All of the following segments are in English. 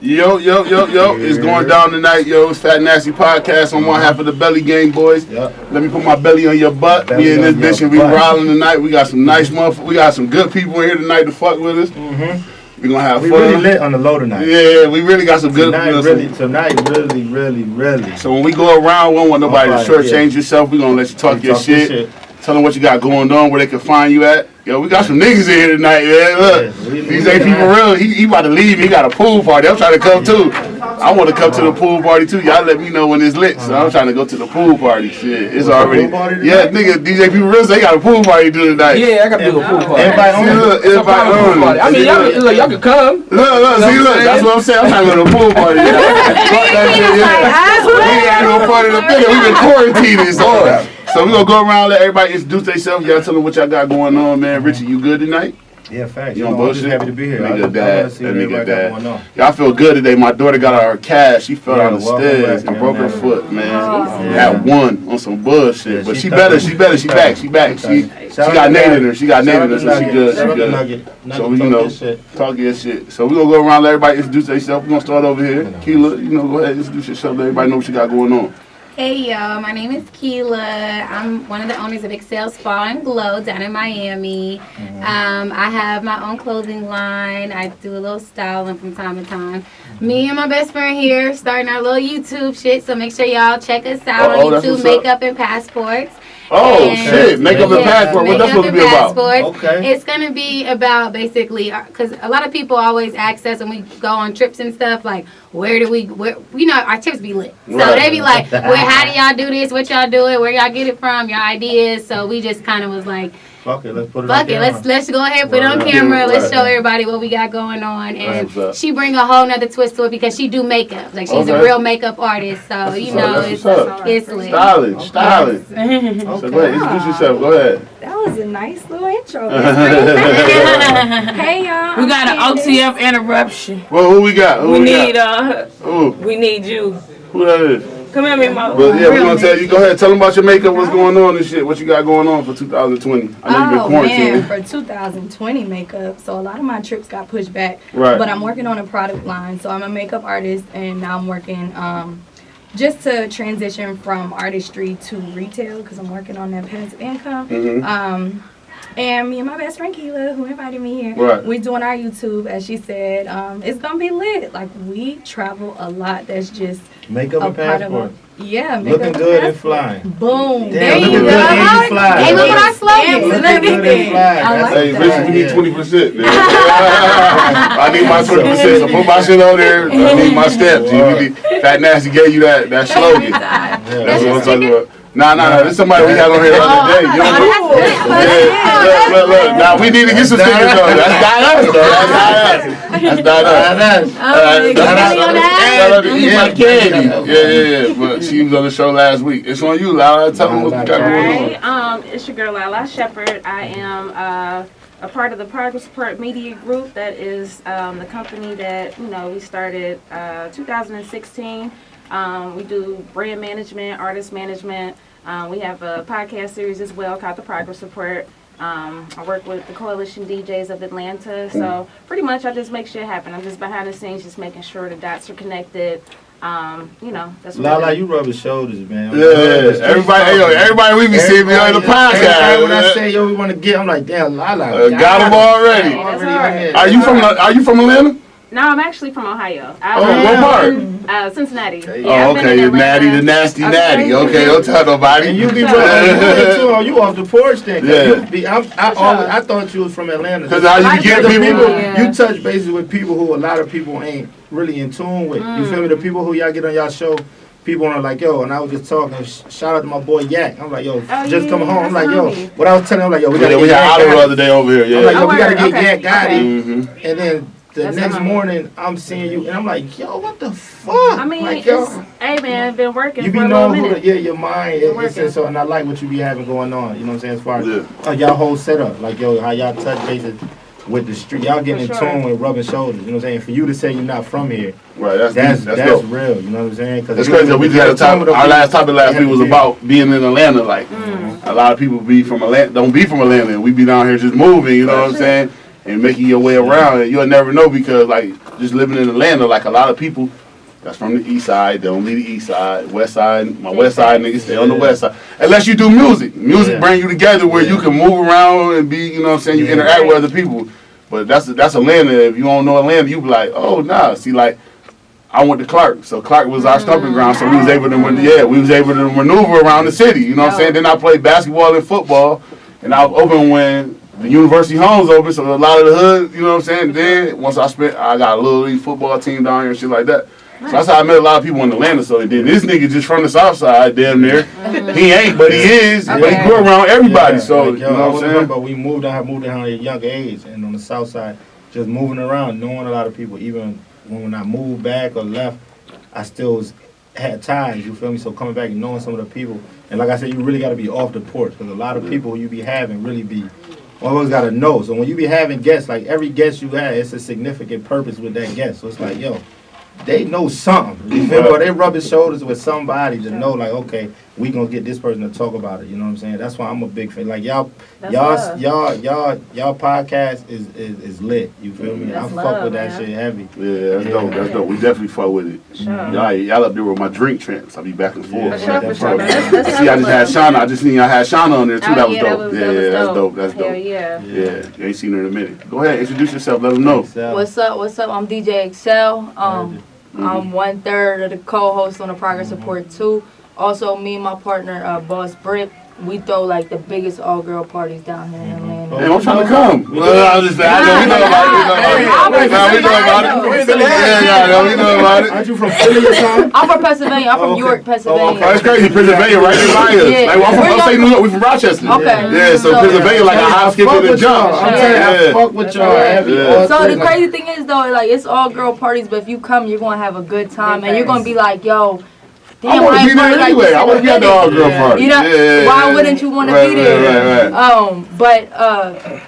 Yo. It's going down tonight, yo. It's Fat Nasty Podcast on one half of the Belly Gang, boys. Yep. Let me put my belly on your butt. We in this bitch and we rolling tonight. We got some nice motherfuckers. We got some good people here tonight to fuck with us. We gonna have fun. We really lit on the low tonight. Yeah, we really got some good people. Tonight, really. So when we go around, we don't want nobody to shortchange yourself. We gonna let you talk your shit. Tell them what you got going on, where they can find you at. Yo, we got some niggas in here tonight, man. Look, DJ P Forreal, he about to leave. He got a pool party. I'm trying to come too. I want to come to the pool party too. Y'all let me know when it's lit. So I'm trying to go to the pool party. Shit, it's already. Nigga, DJ P Forreal, they got a pool party to do tonight. Yeah, I got to do a pool party. Everybody on. I mean, y'all can come. Look, that's what I'm saying. I'm trying to go to the pool party. We ain't no party up there. We been quarantining, so. So we're going to go around, let everybody introduce themselves. Y'all tell them what y'all got going on, man. Richie, you good tonight? Yeah, facts. You know, I'm just happy to be here. Nigga dad. Y'all feel good today. My daughter got her cast. She fell down the stairs and broke her foot, man. Had one on some bullshit. But she better. She back. She got Nate in her. So she good. So, you know, talk your shit. So we're going to go around, let everybody introduce themselves. We're going to start over here. Keela, you know, go ahead and introduce yourself. Let everybody know what you got going on. Hey y'all, my name is Keela. I'm one of the owners of Excel Spa and Glow down in Miami. I have my own clothing line. I do a little styling from time to time. Me and my best friend here starting our little YouTube shit, so make sure y'all check us out on YouTube, Makeup and Passports. Oh, shit. Makeup and Passport. What that's supposed to be about? Okay. It's going to be about basically, because a lot of people always ask us when we go on trips and stuff, like, our trips be lit. So they be like, how do y'all do this? What y'all do it? Where y'all get it from? Your ideas. So we just kind of was like, fuck it, let's put it on camera. Let's go ahead and put it on camera. Let's show everybody what we got going on. And she bring a whole nother twist to it because she do makeup. Like, she's a real makap artist. So, you know, it's lit. Styling. So go ahead, introduce yourself. Go ahead. That was a nice little intro. Hey, y'all. We got an OTF interruption. Well, who we got? We need you. Who that is? Come here, me, Mo. But yeah, we're gonna tell you. Go ahead, tell them about your makeup. What's going on and shit. What you got going on for 2020? I know you've been quarantining. Man, for 2020 makeup. So a lot of my trips got pushed back. Right. But I'm working on a product line. So I'm a makeup artist, and now I'm working just to transition from artistry to retail because I'm working on that passive income. And me and my best friend Keela, who invited me here, we're doing our YouTube, as she said. It's going to be lit. Like, we travel a lot. That's just Makeup and Passport. Yeah, looking good and flying. Boom. There you go. Hey, look at our slogans and everything. Hey, Richard, we need 20%. I need my 20%. So put my shit on there. I need my steps. Fat Nasty gave you that slogan. That's what I'm talking about. Nah. This is somebody we had on here the other day. You know look. Now we need to get some stickers on. That's not us, though. Shout out to Eat My Candy. Yeah. But she was on the show last week. It's on you, Lala. Tell them what we got going on. It's your girl, Lala Shepherd. I am a part of the Progress Support Media Group. That is the company that, we started 2016. We do brand management, artist management. We have a podcast series as well called The Progress Report. I work with the Coalition DJs of Atlanta. So pretty much I just make shit happen. I'm just behind the scenes, just making sure the dots are connected. That's what Lala, you rubbing shoulders, man. Yeah. Everybody we be seeing me on the podcast. When I say, we want to get, I'm like, damn, Lala. Got them already. Are you from Atlanta? No, I'm actually from Ohio. What part? Cincinnati. Okay, the nasty natty. Okay, don't tell nobody. And you be running too. You off the porch then. Yeah. I thought you was from Atlanta. Because how you get people? You touch bases with people who a lot of people ain't really in tune with. You feel me? The people who y'all get on y'all show, people are like, yo, and I was just talking, shout out to my boy Yak. I'm like, yo, just come home. I'm like, yo, what I was telling him, I'm like, yo, we got to get Yak. We had Otto the other day over here. Yeah. I'm like, yo, we got to get Yak Gotti. And then the next morning, I'm seeing you, and I'm like, yo, what the fuck? I mean, like, hey, man, been working you for a little minute. Your mind is so, and I like what you be having going on, you know what I'm saying, as far as y'all whole setup, like, yo, how y'all touch bases with the street, y'all getting in tune with rubbing shoulders, you know what I'm saying, for you to say you're not from here, right? That's real, you know what I'm saying? That's crazy. We just had our last topic last week was about being in Atlanta, like, a lot of people don't be from Atlanta, we be down here just moving, you know what I'm saying? And making your way around, and you'll never know because, like, just living in Atlanta, like a lot of people that's from the east side, they don't leave the east side, west side. My west side niggas stay on the west side. Unless you do music. Music bring you together where you can move around and be, you know what I'm saying, you interact with other people. But that's Atlanta. If you don't know Atlanta, you be like, oh, nah. See, like, I went to Clark. So Clark was our stomping ground, so we was able to maneuver around the city, you know what I'm saying? Then I played basketball and football, and I was open when the university homes open, so a lot of the hood, you know what I'm saying? Then once I got a little league football team down here and shit like that. So that's how I met a lot of people in Atlanta. So then this nigga just from the south side, damn near. He ain't, but he is. But he grew around everybody. Yeah, so like, you know what I'm saying? But we moved down here at a young age, and on the south side, just moving around, knowing a lot of people. Even when I moved back or left, I still had ties. You feel me? So coming back and knowing some of the people, and like I said, you really got to be off the porch because a lot of people you be having really be. Always got to know. So when you be having guests, like every guest you have, it's a significant purpose with that guest. So it's like, yo, they know something. You feel me? Or they rubbing shoulders with somebody to know, like, okay, we gonna get this person to talk about it. You know what I'm saying? That's why I'm a big fan. Like y'all podcast is lit. You feel me? I fuck with that shit heavy. Yeah, that's dope. That's dope. We definitely fuck with it. Sure. Y'all up there with my drink tramps. I be back and forth. For sure. See, I just had Shauna. I just seen y'all had Shauna on there too. That was dope. That's dope. That's dope. Hell yeah. Yeah, you ain't seen her in a minute. Go ahead, introduce yourself. Let them know. What's up? I'm DJ Excel. I'm 1/3 of the co-host on the Progress Report 2. Also, me and my partner, Boss Brick, we throw like the biggest all-girl parties down here in Atlanta. Hey, I'm trying to come. Well, I just we know about it. Aren't you from Philly or something? I'm from Pennsylvania. I'm from York, Pennsylvania. Oh, that's crazy. Pennsylvania, right behind us. Like, I'm from upstate New York. We from Rochester. Okay. Yeah, so Pennsylvania, like a high skip in the jump. I'm telling you, I fuck with y'all heavy. So the crazy thing is though, like it's all-girl parties, but if you come, you're gonna have a good time, and you're gonna be like, yo. Damn, I want to be there anyway. I want to be at the all-girl party. You know, why wouldn't you want to be there? Right. But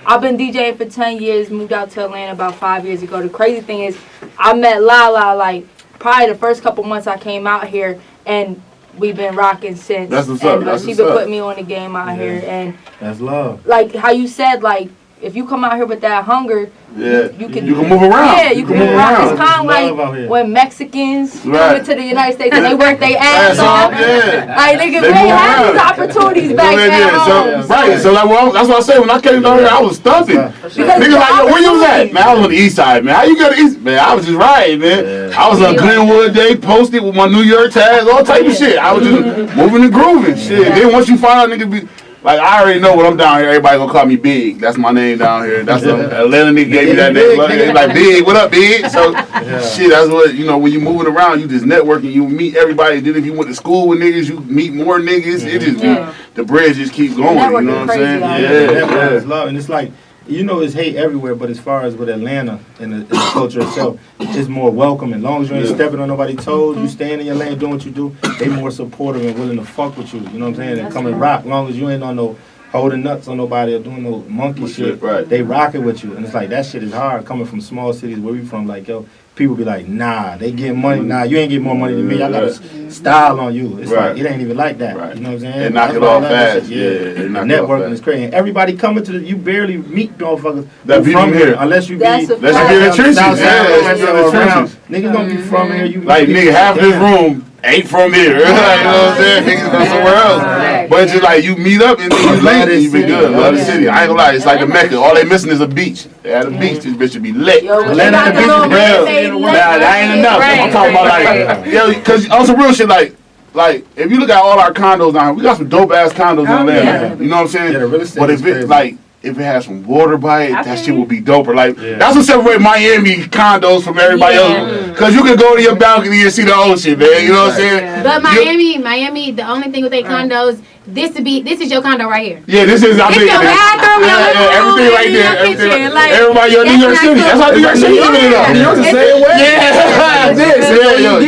I've been DJing for 10 years, moved out to Atlanta about 5 years ago. The crazy thing is, I met Lala like probably the first couple months I came out here, and we've been rocking since. That's what's up. She's been putting me on the game out here, and that's love. Like how you said, like if you come out here with that hunger. You can move around. Yeah, you can move around. It's kind of like when Mexicans come into the United States and they work their ass off. Like nigga, we ain't have these opportunities back then. Right. So like, well, that's what I say. When I came down here, I was stumping. Niggas like, yo, where you was at? Man, I was on the east side, man. How you go to the east? Man, I was just riding, man. I was on Glenwood Day, posted with my New York tags, all type of shit. I was just moving and grooving, shit. Then once you find out, niggas be. Like, I already know when I'm down here, everybody gonna call me Big. That's my name down here. That's the Atlanta nigga gave me that name. They like, Big, what up, Big? So, shit, that's what, you know, when you moving around, you just networking, you meet everybody. Then if you went to school with niggas, you meet more niggas. It just, the bridge just keeps going, you know what I'm saying? Yeah, it's love. And it's like, you know, it's hate everywhere, but as far as with Atlanta and the culture itself, it's more welcoming. As long as you ain't stepping on nobody's toes, you staying in your lane doing what you do, they more supportive and willing to fuck with you. You know what I'm saying? And come and rock. As long as you ain't on no holding nuts on nobody or doing no monkey shit, they rocking with you. And it's like, that shit is hard coming from small cities where we from. Like, yo, people be like, nah, they getting money. Nah, you ain't getting more money than me. I got a style on you. It's like, it ain't even like that. You know what I'm saying? They knock it off fast. Networking is crazy. And everybody coming to you barely meet motherfuckers that be from here. Unless you be in the trenches. Niggas gonna be from here. You like, nigga, half this room ain't from here. You know what I'm saying? Niggas from somewhere else. But it's just like you meet up and then you link and you be good. Love the city. I ain't gonna lie, it's like the Mecca. All they missing is a beach. They had a beach, this bitch should be lit. Atlanta and the beach is real. Nah, that ain't enough. I'm talking about like, yo, cause on some real shit, like if you look at all our condos down here, we got some dope ass condos in Atlanta. You know what I'm saying? But if it like, if it has some water by it, that shit would be doper. Like, that's what separates Miami condos from everybody else. Because you can go to your balcony and see the ocean, man. You know what I'm saying? But Miami, the only thing with their condos, this is your condo right here. Yeah, this is, I mean, your bathroom, everything right there. Everything, like, everybody, your New York City. That's how New York City living it up. New York's the same way.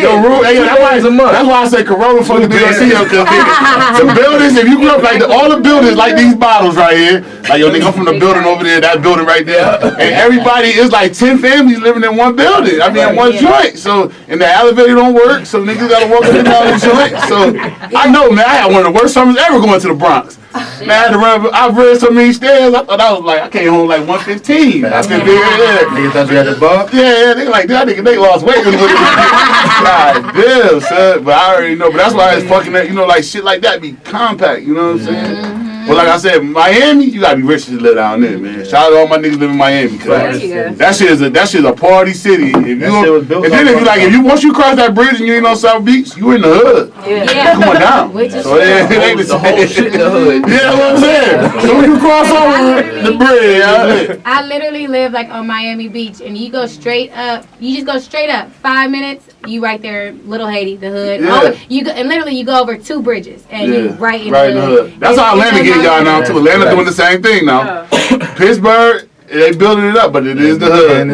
Your room, that's why I say Corona fucking New York City up. The buildings, if you grew up like all the buildings, like these bottles right here, like, yo, nigga, I'm from the building over there, that building right there. And everybody is like 10 families living in one building. I mean, in one joint. So, and the elevator don't work, so niggas gotta walk up and down the joint. So, I know, man, I had one of the worst summers ever going to the Bronx. Man, I've read so many stairs. I thought I was like, I came home like 115. I said, Niggas thought you had the bump. yeah, they like that nigga. They lost weight. God damn, son. But I already know. But that's why it's fucking that. You know, like shit like that be compact. You know what I'm saying? But like I said, Miami, you gotta be rich to live down there, man. Shout out to all my niggas living in Miami, cause that shit is a party city. If you once you cross that bridge and you ain't on South Beach, you in the hood. Yeah. Going down. Which is So it ain't the whole shit in the hood. Yeah, that's what I'm saying. So when you cross over the bridge, I literally live like on Miami Beach, and you go straight up. You just go straight up. 5 minutes, you right there, Little Haiti, the hood. Yeah. You go over 2 bridges, and you right in the hood. That's how Atlanta getting y'all now too. Atlanta doing the same thing now. Pittsburgh, they building it up, but it is the hood.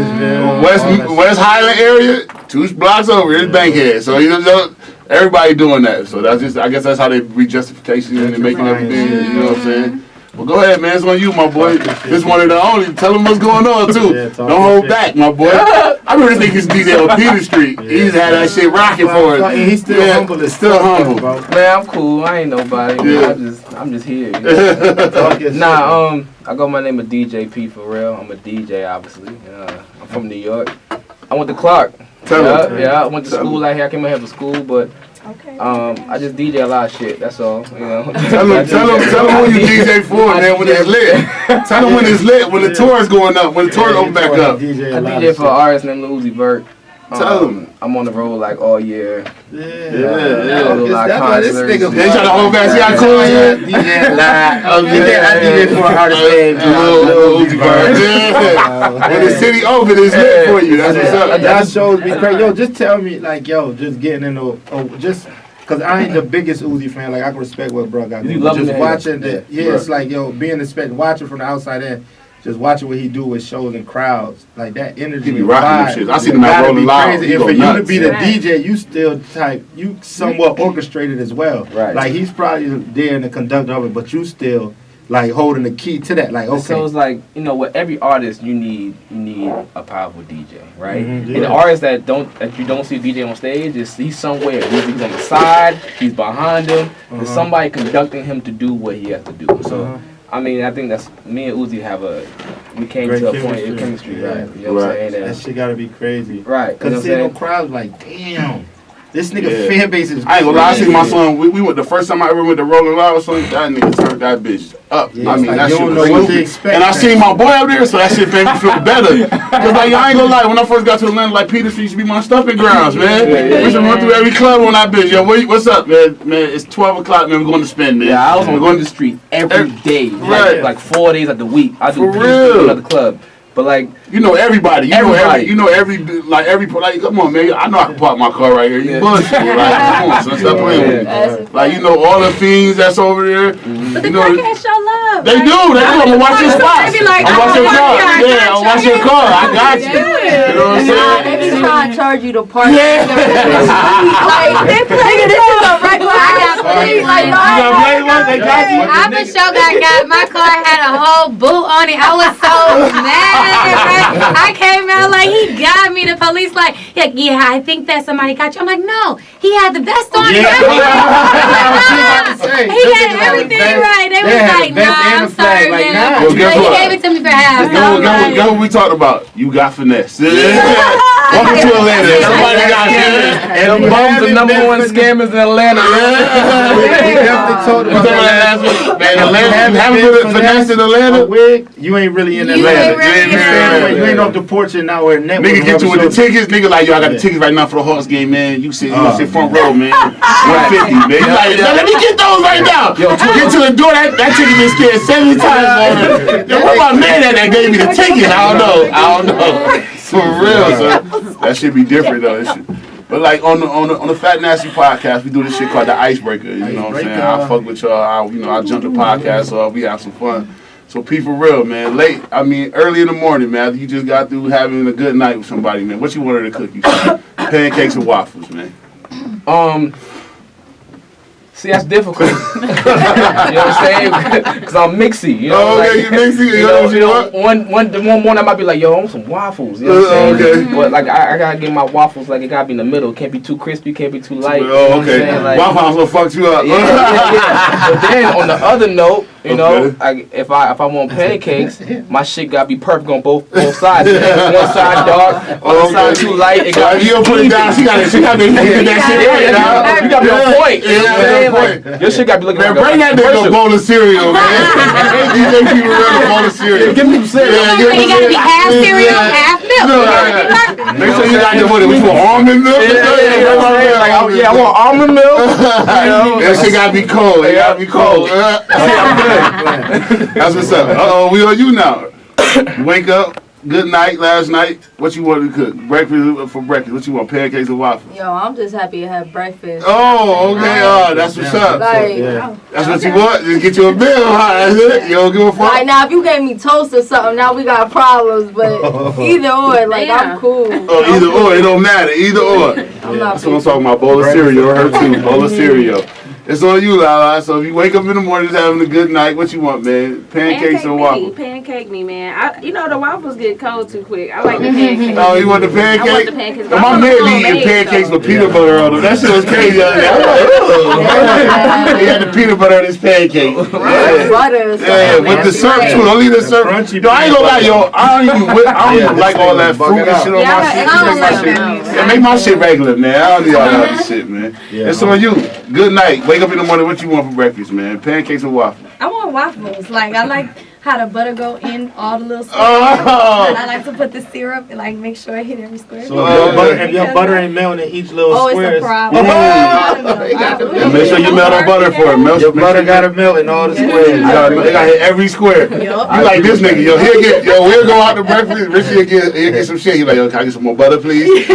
West Highland area, 2 blocks over, it's Bankhead. So you know, everybody doing that. So that's just, I guess that's how they reach justification and they're making everything. You know what I'm saying? Well, go ahead, man. It's on you, my boy. This one of the only. Tell them what's going on, too. Don't hold back, my boy. I really think this DJ on Peter Street. He just had that shit rocking for us. He's still humble. Still humble. Man, I'm cool. I ain't nobody. I'm just here. You know? I go by name of DJ P Forreal. I'm a DJ, obviously. I'm from New York. I went to Clark. I went to school out here. I came out here for school, but I just DJ a lot of shit. That's all. You know. Tell them when you DJ for, man. When it's lit. Tell them when it's lit. When the tour is going up. When the tour open back up. I DJ for an artist named Lil Uzi Vert. Tell them. I'm on the road like all year. Yeah. This nigga. They try to hold back. See how cool he is? DJ live. I DJ for an artist named Lil Uzi Vert. When the city open, it's lit for you. That's what's up. That shows be crazy. Yo, just tell me, like, just getting into, cause I ain't the biggest Uzi fan. Like, I can respect what bro got. Just watching it's like, being respected, watching from the outside in. Just watching what he do with shows and crowds, like that energy. He be rocking shit. I seen him at Rolling Loud. And for you to be the DJ, you still you somewhat orchestrated as well. Right. Like he's probably there in the conductor of it, but you still like holding the key to that. Like So it's like, you know, with every artist you need a powerful DJ, right? Mm-hmm, And the artist that you don't see a DJ on stage he's somewhere. He's on the side, he's behind him. There's somebody conducting him to do what he has to do. So. I mean, I think that's me and Uzi we came great to a point in chemistry, right? You know what I'm saying? That shit gotta be crazy. Right. Because seeing no crowds like, damn, this nigga fan base is I ain't gonna lie, I seen my son, we went the first time I ever went to Rolling Loud, son, that nigga turned that bitch up. Yeah, I mean, that shit was stupid. And I seen my boy up there, so that shit made me feel better. Cause like, I ain't gonna lie, when I first got to Atlanta, like Peter Street used to be my stumping grounds, man. We used to run through every club on that bitch. Yo, what's up, man? Man, it's 12 o'clock, man, we're going to spend, man. Yeah, I was on the street every day. Like 4 days of the week. I do Peter Street at the club. But like, you know everybody. You know every come on, man. I know I can park my car right here. You bullshit. Like, come on, son, stop playing with me. Like, you know all the fiends that's over there. But the crackheads show love. They do. I'm gonna watch your spots. I'm watch your car. Yeah, I'm watch your car. I got you. You know what I'm saying? They be trying to charge you to park. Yeah. Like, they nigga, this is a regular. I got You got blame one? They got you. I for sure got my car had a whole boot on it. I was so mad. I came out like he got me. The police like, yeah, I think that somebody got you. I'm like, no, he had the vest on. Yeah. He had everything right. They was like, nah, I'm sorry, man. Well, guess He what? gave it to me for half. Guess what we talked about? You got finesse. Welcome to Atlanta. Somebody got you. And them bums the number one scammers in Atlanta. We definitely told him about that. Man, Atlanta, having been finesse in Atlanta. You ain't really in You Atlanta. ain't really You ain't off the porch and now we're network. Nigga get you with the tickets. Nigga like, yo, I got the tickets right now for the Hawks game, man. You sit front row, man. 150, man. You like, let me get those right now. Yo, get to the door. That ticket been scared 70 times already. Yo, what my man that gave me the ticket? I don't know. For real, son. That should be different though. But like on the Fat Nasty podcast, we do this shit called the Icebreaker. You know what I'm saying? I fuck with y'all. I jump the podcast off. We have some fun. So P Forreal, man, early in the morning, man, you just got through having a good night with somebody, man. What you wanted to cook? You pancakes and waffles, man. See, that's difficult. You know what I'm saying? Because I'm mixy. You know, okay, you mixy. You know, one morning I might be like, yo, I want some waffles. You know what I'm saying? Okay. But like, I gotta get my waffles, like, it gotta be in the middle. Can't be too crispy, can't be too light. Oh, okay. Waffles will fuck you up. Yeah. But then on the other note, you know, if I want pancakes, my shit gotta be perfect on both sides. One side dark, one side too light. It gotta you put it down. She got to make that shit right now. You gotta be on point. You know what I'm saying? Like, your shit gotta be looking man, like bring that nigga a bowl of cereal, man. DJ P Forreal a bowl of cereal. Give me some cereal. You gotta be half cereal, half milk. Make sure you got your money. Which one? Almond milk? Yeah, I want almond milk. That shit gotta be cold. It gotta be cold. That's what's up. We on you now. Wake up. Good night. Last night. What you want to cook? Breakfast for breakfast. What you want? Pancakes or waffles? Yo, I'm just happy to have breakfast. Oh, okay. That's what's up. Like, that's what you want. Just get you a bill. That's it. You don't give a fuck. Like now, if you gave me toast or something, now we got problems. But either or, like I'm cool. Oh, either or. It don't matter. Either or. That's what I'm talking about. Bowl of cereal. Her too. Bowl of cereal. It's on you, Lala. So if you wake up in the morning just having a good night, what you want, man? Pancakes or waffles? Pancake me, man. You know the waffles get cold too quick. I like the pancakes. Oh, you want the pancakes? I want the pancakes. My man be eating pancakes with peanut butter on them. That shit was crazy. He had the peanut butter on his pancake. Yeah, with the syrup too. Don't leave the syrup. Yo, I ain't gonna lie, yo. I don't even like all that fruit and shit on my shit. Make my shit regular, man. I don't need all that other shit, man. It's on you. Good night. Wake up in the morning. What you want for breakfast, man? Pancakes or waffles? I want waffles. Like I like how the butter go in all the little squares. Oh. And I like to put the syrup and like make sure I hit every square. So if your butter ain't melting in each little square, it's a problem. Make sure you melt on butter for it. Your butter gotta melt in all the squares. They gotta hit every square. You like this nigga, we'll go out to breakfast. Richie he'll get some shit. He like, yo, can I get some more butter, please?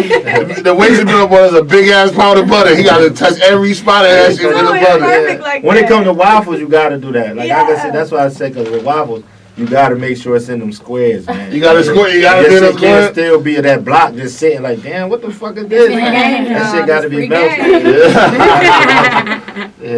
The way to do it was a big ass pound of butter. He gotta touch every spot of that shit with the butter. Like when it comes to waffles, you gotta do that. Like I said, that's why I say, because with waffles, you gotta make sure it's in them squares, man. You gotta square. You gotta be in them can't still be at that block just sitting like, damn, what the fuck is this? That shit gotta be melted.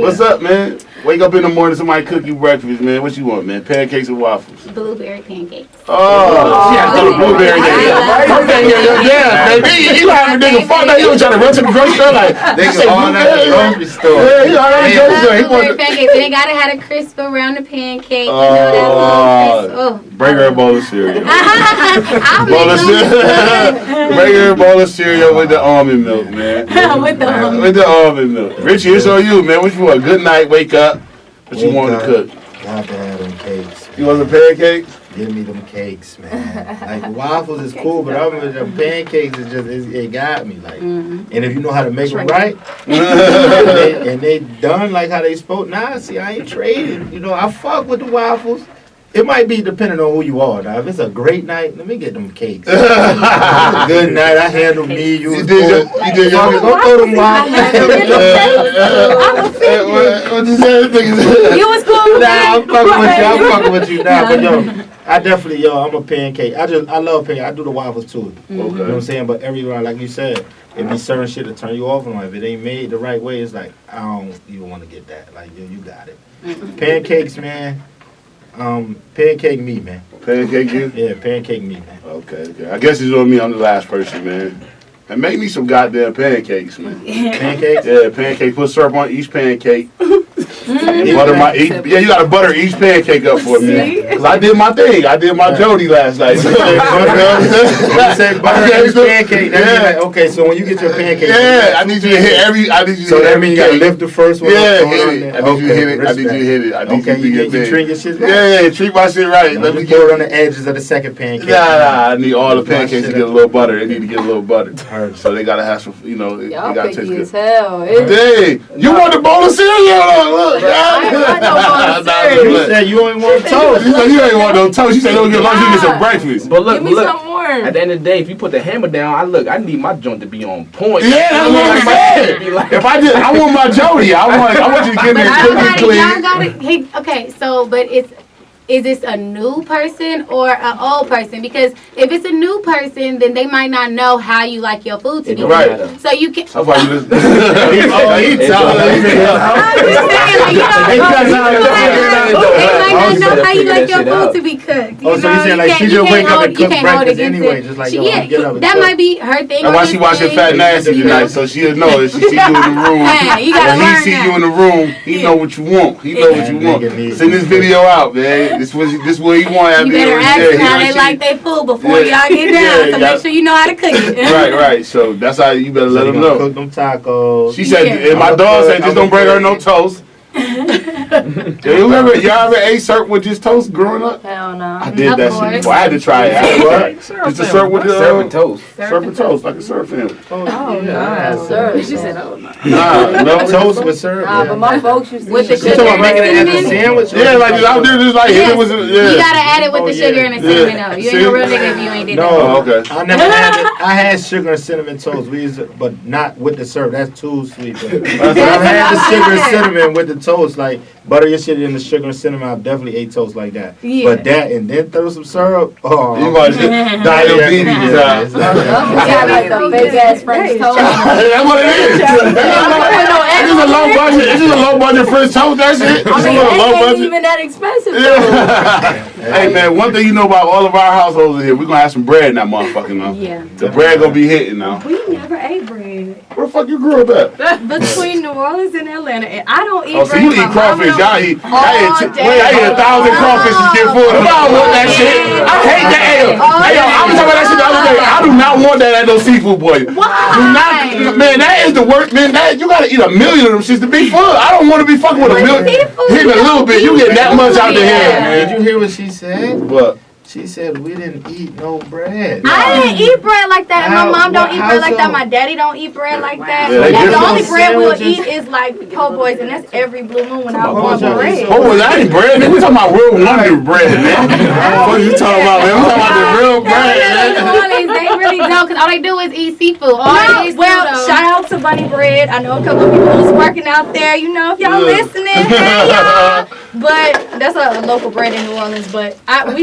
What's up, man? Wake up in the morning, somebody cook you breakfast, man. What you want, man? Pancakes or waffles? Blueberry pancakes. Oh, she has to do blueberry pancakes. Yeah, baby. You have a nigga fuck that. You was trying to run to the grocery store like, nigga all at the grocery store. Yeah, he all at the grocery store. He Blueberry pancakes. And they gotta have a crisp around the pancake. You know that little crisp. Bring her a bowl of cereal. I'll Bowl of make cereal. Bring her a bowl of cereal with the almond milk, man. With the almond milk. Richie, it's on you, man. What you want? Good night. Wake up. What you want to cook? Got to have them cakes. You want the pancakes? Give me them cakes, man. Like waffles is cool, but the pancakes is just it got me. Like, and if you know how to make them right, and they done like how they supposed. Nah, see, I ain't trading. You know, I fuck with the waffles. It might be depending on who you are. Now, if it's a great night, let me get them cakes. Good night, I handle me. You did your go throw them waffles. What you say? You was cool. Nah, I'm fucking with you now. But yo, I definitely, I'm a pancake. I love pancake. I do the waffles too. Okay. You know what I'm saying? But everywhere, like you said, it be certain shit to turn you off. And if it ain't made the right way, it's like, I don't even want to get that. Like, yo, you got it. Pancakes, man. Pancake me, man. Pancake you? Yeah, pancake me, man. Okay. I guess it's on me. I'm the last person, man. And make me some goddamn pancakes, man. Pancakes? Yeah, pancakes. Put syrup on each pancake. And butter you gotta butter each pancake up for me. Cause I did my thing. I did my Jody last night. When you say butter each pancake, like, okay, so when you get your pancake, I need you to hit every. So that means you gotta lift the first one. Yeah, hit it. I need you to hit it. I need you to hit it. I need you to treat your shit right. Yeah, treat my shit right. Let me get it on the edges of the second pancake. Nah. I need all the pancakes to get a little butter. They need to get a little butter. So they gotta have some, they gotta taste good. As hell. Dang, you want the bowl of cereal? Look, you said you ain't want toast. You said you ain't want no toast. You said don't get lunch, you get some breakfast. But look, Give me some more. At the end of the day, if you put the hammer down, I need my joint to be on point. Yeah, that's what I'm saying. If I want my Jody. I want you to give me a cookie clean. Y'all got it. Okay, so but is this a new person or an old person? Because if it's a new person, then they might not know how you like your food to be cooked. Right. So you can. That's why you just. They might not know how you like your food to be cooked. Oh, so you saying like she just wake up and cook breakfast anyway, just like get up. That might be her thing. That's why she watching Fat Nasty tonight, so she'll know if she see you in the room. You gotta when he see you in the room, he know what you want. He know what you want. Send this video out, man. This what he want after you better ask how they like their food before y'all get down, so make sure you know how to cook it. Right. So that's how you better let them know. Cook them tacos. She said, and my dog said, just don't bring her no toast. Y'all ever ate syrup with just toast growing up? Hell no. I did that shit before. I had to try it. Just the syrup with the syrup and toast. Syrup and toast, like a syrup family. Oh, no. Syrup. She said, oh, no. Nah, no toast with syrup. Nah, but my folks used to with the You sugar talking and about making it as a cinnamon. sandwich? Yeah, like out there, just like hit it with You gotta add it with the sugar and the cinnamon though. You ain't no real nigga if you ain't did that. Oh, okay. I never had it. I had sugar and cinnamon toast. We used it, but not with the syrup. That's too sweet. But I've had the sugar and cinnamon with the toast. Like butter your shit in the sugar and cinnamon. I've definitely ate toast like that. Yeah. But that and then throw some syrup. Oh, You about to diabetes. It's like got like a big ass French toast. That's what it is. It's just a low budget. It's just a low budget French toast. That's it. It's I mean, a low it ain't budget. even that expensive though. Yeah. Hey man, one thing you know about all of our households in here, we're gonna have some bread in that motherfucker now. Yeah. The bread gonna be hitting now. We never ate bread. Where the fuck you grew up at? Between New Orleans and Atlanta, and I don't eat Oh, so bread. you My eat mama crawfish. don't Y'all eat eat. all I eat 1,000 crawfish to get full. I don't want that shit. I hate that. Hey, yo, I was talking about that shit the other day. I do not want that at no seafood boy. Why? Do not, man, that is the worst. Man, you gotta eat a million of them shits to be full. I don't want to be fucking with a million. Hit a little bit. You get that much out the head, man. Did you hear what she said? What? She said we didn't eat no bread. I didn't eat bread like that. And my mom don't eat bread like that. so? My daddy don't eat bread like that. Yeah, they And the different. only bread we'll Sandwiches. eat is like po' boys, and that's every blue moon when I want on, bread. Oh, well, that ain't bread. Man, we talking about real wonder bread, man. What are you talking about, man? We talking about the real bread, New man. Orleans, they really don't, cause all they do is eat seafood. All they eat Well, seafood. shout out to Bunny Bread. I know a couple of people who's working out there. You know, if y'all listening, hey y'all. But that's a local bread in New Orleans. But we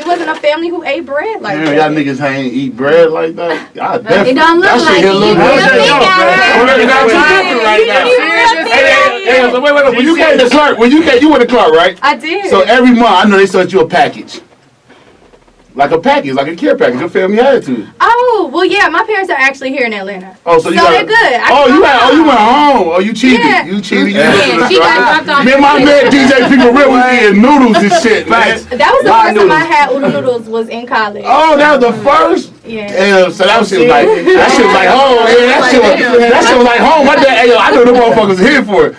wasn't a family who ate bread like Damn, that. y'all niggas ain't eat bread like that. Y'all It definitely. don't look That shit like here it. look You good. real big out We're looking at you different right now. Hey, so wait. When you came to Clark, you went to Clark, right? I did. So every month, I know they sent you a package. Like a package, like a care package. Your family had to. Oh, well, yeah, my parents are actually here in Atlanta. Oh, so you So got, they're good. You went home. Oh, you cheated. Yeah. You cheated. Yeah, she got dropped off. Me and my man DJ P Forreal was eating noodles and shit, man. That was the first time I had oodle noodles was in college. Oh, that was the first? Yeah. Yeah, so that shit was like, home. Yeah, that shit was like home. My dad, I know them motherfuckers here for it.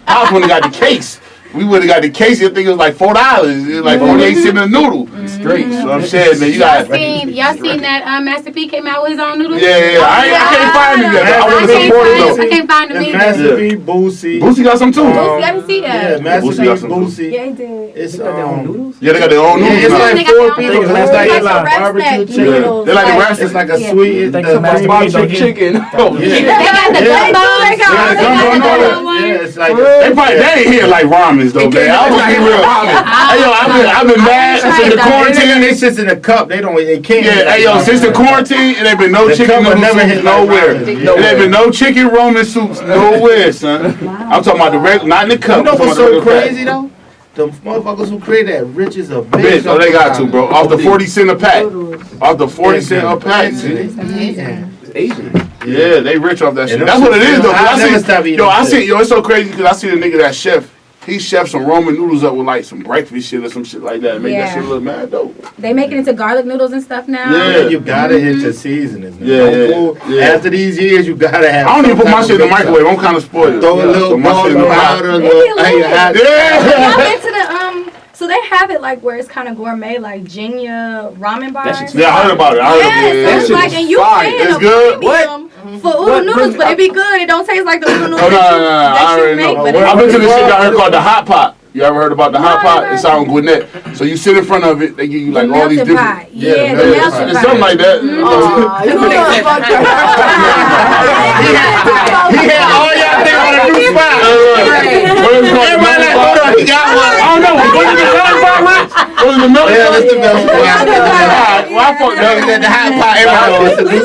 I was when they got the case. We would have got the case. I think it was like $4. It was like 48 cents a noodle. Straight. So I'm saying, man, you got. Y'all seen that Master P came out with his own noodles? Yeah. I can't find him yet. I want to support him though. I can't find him either. Master P, Boosie. Boosie got some too. Boosie, I didn't see Yeah, that. Master Boosie P, got some Boosie. Yeah, he did. It's noodles? Yeah, they got their own Yeah, noodles it's now. like They got 4 their own people. noodles. It's It's like like a wrap barbecue snack chicken. noodles. They like the wrap It's snack. like a sweet. Barbecue chicken. Oh, Yeah. They got the Yeah. gumbo. They got Yeah, it's like. They ain't here like ramens though, man. I was be real honest. Hey yo, I've been mad since the quarantine. They sit in a cup. They can't. Yeah, hey yo, since the quarantine, it ain't been no The chicken cup will noodle never soups hit like nowhere. ramen. It ain't been no chicken Roman soups nowhere, son. I'm talking about the regular, not in the cup. You know I'm what's talking so about the regular crazy though? The motherfuckers who created that rich is a pack. bitch. Bitch, oh they got to, bro. Off the 40 cent a pack. Off the 40 cent a pack. Yeah. Asian. Yeah, they rich off that shit. And That's what it is though. I'll never stop eating It's so crazy because I see the nigga that chef. He chef some Roman noodles up with like some breakfast shit or some shit like that. Make that shit look mad dope. They make it into garlic noodles and stuff now. Yeah. You gotta hit your seasonings. Yeah. After these years, you gotta have. I don't even put my shit in the microwave. I'm kind of spoiled. Throw a little ball of powder. Y'all Yeah. been to the so they have it like where it's kind of gourmet, like Jinya ramen bars. Yeah, I heard about it. I heard Yeah, it. so it's shit like, is and you fire. paying It's a good? premium for oodle noodles, but it be good. It don't taste like the oodle noodles Oh, no, that I you already make. know. But I've been to this shit down here called the hot. hot pot. You ever heard about the hot No, pot? never. It's out in Gwinnett. So you sit in front of it, they give you like all these different. Pot. Yeah, the Yeah, melted it's pot. something like that. He had all y'all things on a new spot. Everybody like, hold on, he got one. I don't know. Was it the milk? Yeah, that's the best one. Well, I fucked up. The hot pot. Everybody.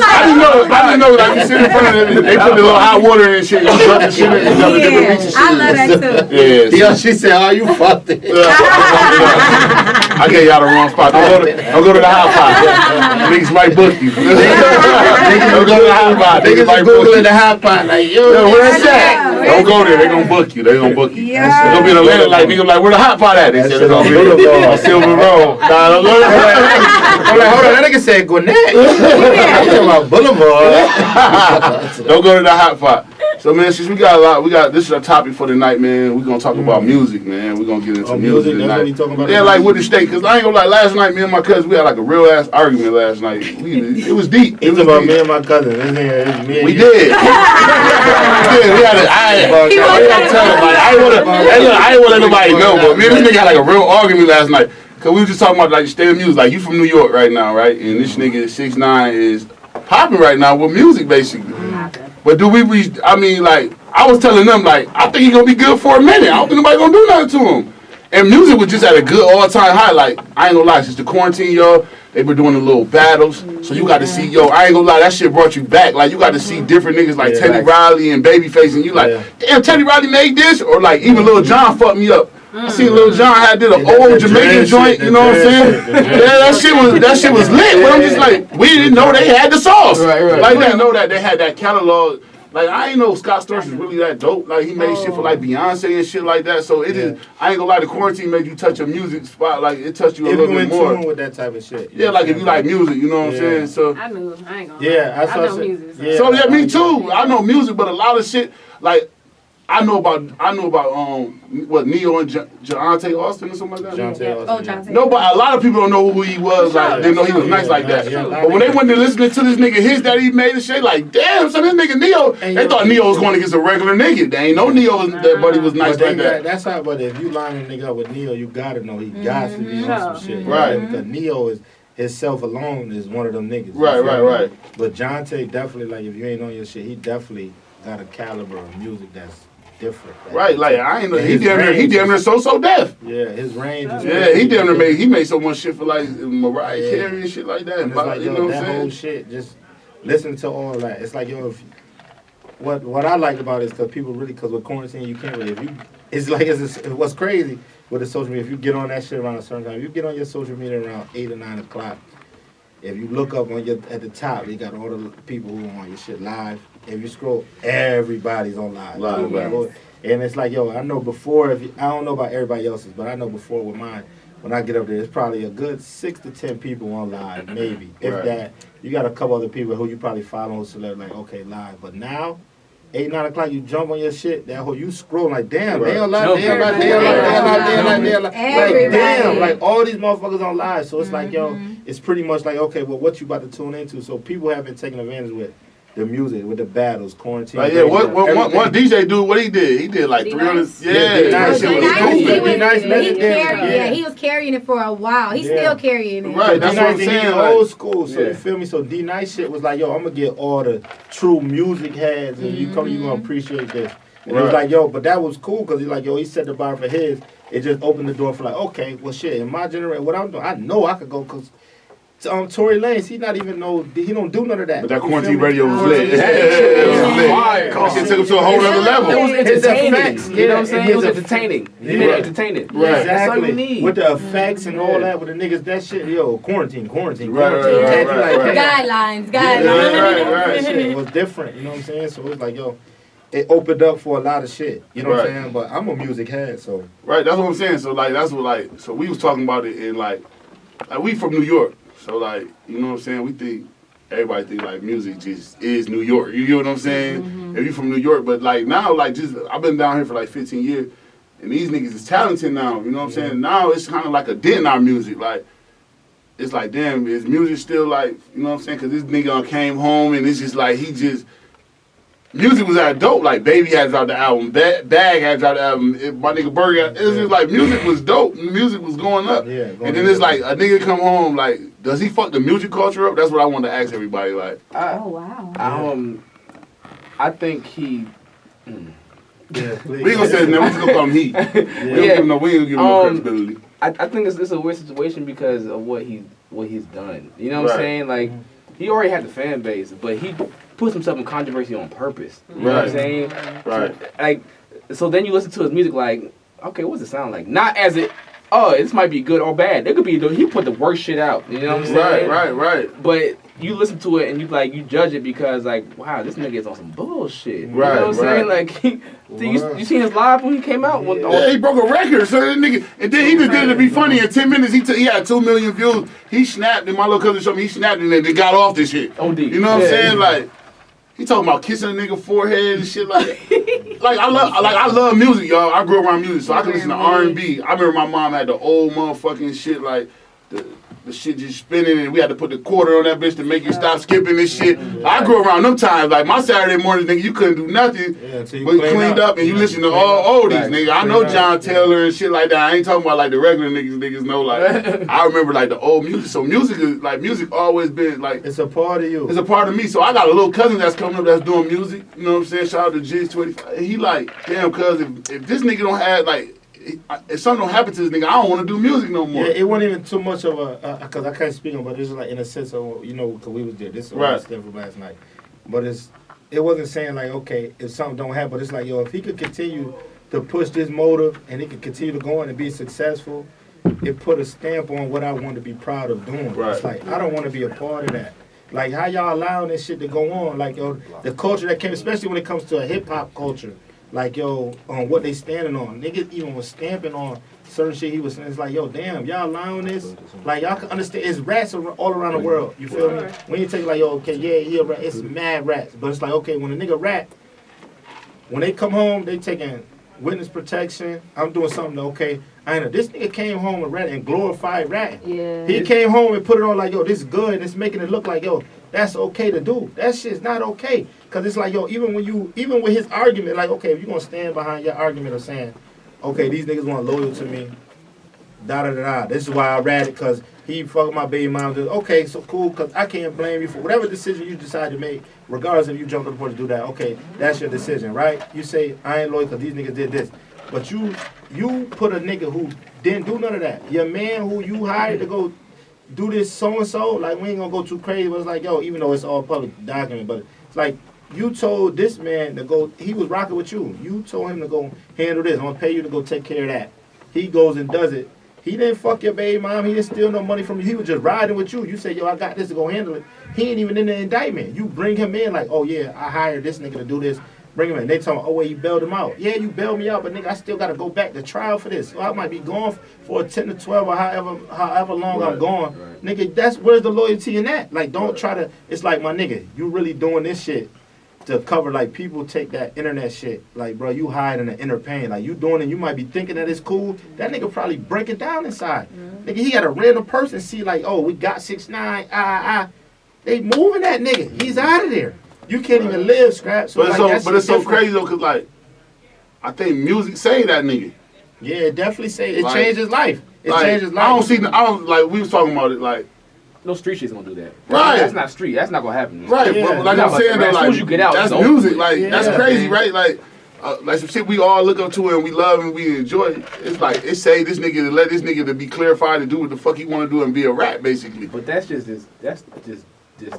I didn't know, like you sit in front of them, they put the little hot water and shit, you drop the shit in, you got different reach and shit. I love that too. Yeah, She said, "Oh, you fucked it." I gave y'all the wrong spot. Don't go to the hot pot. Niggas might book you. Don't go to the hot pot. Niggas might book you. Googling the hot pot like, yo, where's that? Don't go there. They gonna book you. They gonna book you. Yeah. They'll be in Atlanta like niggas like, where the hot pot at? They said it's gonna be on Silver Road. Nah, don't go there. I'm like, hold on, that nigga said Gwinnett. I'm talking about Boulevard. Don't go to the hot pot. So man, since we got this is our topic for tonight, man. We're gonna talk about music, man. We're gonna get into music tonight. That's what we talking about. Yeah, like with the state, cause I ain't gonna lie. Last night, me and my cousin, we had like a real ass argument last night. It was deep. It was about deep. me and my cousin. We did. We had a. I ain't want to let nobody know, but me and this nigga had like a real argument last night. Cause we were just talking about like the state of music. Like you from New York right now, right? And this nigga 6ix9ine is popping right now with music, basically. But do we reach? I mean, like I was telling them, like I think he gonna be good for a minute. I don't think nobody gonna do nothing to him. And music was just at a good all-time high. Like I ain't gonna lie, since the quarantine, y'all, they were doing the little battles. So you got to see, I ain't gonna lie, that shit brought you back. Like you got to see different niggas like Teddy Riley and Babyface, and you like, damn, Teddy Riley made this, or like even Lil Jon fucked me up. I seen Lil Jon did an old Jamaican joint, you know what I'm saying? Yeah, that shit was lit. But I'm just like, we didn't know they had the sauce. Like we didn't know that they had that catalog. Like I ain't know Scott Storch was really that dope. Like he made shit for like Beyonce and shit like that. So it is. I ain't gonna lie, the quarantine made you touch a music spot. Like it touched you a little bit more. If you in tune with that type of shit. Yeah, like if you like music, you know what I'm saying. So I ain't gonna lie. I know music. So yeah, me too. I know music, but a lot of shit like. I know about what Neo and Jonte Austin or something like that. Jonte. No, but a lot of people don't know who he was. Like they know he was nice like that. But when they went to listening to this nigga hits that he made and shit, like damn, so this nigga Neo, they thought Neo was going against a regular nigga. They ain't know Neo was that, but he was nice like that. That's how. But if you line a nigga up with Neo, you gotta know he got to be on some shit, right? Because Neo is. Himself alone is one of them niggas. Right. But Jonte definitely, like, if you ain't on your shit, he definitely got a caliber of music that's different. Right, like I ain't know he damn near so deaf. Yeah, his range is he damn near made so much shit for like Mariah Carey and shit like that. And it's like, you know that whole shit, just listen to all that. It's like, if what I like about it is because with quarantine you can't really, what's crazy with the social media, if you get on that shit around a certain time, if you get on your social media around 8 or 9 o'clock, if you look up at the top, you got all the people who are on your shit live. If you scroll, everybody's on live. And it's like, I know before, I don't know about everybody else's, but I know before with mine, when I get up there, it's probably a good 6 to 10 people on live, maybe. If that, you got a couple other people who you probably follow, so they're like, okay, live. But now, 8, 9 o'clock, you jump on your shit, you scroll like, damn, they on live, they on live. Like, damn, like all these motherfuckers on live. So it's like, it's pretty much like, okay, well, what you about to tune into? So people have been taking advantage with the music, with the battles, quarantine. Like, one DJ dude, what he did? He did like 300. He was carrying it for a while. He's still carrying it. Right, that's what I'm saying. Old school, so you feel me? So D-Nice shit was like, I'm gonna get all the true music heads, and you gonna appreciate this. And it was like, but that was cool because he's like, he set the bar for his. It just opened the door for like, okay, well, shit, in my generation, what I'm doing, I know I could go because. Tory Lanez, he don't do none of that. But that quarantine radio was lit. It took him to a whole other level. It was entertaining. You know what I'm saying? It was entertaining. He made it entertaining. Right. Exactly. That's all you need. With the effects and all that, with the niggas, that shit, quarantine. Right. Guidelines. Right. It was different, you know what I'm saying? So it was like, it opened up for a lot of shit. You know what I'm saying? But I'm a music head, so. Right, that's what I'm saying. So, like, so we was talking about it in, like we from New York. So, like, you know what I'm saying? Everybody think, like, music just is New York. You get what I'm saying? If you from New York, but, like, now, like, I've been down here for, like, 15 years, and these niggas is talented now, you know what I'm saying? Now it's kind of like a dent in our music. Like, it's like, damn, is music still, like, you know what I'm saying? Because this nigga came home, and it's just, like, music was that dope. Like, Baby had dropped the album. Bag had dropped the album. My nigga Berg it was just like, music was dope. Music was going up. And then it's like, a nigga come home, like, does he fuck the music culture up? That's what I want to ask everybody. Like, wow. I think he... Yeah, please. We ain't gonna say his name. We just gonna call him Heat. We ain't gonna give him no credibility. I think it's a weird situation because of what he's done. You know what I'm saying? Like, he already had the fan base, but he puts himself in controversy on purpose. You know what I'm saying? Right. Like, so then you listen to his music like, okay, what's it sound like? Not as it, oh, this might be good or bad. It could be, he put the worst shit out. You know what I'm saying? Right. But you listen to it and you judge it because, like, wow, this nigga is on some bullshit. Right, you know what I'm saying? Like, you seen his live when he came out? Yeah, he broke a record, so that nigga, and then he just did it to be funny. In 10 minutes, he had 2 million views. He snapped, and my little cousin showed me, he snapped, and then they got off this shit. OD. You know what I'm saying? Like, he talking about kissing a nigga forehead and shit like that. I love music, y'all. I grew up around music, so I can listen to R&B. I remember my mom had the old motherfucking shit, like, the shit just spinning, and we had to put the quarter on that bitch to make you stop skipping this shit. I grew around them times. Like, my Saturday mornings, nigga, you couldn't do nothing but you cleaned up and you listen to all oldies, nigga. I know John Taylor and shit like that. I ain't talking about, like, the regular niggas know, like, I remember, like, the old music. So music always been, like... It's a part of you. It's a part of me. So I got a little cousin that's coming up that's doing music. You know what I'm saying? Shout out to Jigs25. He like, damn, cuz, if this nigga don't have, like... If something don't happen to this nigga, I don't want to do music no more. Yeah, it wasn't even too much of a, because I can't speak on, but it's like in a sense of, you know, because we was there. This is what I was from last night. But it wasn't saying like, okay, if something don't happen, but it's like, yo, if he could continue to push this motive and he could continue to go on and be successful, it put a stamp on what I want to be proud of doing. It's like, I don't want to be a part of that. Like, how y'all allowing this shit to go on? Like, yo, the culture that came, especially when it comes to a hip-hop culture, like, yo, on what they standing on. Niggas even was stamping on certain shit he was saying. It's like, yo, damn, y'all allowing this? Like, y'all can understand, it's rats all around the world. You feel me? When you take like, yo, okay, yeah, he a rat, it's mad rats. But it's like, okay, when a nigga rat, when they come home, they taking witness protection. I'm doing something, okay, I know this nigga came home and rat and glorified ratting. Yeah. He came home and put it on like, yo, this is good, and it's making it look like, yo, that's okay to do. That shit's not okay. Cause it's like, yo, even with his argument, like, okay, if you're gonna stand behind your argument of saying, okay, these niggas want loyal to me, da. This is why I ratted, cause he fucked my baby mom. Okay, so cool, cause I can't blame you for whatever decision you decide to make, regardless if you jumped on the porch to do that. Okay, that's your decision, right? You say I ain't loyal cause these niggas did this, but you put a nigga who didn't do none of that. Your man who you hired to go do this so and so, like, we ain't gonna go too crazy, but it's like, yo, even though it's all public document, but it's like, you told this man to go, he was rocking with you. You told him to go handle this. I'm going to pay you to go take care of that. He goes and does it. He didn't fuck your baby mom. He didn't steal no money from you. He was just riding with you. You say, yo, I got this to go handle it. He ain't even in the indictment. You bring him in like, oh, yeah, I hired this nigga to do this. Bring him in. They tell him, oh, wait, you bailed him out. Yeah, you bailed me out, but nigga, I still got to go back to trial for this. So I might be gone for 10 to 12 or however long I'm gone. Right. Nigga, where's the loyalty in that? Like, don't try to, it's like, my nigga, you really doing this shit to cover, like, people take that internet shit. Like, bro, you hiding the inner pain. Like, you doing it, you might be thinking that it's cool. That nigga probably break it down inside. Nigga, he got a random person see, like, oh, we got 6ix9ine, They moving that nigga. He's out of there. You can't even live, Scrap. So, but it's so crazy, though, because, like, I think music saved that nigga. Yeah, it definitely saved. It like, changed his life. It like, changed his life. Like, we was talking about it, like, no street shit's gonna do that. Right. That's not street. That's not gonna happen. Right. Yeah. But like I'm saying, though, like, as soon as you get out, that's music. Like, that's crazy, right? Like some shit we all look up to and we love and we enjoy. It's like, it say this nigga to let this nigga to be clarified to do what the fuck he want to do and be a rat, basically. But that's just this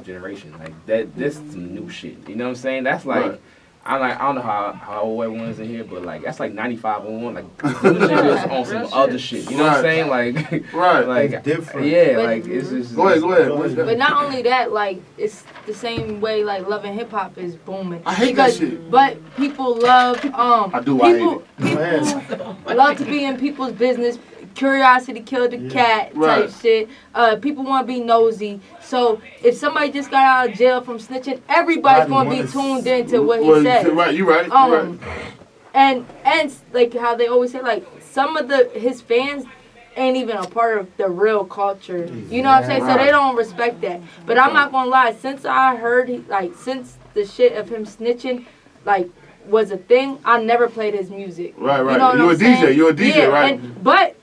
generation. Like, that's some new shit. You know what I'm saying? That's like. Right. I don't know how old everyone is in here, but like that's like 95 on one, like niggas on some other shit. You know what I'm saying? Like, like it's different. Yeah, but, like it's just. Go ahead. But not only that, like it's the same way like Love and Hip Hop is booming. I hate that shit. But people love I do. People love to be in people's business. Curiosity killed the cat type shit. People want to be nosy. So if somebody just got out of jail from snitching, everybody's going to be tuned into what he said. Right, you right. Right. And like how they always say, like some of his fans ain't even a part of the real culture. You know what I'm saying? Right. So they don't respect that. But I'm not gonna lie. Since I heard since the shit of him snitching, like, was a thing, I never played his music. Right. You know You're a DJ. You're a DJ, right? But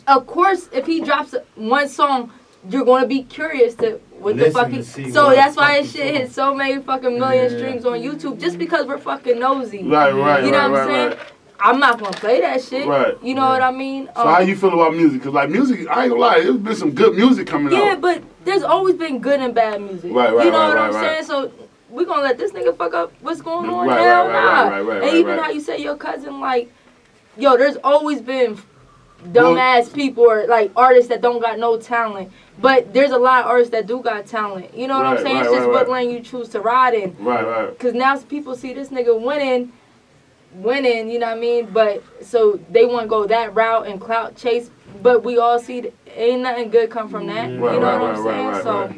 of course, if he drops one song, you're going to be curious to with the fucking. So that's why his shit hit so many fucking million streams on YouTube, just because we're fucking nosy. Right. You know what I'm saying? I'm not gonna play that shit. Right. You know what I mean? So how you feel about music? Cause like music, I ain't gonna lie, there's been some good music coming out. Yeah, but there's always been good and bad music. Right. You know what I'm saying? So we gonna let this nigga fuck up what's going on? Hell nah. And even how you say your cousin, like, yo, there's always been dumbass people or like artists that don't got no talent. But there's a lot of artists that do got talent. You know what I'm saying? It's just what lane you choose to ride in. Right. Cause now people see this nigga winning, you know what I mean? But so they want to go that route and clout chase, but we all see ain't nothing good come from that. You know what I'm saying? So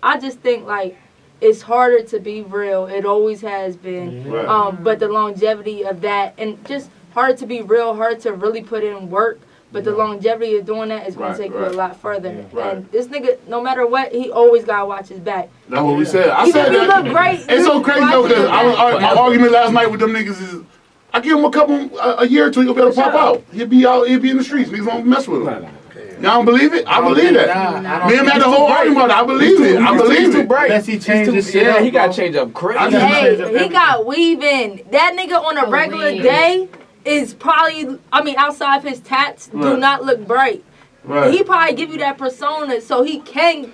I just think like it's harder to be real. It always has been. But the longevity of that and just harder to be real, hard to really put in work. But the longevity of doing that is going to take you a lot further. And this nigga, no matter what, he always got to watch his back. That's what we said. I said that. Look great. It's so crazy though, because my argument last night with them niggas is, I give him a year or two, he'll be able to pop out. He'll be in the streets. Niggas won't mess with him. Y'all don't believe it? I believe that. Me and had the whole argument. I believe it. I believe it. Unless he changed his shit. Yeah, he got to change up crazy. Hey, he got weave in. That nigga on a regular day is probably, outside of his tats, do not look bright. He probably give you that persona so he can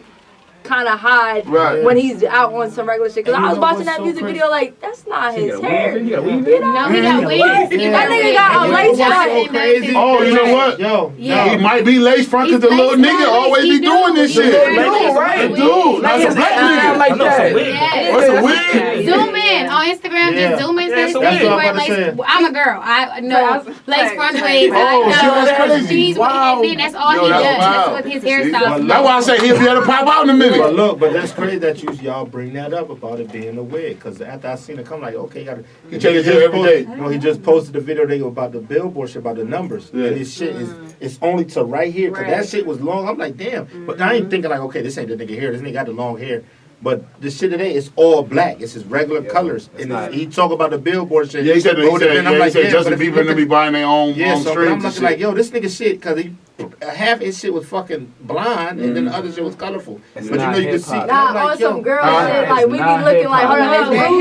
kind of hide when he's out on some regular shit. Because I was watching that music video like, that's not his hair. No, he got weave. That nigga got a lace front. Oh, you know what? He might be lace front because the little nigga always be doing this shit. Dude, that's a black nigga. Like that. What's a wig? Zoom in on Instagram. Just zoom in. I'm a girl. I know lace front wigs. That's crazy. And then that's all he does. That's with his hairstyle. That's why I say he'll be able to pop out in a minute. But look, that's crazy that y'all bring that up about it being a wig. Because after I seen it come, like, okay, he changes it every day. No, he just posted the video about the billboard shit, about the numbers. And this shit it's only to right here. Because that shit was long. I'm like, damn. But I ain't thinking like, okay, this ain't the nigga hair. This nigga got the long hair. But the shit today is all black. It's his regular colors. And he talk about the billboard shit. Yeah, he said Justin Bieber and them be buying their own so strings. I'm looking like, yo, this nigga shit, because half his shit was fucking blonde and then the other shit was colorful. But you know you can see. On some girl shit, like we be looking like, hold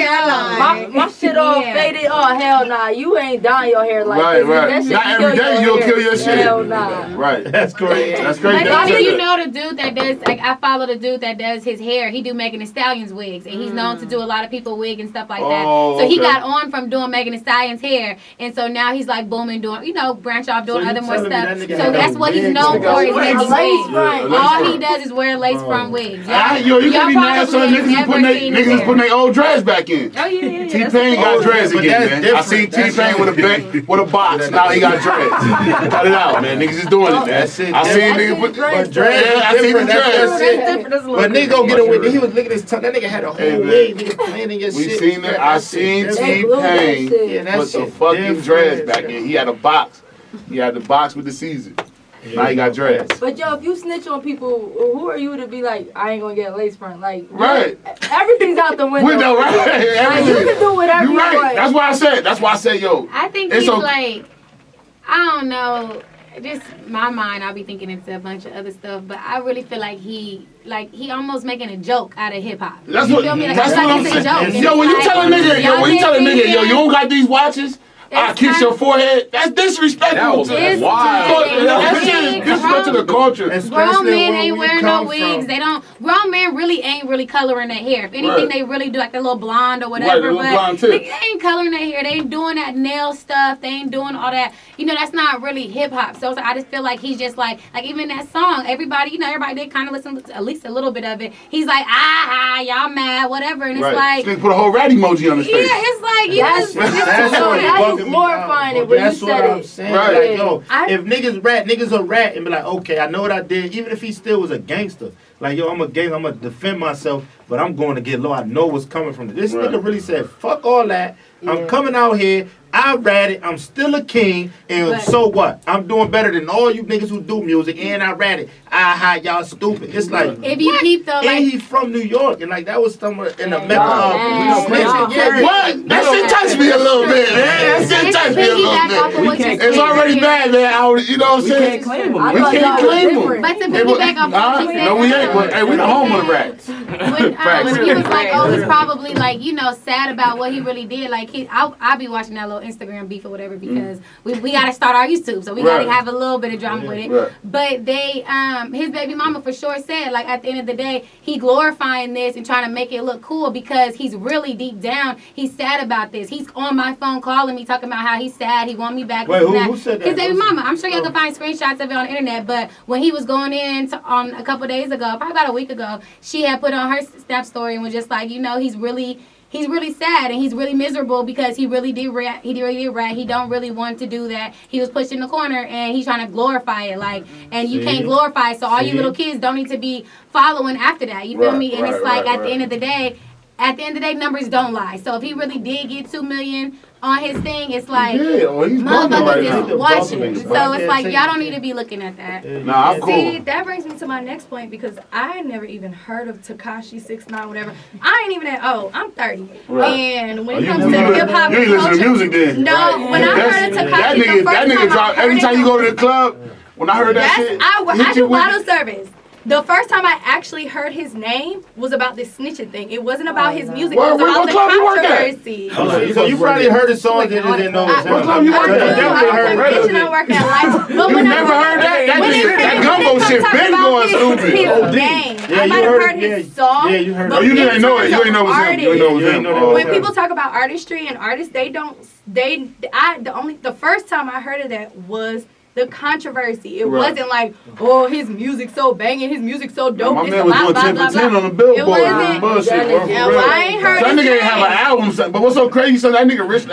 on, my shit all faded. Oh hell nah, you ain't dyeing your hair like this. Right. Not every day you'll kill your shit. Hell nah. Right. That's crazy. That's crazy. Like, you know the dude that does, like I follow the dude that does his hair. He do Megan Thee Stallion's wigs, and he's known to do a lot of people wig and stuff like that. So he got on from doing Megan Thee Stallion's hair, and so now he's like booming, doing branch off, doing other more stuff. So that's what he's known for. Is making wigs. All he does is wear lace front wigs. Yo, you can be mad, son. Niggas is putting their old dreads back in. Oh yeah. T-Pain got dreads again, man. I seen T-Pain with a box. Now he got dreads. Cut it out, man. Niggas is doing it, man. I seen niggas put dreads. I seen the dreads. But nigga go get away. He was licking his tongue. That nigga had a whole wig. Nigga playing in your shit. We seen it. I seen T-Pain put the fucking dreads back in. He had a box. He had the box with the season. Now he got dreads. But yo, if you snitch on people, who are you to be like, I ain't gonna get a lace front? Like, everything's out the window. Right? Like, you can do whatever you want. That's why I said, yo. I think he's like, I don't know. Just my mind, I'll be thinking into a bunch of other stuff, but I really feel like he almost making a joke out of hip hop. That's what I'm saying. Yo, when you tell a nigga, yo, you don't got these watches. I kiss your forehead. That's disrespectful. That was wild. That's disrespect to the culture. Grown men ain't wearing no wigs. Grown men really ain't really coloring their hair. If anything, they really do like the little blonde or whatever. But they ain't coloring their hair. They ain't doing that nail stuff. They ain't doing all that. That's not really hip hop. So I just feel like he's just like even that song. Everybody did kind of listen to at least a little bit of it. He's like, y'all mad, whatever. And it's like, put a whole rat emoji on his face. Yeah, it's like glorifying it when you said what I'm saying. Right. Like, yo, if niggas a rat and be like, okay, I know what I did, even if he still was a gangster. Like, yo, I'm a gangster, I'm gonna defend myself, but I'm going to get low. I know what's coming from this. This nigga really said, fuck all that. I'm coming out here. I ratted. I'm still a king. And so what? I'm doing better than all you niggas who do music. And I ratted. Y'all stupid. It's like, if you peep though, and he's from New York. And like, that was somewhere in the mecca of snitching. What? That shit touched me a little bit, man. That shit touched might be a little bit. It's already bad, man. You know what I'm saying? We can't claim them. We can't claim them. But to piggyback off what you said, no, we ain't. But, hey, we the home of the rats. When he was like, oh, he's probably like, sad about what he really did. Like, I'll be watching that little Instagram beef or whatever because we got to start our YouTube, so we got to have a little bit of drama with it. Right. But they, his baby mama for sure said, like, at the end of the day, he glorifying this and trying to make it look cool because he's really deep down, he's sad about this. He's on my phone calling me, talking about how he's sad, he want me back. Wait, who said that? His baby mama. I'm sure you can find screenshots of it on the internet, but when he was going in on a couple days ago, probably about a week ago, she had put on her Snap story and was just like, he's really sad and he's really miserable because he really did rat. He don't really want to do that. He was pushed in the corner and he's trying to glorify it, like, and you can't glorify it. So all you little kids don't need to be following after that. You feel me? And it's like at the end of the day, numbers don't lie. So if he really did get 2 million on his thing, it's like motherfuckers is watching. So it's like y'all don't need to be looking at that. Nah, I'm cool. See, that brings me to my next point because I never even heard of Tekashi 6ix9ine, whatever. I ain't even that old. I'm 30. Right. And when it comes to hip hop, you ain't listen to music then. No, when I heard of Tekashi, that nigga drop every time you go to the club. When I heard that shit, I do bottle service. The first time I actually heard his name was about this snitching thing. It wasn't about his music. It was about the controversy. So you probably heard the song and didn't know his name. What club you work at? I work at Life. You never heard that? That gumbo shit been going stupid. His name. I might have heard his song. Yeah, you heard it. Oh, you didn't know it. You ain't know it was him. When people talk about artistry and artists, the first time I heard of that was the controversy. It wasn't like, oh, his music's so banging, his music's so dope. My man was doing 10 for 10 on the Billboard. It wasn't. Bullshit, I ain't heard that nigga ain't have an album. But what's so crazy? So that nigga rich.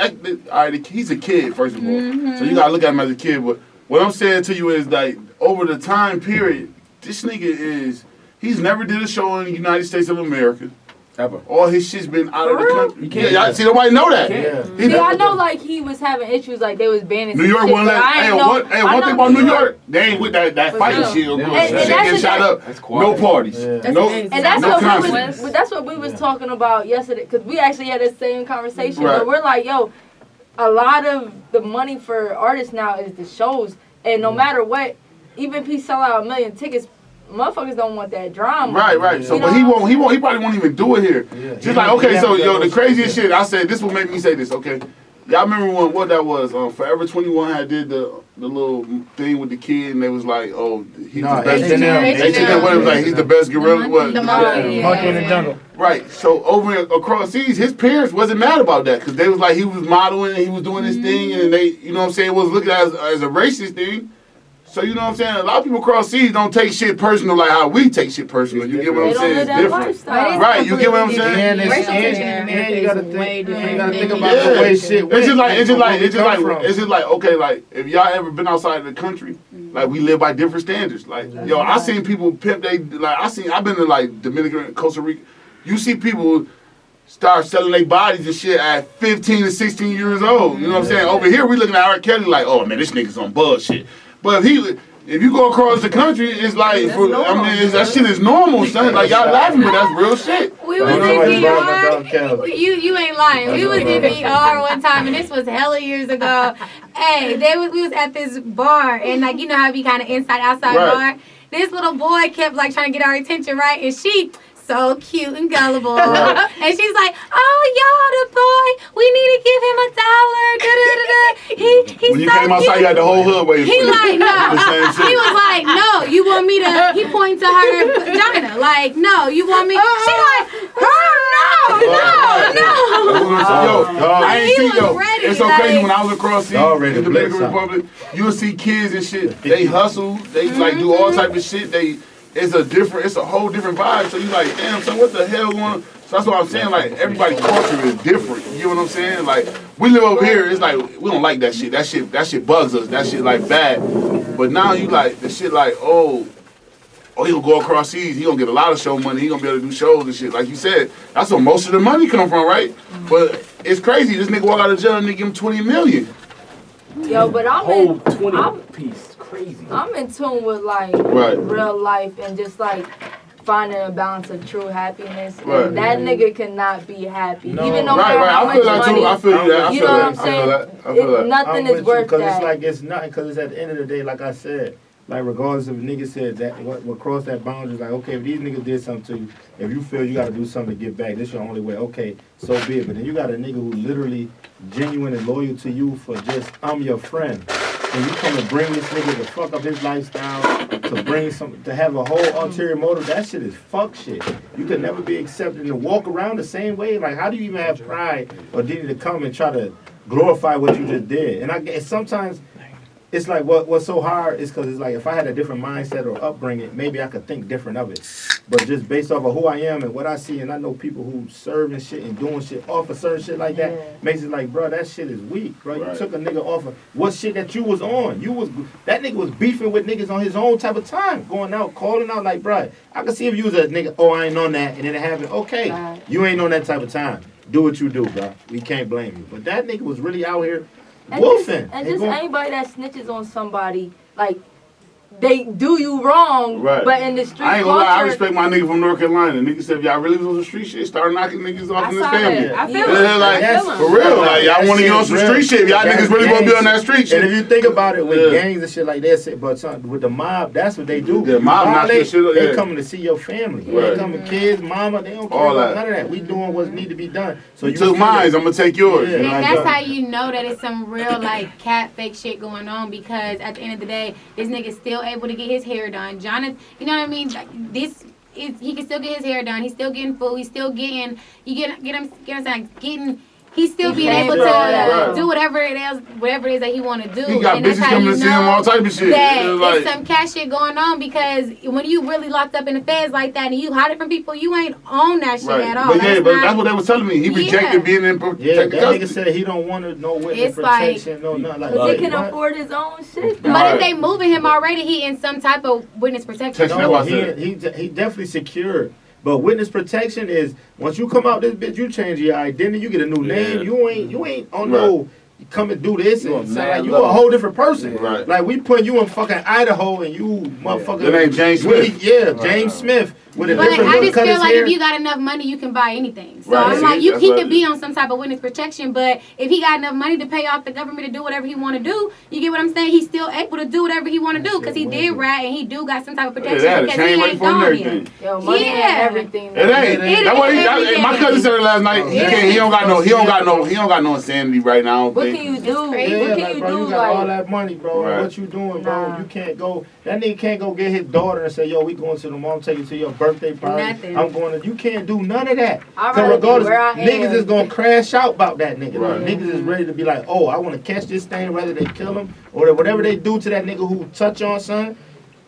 All right, he's a kid, first of all. So you gotta look at him as a kid. But what I'm saying to you is like, over the time period, this nigga he's never did a show in the United States of America. Ever. All his shit's been out of the country. Y'all see, nobody know that. See, I know like he was having issues, like they was banning New York one one thing about New York, they ain't with that fighting shit. Shit getting shot up. No parties. That's what we was talking about yesterday, because we actually had the same conversation. But we're like, yo, a lot of the money for artists now is the shows, and no matter what, even if he sell out 1 million tickets, motherfuckers don't want that drama. Right. So, but he probably won't even do it here. Yeah. Just like, okay, so the craziest shit. I said this will make me say this. Okay, y'all remember what that was? Forever 21 had did the little thing with the kid, and they was like, oh, he's the best. H&M, what it was like? He's the best gorilla. The monkey in the jungle. Right. So over across seas, his parents wasn't mad about that because they was like he was modeling and he was doing this thing, and they, you know what I'm saying, was looked at as a racist thing. So you know what I'm saying? A lot of people across seas don't take shit personal like how we take shit personal. You get what I'm saying? It's different. Right, you get what I'm saying? And you gotta think about the way shit went. It's just like, okay, like if y'all ever been outside of the country, like we live by different standards. Like, yo, I seen people pimp I've been to like Dominican, Costa Rica. You see people start selling their bodies and shit at 15 to 16 years old. You know what I'm saying? Over here we looking at R. Kelly like, oh man, this nigga's on bullshit. But if you go across the country, it's like, that shit is normal, son. Like, y'all laughing, but that's real shit. We was in VR. You ain't lying. We was in VR one time, and this was hella years ago. Hey, we was at this bar, and like, you know how it be kind of inside-outside bar? This little boy kept like trying to get our attention, right? And she so cute and gullible. And she's like, oh, y'all, the boy, we need to give him $1. He's when you so came outside, you had the whole hood waiting for you. He like, no. He was like, no, you want me to, he pointed to her vagina. Like, no, you want me, she like, no. I ain't seen, it's so crazy when I was across seas in the Dominican Republic, you'll see kids and shit, they hustle, they like do all type of shit, it's a whole different vibe. So you like, damn, so what the hell going on? So that's what I'm saying. Like, everybody's culture is different. You know what I'm saying? Like, we live over here. It's like we don't like that shit. That shit bugs us. That shit like bad. But now you like the shit like, oh, he gonna go across seas. He gonna get a lot of show money. He gonna be able to do shows and shit. Like you said, that's where most of the money come from, right? But it's crazy. This nigga walk out of jail and they give him $20 million. Yo, but I'm 20 piece. Crazy. I'm in tune with like real life and just like finding a balance of true happiness. Right. And that nigga cannot be happy. No. Even no Right, matter right. how I feel much that money. too. I feel you. I You feel know what that. I'm I feel saying? that. I feel that. Nothing is worth Because that. it's like it's nothing. Because it's at the end of the day, like I said, like regardless if a nigga said that what cross that boundary, like okay, if these niggas did something to you, if you feel you got to do something to get back, this your only way. Okay, so be it. But then you got a nigga who literally genuine and loyal to you for just I'm your friend. And you come to bring this nigga to fuck up his lifestyle, to have a whole ulterior motive, that shit is fuck shit. You could never be accepted and walk around the same way. Like, how do you even have pride or dignity to come and try to glorify what you just did? And I guess sometimes it's like what's so hard is because it's like if I had a different mindset or upbringing, maybe I could think different of it. But just based off of who I am and what I see, and I know people who serve and shit and doing shit off of certain shit like that, makes it like, bro, that shit is weak, bro. Right. You took a nigga off of what shit that you was on. That nigga was beefing with niggas on his own type of time, going out, calling out like, bro, I can see if you was a nigga, oh, I ain't on that, and then it happened. Okay, you ain't on that type of time. Do what you do, bro. We can't blame you. But that nigga was really out here wolfing. And just anybody that snitches on somebody, like, they do you wrong, Right. but in the street I ain't gonna lie, I culture, respect my nigga from North Carolina. Nigga said, if y'all really was on some street shit, start knocking niggas off in his family. I feel Yeah, him. like, I feel him. for real, like, y'all want to get on some street shit. Y'all niggas really gonna be on that street shit. And if you think about it with gangs and shit like that, but with the mob, that's what they do. The mob knock this shit up, They yeah. coming to see your family. Right. They coming kids, mama, they don't care All about that. none of that. We doing what need to be done. So You took mine, I'm gonna take yours. Yeah. And Like, that's how you know that it's some real like cat fake shit going on, because at the end of the day, this nigga's still able to get his hair done. Jonathan, you know what I mean? Like, he can still get his hair done. He's still getting food. He's still getting he's still being able to Right. do whatever it is that he want to do. He got And that's bitches how coming you to see him, all type of shit. that It's like- it's some cat shit going on, because when you really locked up in the feds like that and you hide it from people, you ain't on that shit Right. at all. But yeah, but not- that's what they was telling me. He rejected being in Yeah, protected that custody. nigga said he don't want no witness It's like- protection, no nothing like because that. he can What? afford his own shit. But Right. if they moving him already, he in some type of witness protection. That's No, what I he said. definitely secured. But witness protection is once you come out this bitch, you change your identity, you get a new name. Yeah. You ain't on no come and do this You and a sound mad like you level. a whole different person. Yeah. Right. Like we putting you in fucking Idaho and you motherfucker. Your name James Smith. Yeah, James Smith with a But different I look, just cut feel his like hair. if you got enough money, you can buy anything. So Right. I'm like, See, he that's could what- be on some type of witness protection, but if he got enough money to pay off the government to do whatever he want to do, you get what I'm saying? He's still able to do whatever he want to do, because he did rat and he do got some type of Yeah, protection they had a because chain he right ain't for him and gone everything. yet. Yo, money Yeah. and everything. It ain't. That's what my cousin said it last night. He don't got no insanity right now. I don't What think. can you do? crazy. What Yeah, can like, you bro, do? you got all Like, that money, bro. Right. What you doing, bro? Nah. You can't go. That nigga can't go get his daughter and say, "Yo, we going to the mall, take you to your birthday party." Nothing. I'm going to. You can't do none of that. I'd Cause rather be regardless, where I niggas am. is gonna crash out about that nigga. Right. Niggas is ready to be like, "Oh, I want to catch this thing," whether they kill him or whatever they do to that nigga who touch on son.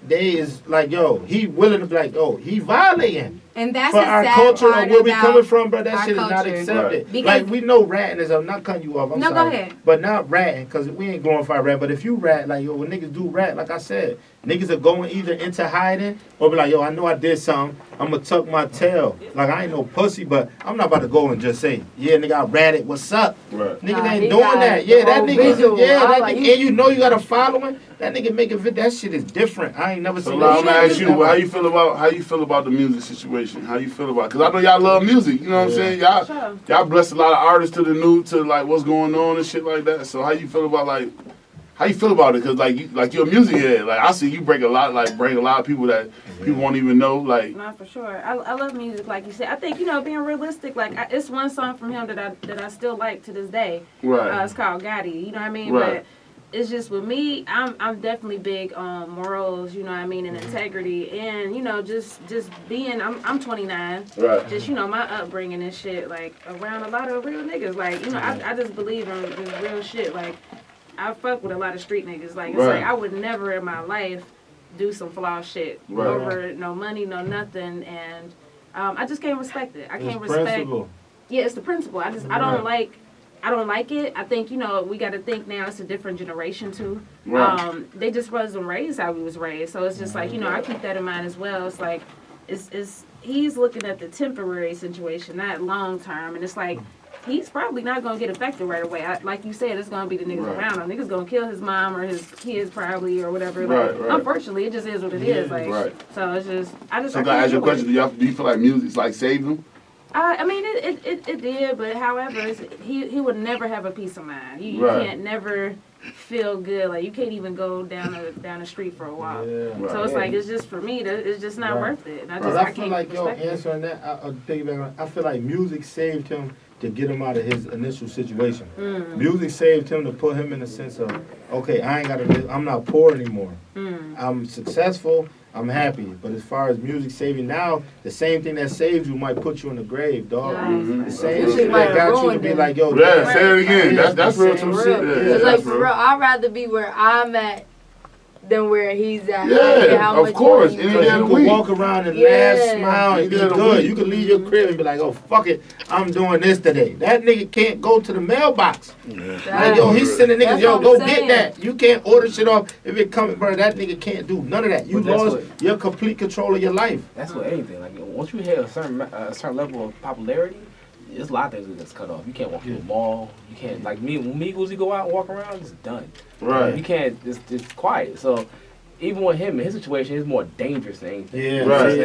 They is like, yo, he willing to be like, oh, he violating. And that's For the our sad culture part and where we about coming from, bro, that our shit is not culture. accepted. Because- Like, we know ratting is, I'm not cutting you off, I'm No, go sorry. ahead. But not ratting, because we ain't glorify rat. But if you rat, like, yo, when niggas do rat, like I said, niggas are going either into hiding or be like, yo, I know I did something, I'm going to tuck my tail. Like, I ain't no pussy, but I'm not about to go and just say, yeah, nigga, I ratted, what's up? Right. Niggas Nah, ain't he doing got that. the Yeah, that whole nigga, visual. yeah, I that like nigga, you- and you know you got a following. That nigga make a video. That shit is different. I ain't never So seen now that I'm gonna ask you, ever. how you feel about the music situation? How you feel about? Because I know y'all love music. You know what I'm saying? Y'all bless a lot of artists to like what's going on and shit like that. So how you feel about how you feel about it? Because you're a music head. Like I see you bring a lot of people that people won't even know. Like Not for sure. I love music, like you said. I think being realistic. Like it's one song from him that I still like to this day. right, It's called Gotti. You know what I mean? Right. But it's just with me, I'm definitely big on morals. You know what I mean, and integrity, and just being. I'm 29. right. Just my upbringing and shit, like around a lot of real niggas. Like I just believe in this real shit. Like I fuck with a lot of street niggas. Like it's Right. like I would never in my life do some flawed shit Right. over no money, no nothing, and I just can't respect it. I can't It's respect. principle. Yeah, it's the principle. I don't like it. I think we got to think now. It's a different generation too. Right. They just wasn't raised how we was raised, so it's just like I keep that in mind as well. It's like he's looking at the temporary situation, not long term, and it's like he's probably not gonna get affected right away. Like you said, it's gonna be the niggas around him. Niggas gonna kill his mom or his kids probably or whatever. Like, unfortunately, it just is what it is. Like, so it's just I So can I ask you a question? Do you feel like music's like saved him? I mean, it did, but however, he would never have a peace of mind. You can't never feel good. Like, you can't even go down the street for a while. Yeah. So it's like, it's just, for me, it's just not worth it. And I feel like, answering that, I'll piggyback on, I feel like music saved him to get him out of his initial situation. Music saved him to put him in a sense of, okay, I'm not poor anymore. I'm successful. I'm happy, but as far as music saving now, the same thing that saved you might put you in the grave, dog. The same shit that got you to be like, yo, say it again. That's real true shit. It's like, for real, I'd rather be where I'm at than where he's at. Yeah, of course. You can walk around and laugh, smile, and be good. You can leave your crib and be like, oh, fuck it, I'm doing this today. That nigga can't go to the mailbox. Like, yo, he's sending niggas, yo, go get that. You can't order shit off if it comes, bro. That nigga can't do none of that. You lost your complete control of your life. That's what anything. Like, once you hit a certain level of popularity, there's a lot of things that's cut off. You can't walk to a mall. You can't, like me, when Migos, go out and walk around, it's done. Right. You can't, it's quiet. So even with him, in his situation, it's more dangerous than anything. Yeah, right.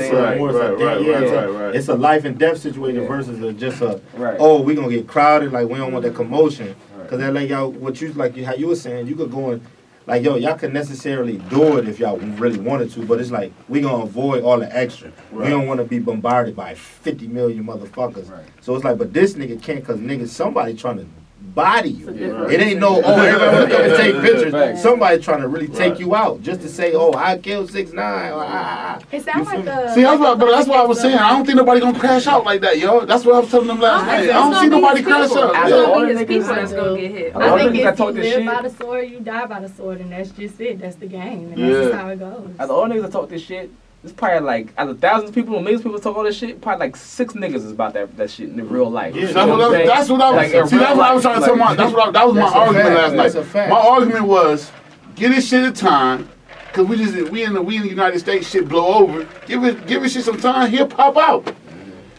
It's a life and death situation versus just a, oh, we gonna get crowded, like we don't want that commotion. Because that, like, y'all, how you were saying, you could go and, like, yo, y'all could necessarily do it if y'all really wanted to, but it's like, we gonna avoid all the extra. We don't want to be bombarded by 50 million motherfuckers. So it's like, but this nigga can't, because nigga, somebody trying to body you. It ain't no, oh, everybody want to come and take pictures. Somebody trying to really take you out just to say, oh, I killed 6ix9ine. It sounds like a... See, that's what I was saying. I don't think nobody gonna crash out like that, yo. That's what I was telling them last night. I don't see nobody crash out. I don't think it's people that's gonna get hit. I think if you live by the sword, you die by the sword, and that's just it. That's the game, and that's just how it goes. As all niggas that talk this shit, it's probably like, out of thousands of people, or millions of people talk all this shit, probably like 6 niggas is about that shit in real life. Yeah, that's what I was trying to tell my, that was my argument last night. My argument was, get this shit a time, cause we in the United States, shit blow over. Give it shit some time, he'll pop out.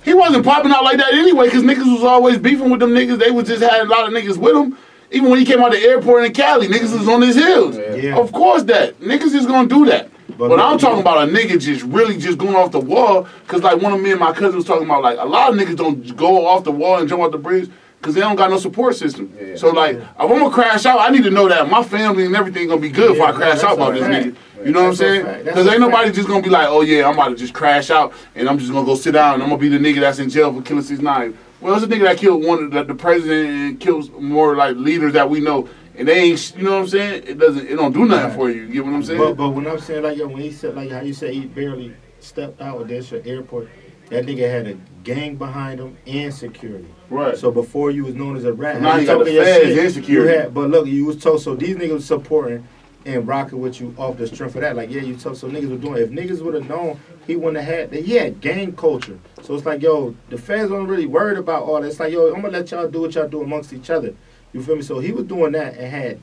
He wasn't popping out like that anyway, cause niggas was always beefing with them niggas. They was just had a lot of niggas with them. Even when he came out of the airport in Cali, niggas was on his heels. Of course that. Niggas is gonna do that. But I'm talking about a nigga just really just going off the wall, cause like one of me and my cousin was talking about, like, a lot of niggas don't go off the wall and jump off the bridge cause they don't got no support system. So like, if I'm gonna crash out, I need to know that my family and everything gonna be good if I crash out about this nigga. You know what I'm saying? Cause ain't nobody just gonna be like, oh yeah, I'm about to just crash out and I'm just gonna go sit down and I'm gonna be the nigga that's in jail for killing 6ix9ine. Well, it's a nigga that killed the president and kills more like leaders that we know. And they ain't, you know what I'm saying? It don't do nothing for you. You get what I'm saying? But when I'm saying, like, yo, when he said, like, how you say he barely stepped out of this airport, that nigga had a gang behind him and security. Right. So before you was known as a rat, now you got the feds and security. But look, you was told, so these niggas was supporting and rocking with you off the strength of that. Like, yeah, you told, so niggas were doing it. If niggas would have known, he wouldn't have had, he had gang culture. So it's like, yo, the feds weren't really worried about all that. It's like, yo, I'm going to let y'all do what y'all do amongst each other. You feel me? So he was doing that and had,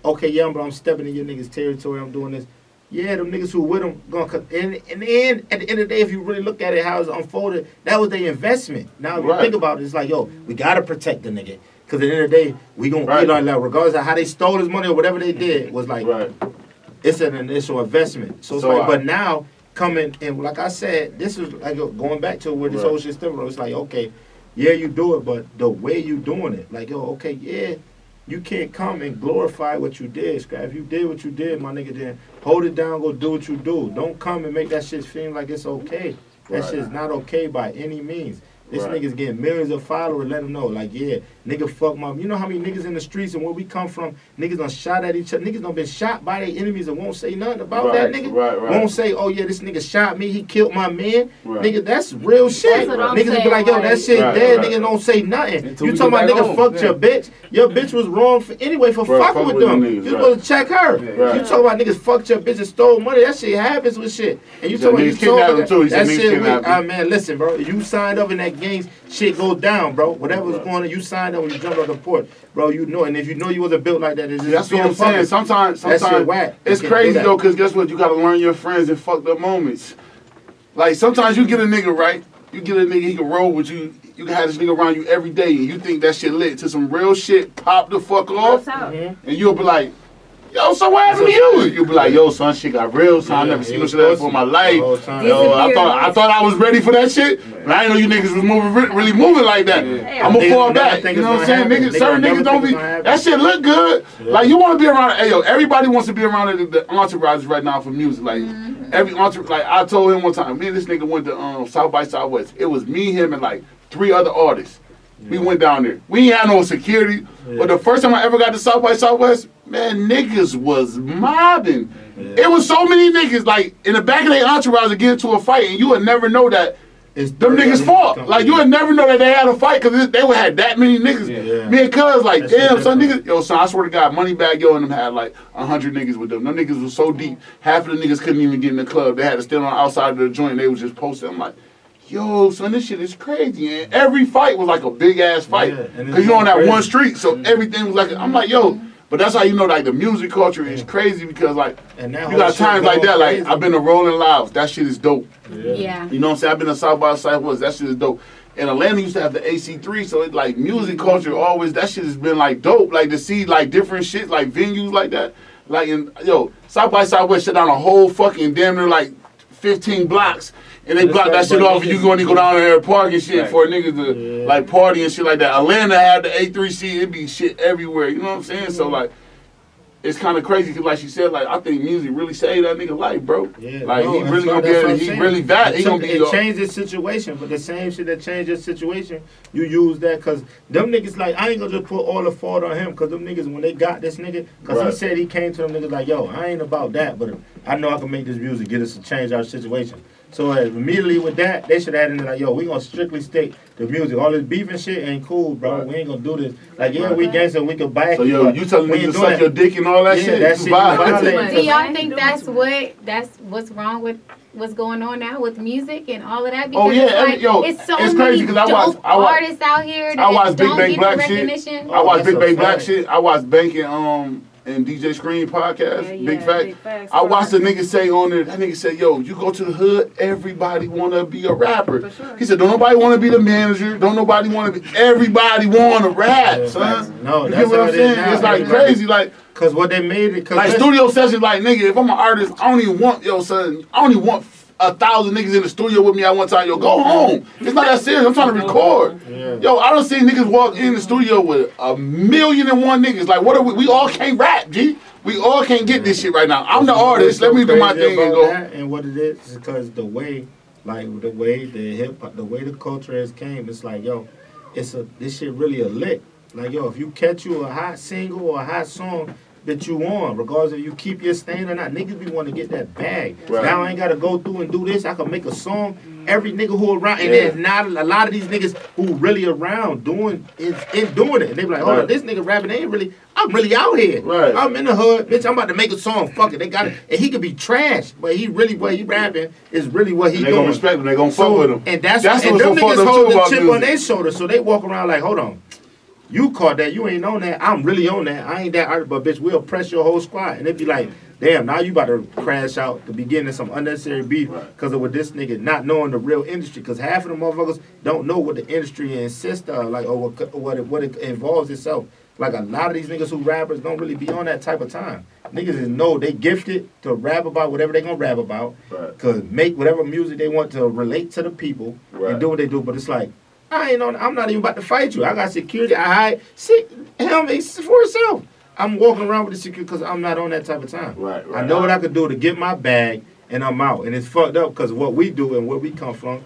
okay, yeah, but I'm stepping in your niggas' territory. I'm doing this. Yeah, them niggas who with him going to, and then at the end of the day, if you really look at it, how it's unfolded, that was their investment. Now, if you think about it, it's like, yo, we got to protect the nigga. Because at the end of the day, we going to, like, regardless of how they stole his money or whatever they did, was like, it's an initial investment. So it's like, but now, coming, and like I said, this is like going back to where this whole shit stemmed from. It's like, okay, yeah, you do it, but the way you doing it, like, yo, okay, yeah, you can't come and glorify what you did, Scrap. If you did what you did, my nigga, then hold it down, go do what you do. Don't come and make that shit seem like it's okay. That shit's not okay by any means. This nigga's getting millions of followers, let him know, like, yeah, nigga fuck my, you know how many niggas in the streets and where we come from, niggas done shot at each other, niggas done been shot by their enemies and won't say nothing about that nigga. Won't say, oh yeah, this nigga shot me, he killed my man. Nigga, that's real shit. Niggas be like, yo, that shit dead, nigga don't say nothing. You talking about nigga fucked your bitch was wrong for fucking with them. You supposed to check her. You talking about niggas fucked your bitch and stole money, that shit happens with shit. And you talking about you told that shit, man, listen, bro, you signed up in that games, shit goes down, bro. Whatever's going on, you signed up when you jumped on the port, bro. You know, and if you know you wasn't built like that, it's just that's what I'm saying. Sometimes it's crazy though, because guess what? You gotta learn your friends in fucked up moments. Like sometimes you get a nigga right, you get a nigga, he can roll with you. You can have this nigga around you every day, and you think that shit lit to some real shit pop the fuck off, and you'll be like, yo, so what happened to you? You'll be like, yo, son, shit got real, son. I never seen no shit like that before in my life. Yo, I thought I was ready for that shit, but I didn't know you niggas was really moving like that. I'm gonna fall back. You know what I'm saying? Niggas, certain niggas don't be. That shit look good. Like you want to be around. Hey, yo, everybody wants to be around the entourages right now for music. Like every entourage. Like I told him one time, me and this nigga went to South by Southwest. It was me, him, and like 3 other artists. We went down there. We ain't had no security. But the first time I ever got to South by Southwest, man, niggas was mobbing. It was so many niggas, like, in the back of their entourage to get into a fight, and you would never know that it's them niggas' fault. Like, you would never know that they had a fight, because they would have that many niggas. Me and Cuz, like, damn, some niggas, yo, son, I swear to God, Moneybag Yo and them had, like, 100 niggas with them. Them niggas was so deep, half of the niggas couldn't even get in the club. They had to stand on the outside of the joint, and they was just posting. I'm like, yo, son, this shit is crazy. And every fight was like a big ass fight. Because you're on that one street, so everything was like, I'm like, yo, but that's how you know, like, the music culture is crazy because, like, you got times like that. Like, I've been to Rolling Louds. That shit is dope. Yeah. You know what I'm saying? I've been to South by Southwest. That shit is dope. And Atlanta used to have the AC3, so it's like music culture always, that shit has been, like, dope. Like, to see, like, different shit, like, venues like that. Like, yo, South by Southwest shut down a whole fucking damn near, like, 15 blocks. And they block that shit off, and you going to go down there and park and shit for niggas to like party and shit like that. Atlanta had the A3C, it be shit everywhere. You know what I'm saying? So like, it's kind of crazy because like she said, like I think music really saved that nigga life, bro. Like he really gonna be able, he really that. He gonna be. It changed his situation, but the same shit that changed his situation, you use that because them niggas like I ain't gonna just put all the fault on him because them niggas when they got this nigga, because he said he came to them niggas like, yo, I ain't about that, but I know I can make this music, get us to change our situation. So immediately with that, they should have added in like, yo, we gonna strictly stick to music. All this beef and shit ain't cool, bro. We ain't gonna do this. Like, yeah, we gangster, we can back. So yo, you telling me to suck your dick and all that shit? That shit do y'all think that's what's wrong with what's going on now with music and all of that? Because it's so it's crazy because I watch artists out here that don't get the recognition. I watch Big Bang Black shit. I watch Banking and DJ Scream podcast, Big Facts. I watched the nigga say on there, that nigga said, yo, you go to the hood, everybody want to be a rapper. Sure. He said, don't nobody want to be the manager, don't nobody want to be, everybody want to rap, son. No, you get what I'm saying? It's like crazy, like. Because what they made it, like studio sessions, like, nigga, if I'm an artist, I don't even want, yo, son, I don't even want 1,000 niggas in the studio with me at one time. Yo, go home. It's not that serious. I'm trying to record. Yo, I don't see niggas walk in the studio with 1,000,001 niggas. Like, what are we all can't rap, G. We all can't get this shit right now. I'm the artist. Let me do my thing and go. And what it is because the way the hip hop, the way the culture has came, it's like, yo, this shit really a lick. Like, yo, if you catch you a hot single or a hot song that you on, regardless if you keep your stand or not, niggas be want to get that bag. Now I ain't got to go through and do this. I can make a song. Every nigga who around, and there's not a lot of these niggas who really around doing it. And they be like, hold on, this nigga rapping, I'm really out here. I'm in the hood, bitch, I'm about to make a song. Fuck it, they got it. And he could be trash, but he really, what he rapping is really what he doing. They gonna respect him, they gonna fuck with him. And that's and them niggas hold the chip on their shoulder, so they walk around like, hold on. You caught that, you ain't on that, I'm really on that. I ain't that artist, but bitch, we'll press your whole squad. And they be like, damn, now you about to crash out the beginning of some unnecessary beef because of what this nigga not knowing the real industry. Because half of the motherfuckers don't know what the industry insists of, like, or what it involves itself. Like, a lot of these niggas who rappers don't really be on that type of time. Niggas is know they gifted to rap about whatever they gonna rap about, could make whatever music they want to relate to the people and do what they do. But it's like, I'm not even about to fight you. I got security. I hide. See, him, it's for himself. I'm walking around with the security because I'm not on that type of time. I know what I could do to get my bag, and I'm out. And it's fucked up because what we do and where we come from,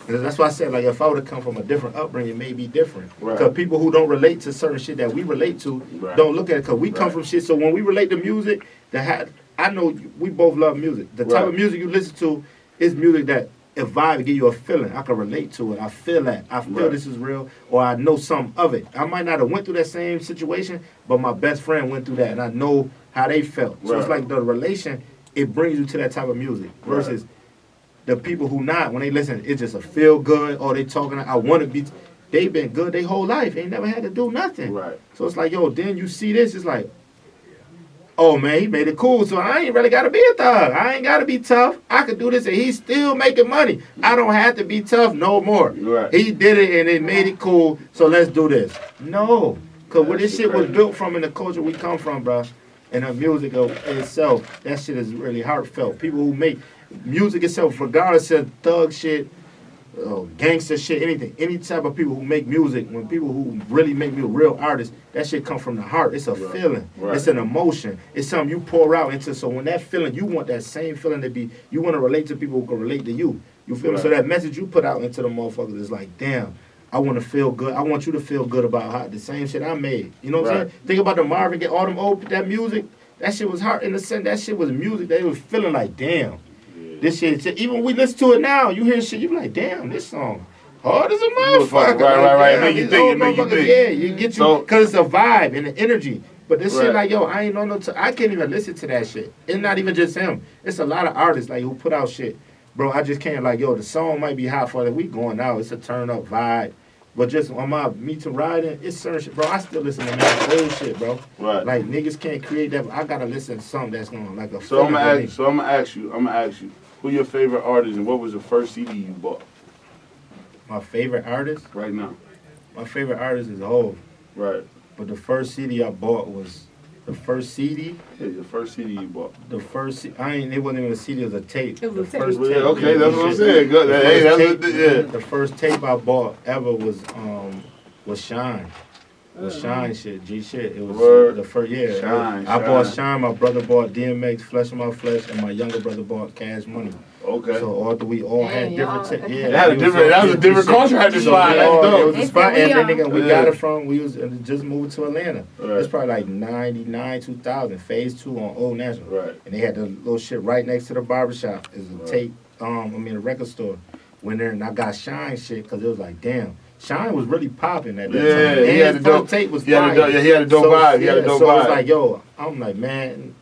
that's why I said, like, if I would have come from a different upbringing, it may be different. Because people who don't relate to certain shit that we relate to don't look at it because we come from shit. So when we relate to music, I know we both love music. The type of music you listen to is music that a vibe give you a feeling. I can relate to it. I feel that. I feel this is real, or I know something of it. I might not have went through that same situation, but my best friend went through that, and I know how they felt. So it's like the relation, it brings you to that type of music versus the people who not, when they listen, it's just a feel good, or they talking, I want to be, they been good their whole life. They ain't never had to do nothing. So it's like, yo, then you see this, it's like, oh man, he made it cool, so I ain't really gotta be a thug. I ain't gotta be tough. I could do this, and he's still making money. I don't have to be tough no more. Right. He did it, and it made it cool. So let's do this. No, cause where this shit was built from in the culture we come from, bro, and the music itself, that shit is really heartfelt. People who make music itself, regardless of thug shit, gangster shit, anything, any type of people who make music, when people who really make music, real artists, that shit come from the heart. It's a feeling. Right. It's an emotion. It's something you pour out into. So when that feeling, you want that same feeling to be, you want to relate to people who can relate to you. You feel me? So that message you put out into the motherfuckers is like, damn, I want to feel good. I want you to feel good about how the same shit I made. You know what I'm saying? Think about the Marvin Gaye, all them old, that music. That shit was heart in the sense. That shit was music. They was feeling like, damn. This shit, even when we listen to it now, you hear shit, you be like, damn, this song hard as a motherfucker. Right. Make you think. Yeah, you get you, because it's a vibe and the energy. But this shit, like, yo, I ain't on no, I can't even listen to that shit. It's not even just him. It's a lot of artists, like, who put out shit. Bro, I just can't, like, yo, the song might be hot for the week going out. It's a turn up vibe. But just on my Me Too riding, it's certain shit. Bro, I still listen to that old shit, bro. Right. Like, niggas can't create that. I gotta listen to something that's going like a. So I'm gonna ask you. Who your favorite artist and what was the first CD you bought? My favorite artist? Right now. My favorite artist is Hov. Right. But the first CD I bought was the first CD. Yeah, the first CD you bought. The first it wasn't even a CD, it was a tape. It was the a first tape. tape. Okay, that's what I'm saying. Good. The first tape I bought ever was Shine. Shine shit, G shit. It was the first, Shine. I bought Shine, my brother bought DMX, Flesh of My Flesh, and my younger brother bought Cash Money. Okay. So we all had different tapes. Yeah, that was a different culture at the spot. It was a spot, and we got it from, we was just moved to Atlanta. Right. It's probably like 99, 2000, phase 2 on Old National. Right. And they had the little shit right next to the barbershop. It was a tape, a record store. Went there and I got Shine shit, because it was like, damn. Shine was really popping at that time. Yeah, he had a dope tape was he had a dope vibe. So it's like, yo, I'm like, man,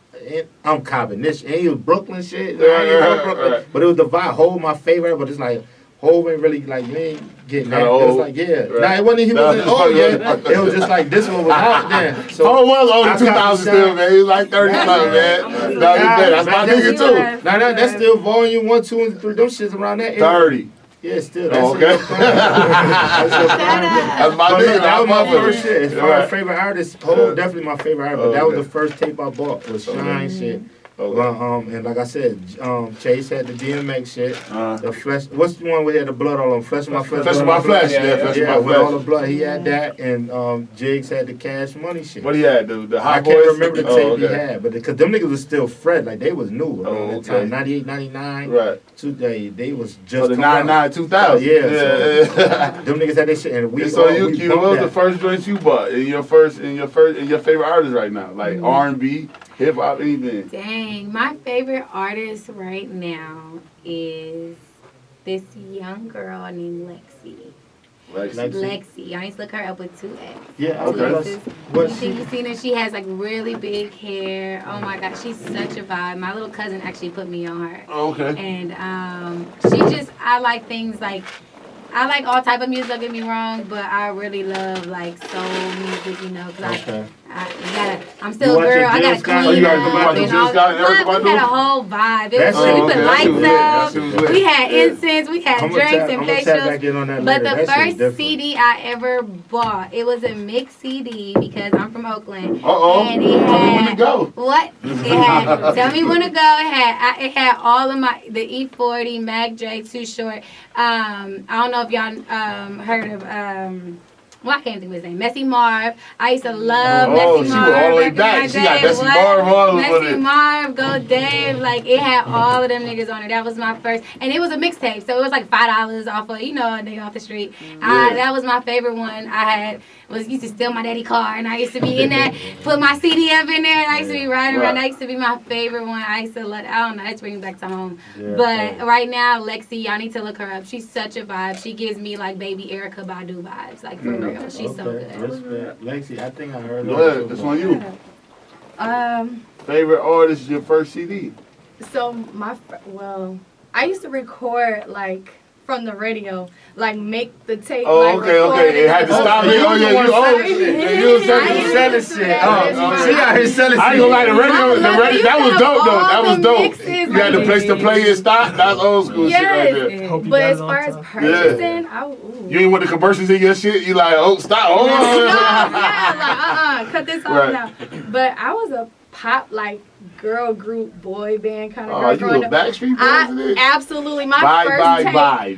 I'm copping this shit. And he was Brooklyn shit. Brooklyn, but it was the vibe. Hov my favorite, but it's like, Hov ain't really, like, you ain't getting that. It was like, Nah, it wasn't, he wasn't old yet. It was just like, this one was hot then. So Hov was old in 2000 still, man. He was like 30-something, man. That's my nigga, too. Nah, that's still volume 1, 2, and 3. Them shits around that area. 30. Yeah, still. That's okay. That's my nigga. That was my first shit. As far as favorite artist, Hov definitely my favorite artist. But that was the first tape I bought was Shine shit. And like I said, Chase had the DMX shit. The Flesh. What's the one where he had the blood all on? Flesh of My Flesh. Flesh of My Flesh. Yeah, Flesh of My with Flesh. all the blood. He had that, and Jigs had the Cash Money shit. What he had? The Hot Boys? I can't remember the tape he had, but because them niggas was still fresh, like they was new at that time. 98, 99. Right. They was just. The 99, 2000. Yeah. Them niggas had that shit, and we. So you, what was the first joint you bought? And your favorite artist right now, like R&B, hip hop, anything. Dang, my favorite artist right now is this young girl named Lexi. Lexi. I used to look her up with 2 X. Yeah, okay. You've seen her. She has like really big hair. Oh my God, she's such a vibe. My little cousin actually put me on her. Okay. And I like things like, I like all type of music, don't get me wrong, but I really love like soul music, you know, because I'm still a girl. I gotta clean up and all. We had a whole vibe. We put lights up. We had incense. We had drinks and facials. But the first CD I ever bought, it was a mixed CD because I'm from Oakland. And it had what? It had Tell Me When to Go. It had all of the E40, Mac Dre, Too Short. I don't know if y'all heard of. Well, I can't think of his name. Messy Marv. I used to love Messy Marv. She was all the way back. She got Messy Marv all over it. Messy Marv, Go Dave. Like, it had all of them niggas on it. That was my first. And it was a mixtape. So it was like $5 off of, a nigga off the street. That was my favorite one. I used to steal my daddy car. And I used to be in that, put my CD up in there. And I used to be riding around. That used to be my favorite one. I used to I don't know. It's bringing back to home. But right now, Lexi, y'all need to look her up. She's such a vibe. She gives me like baby Erykah Badu vibes. Like, for real. She's so good. Respect. Lexi, I think I heard that. That's on you. Favorite artist is your first CD? So I used to record like from the radio, like make the tape. Oh, like, okay. It had to stop me. Oh, yeah, you old shit. You was selling shit. She out here selling shit. I ain't gonna lie, the radio, that was dope though. That was dope. You had the place to play and stop. That's old school shit right there. But as far as purchasing, you ain't want the commercials in your shit. You like, oh, stop. Oh, like cut this off now. But I was a pop girl group boy band kind of girl. You a Backstreet Boys? Absolutely. My first tape was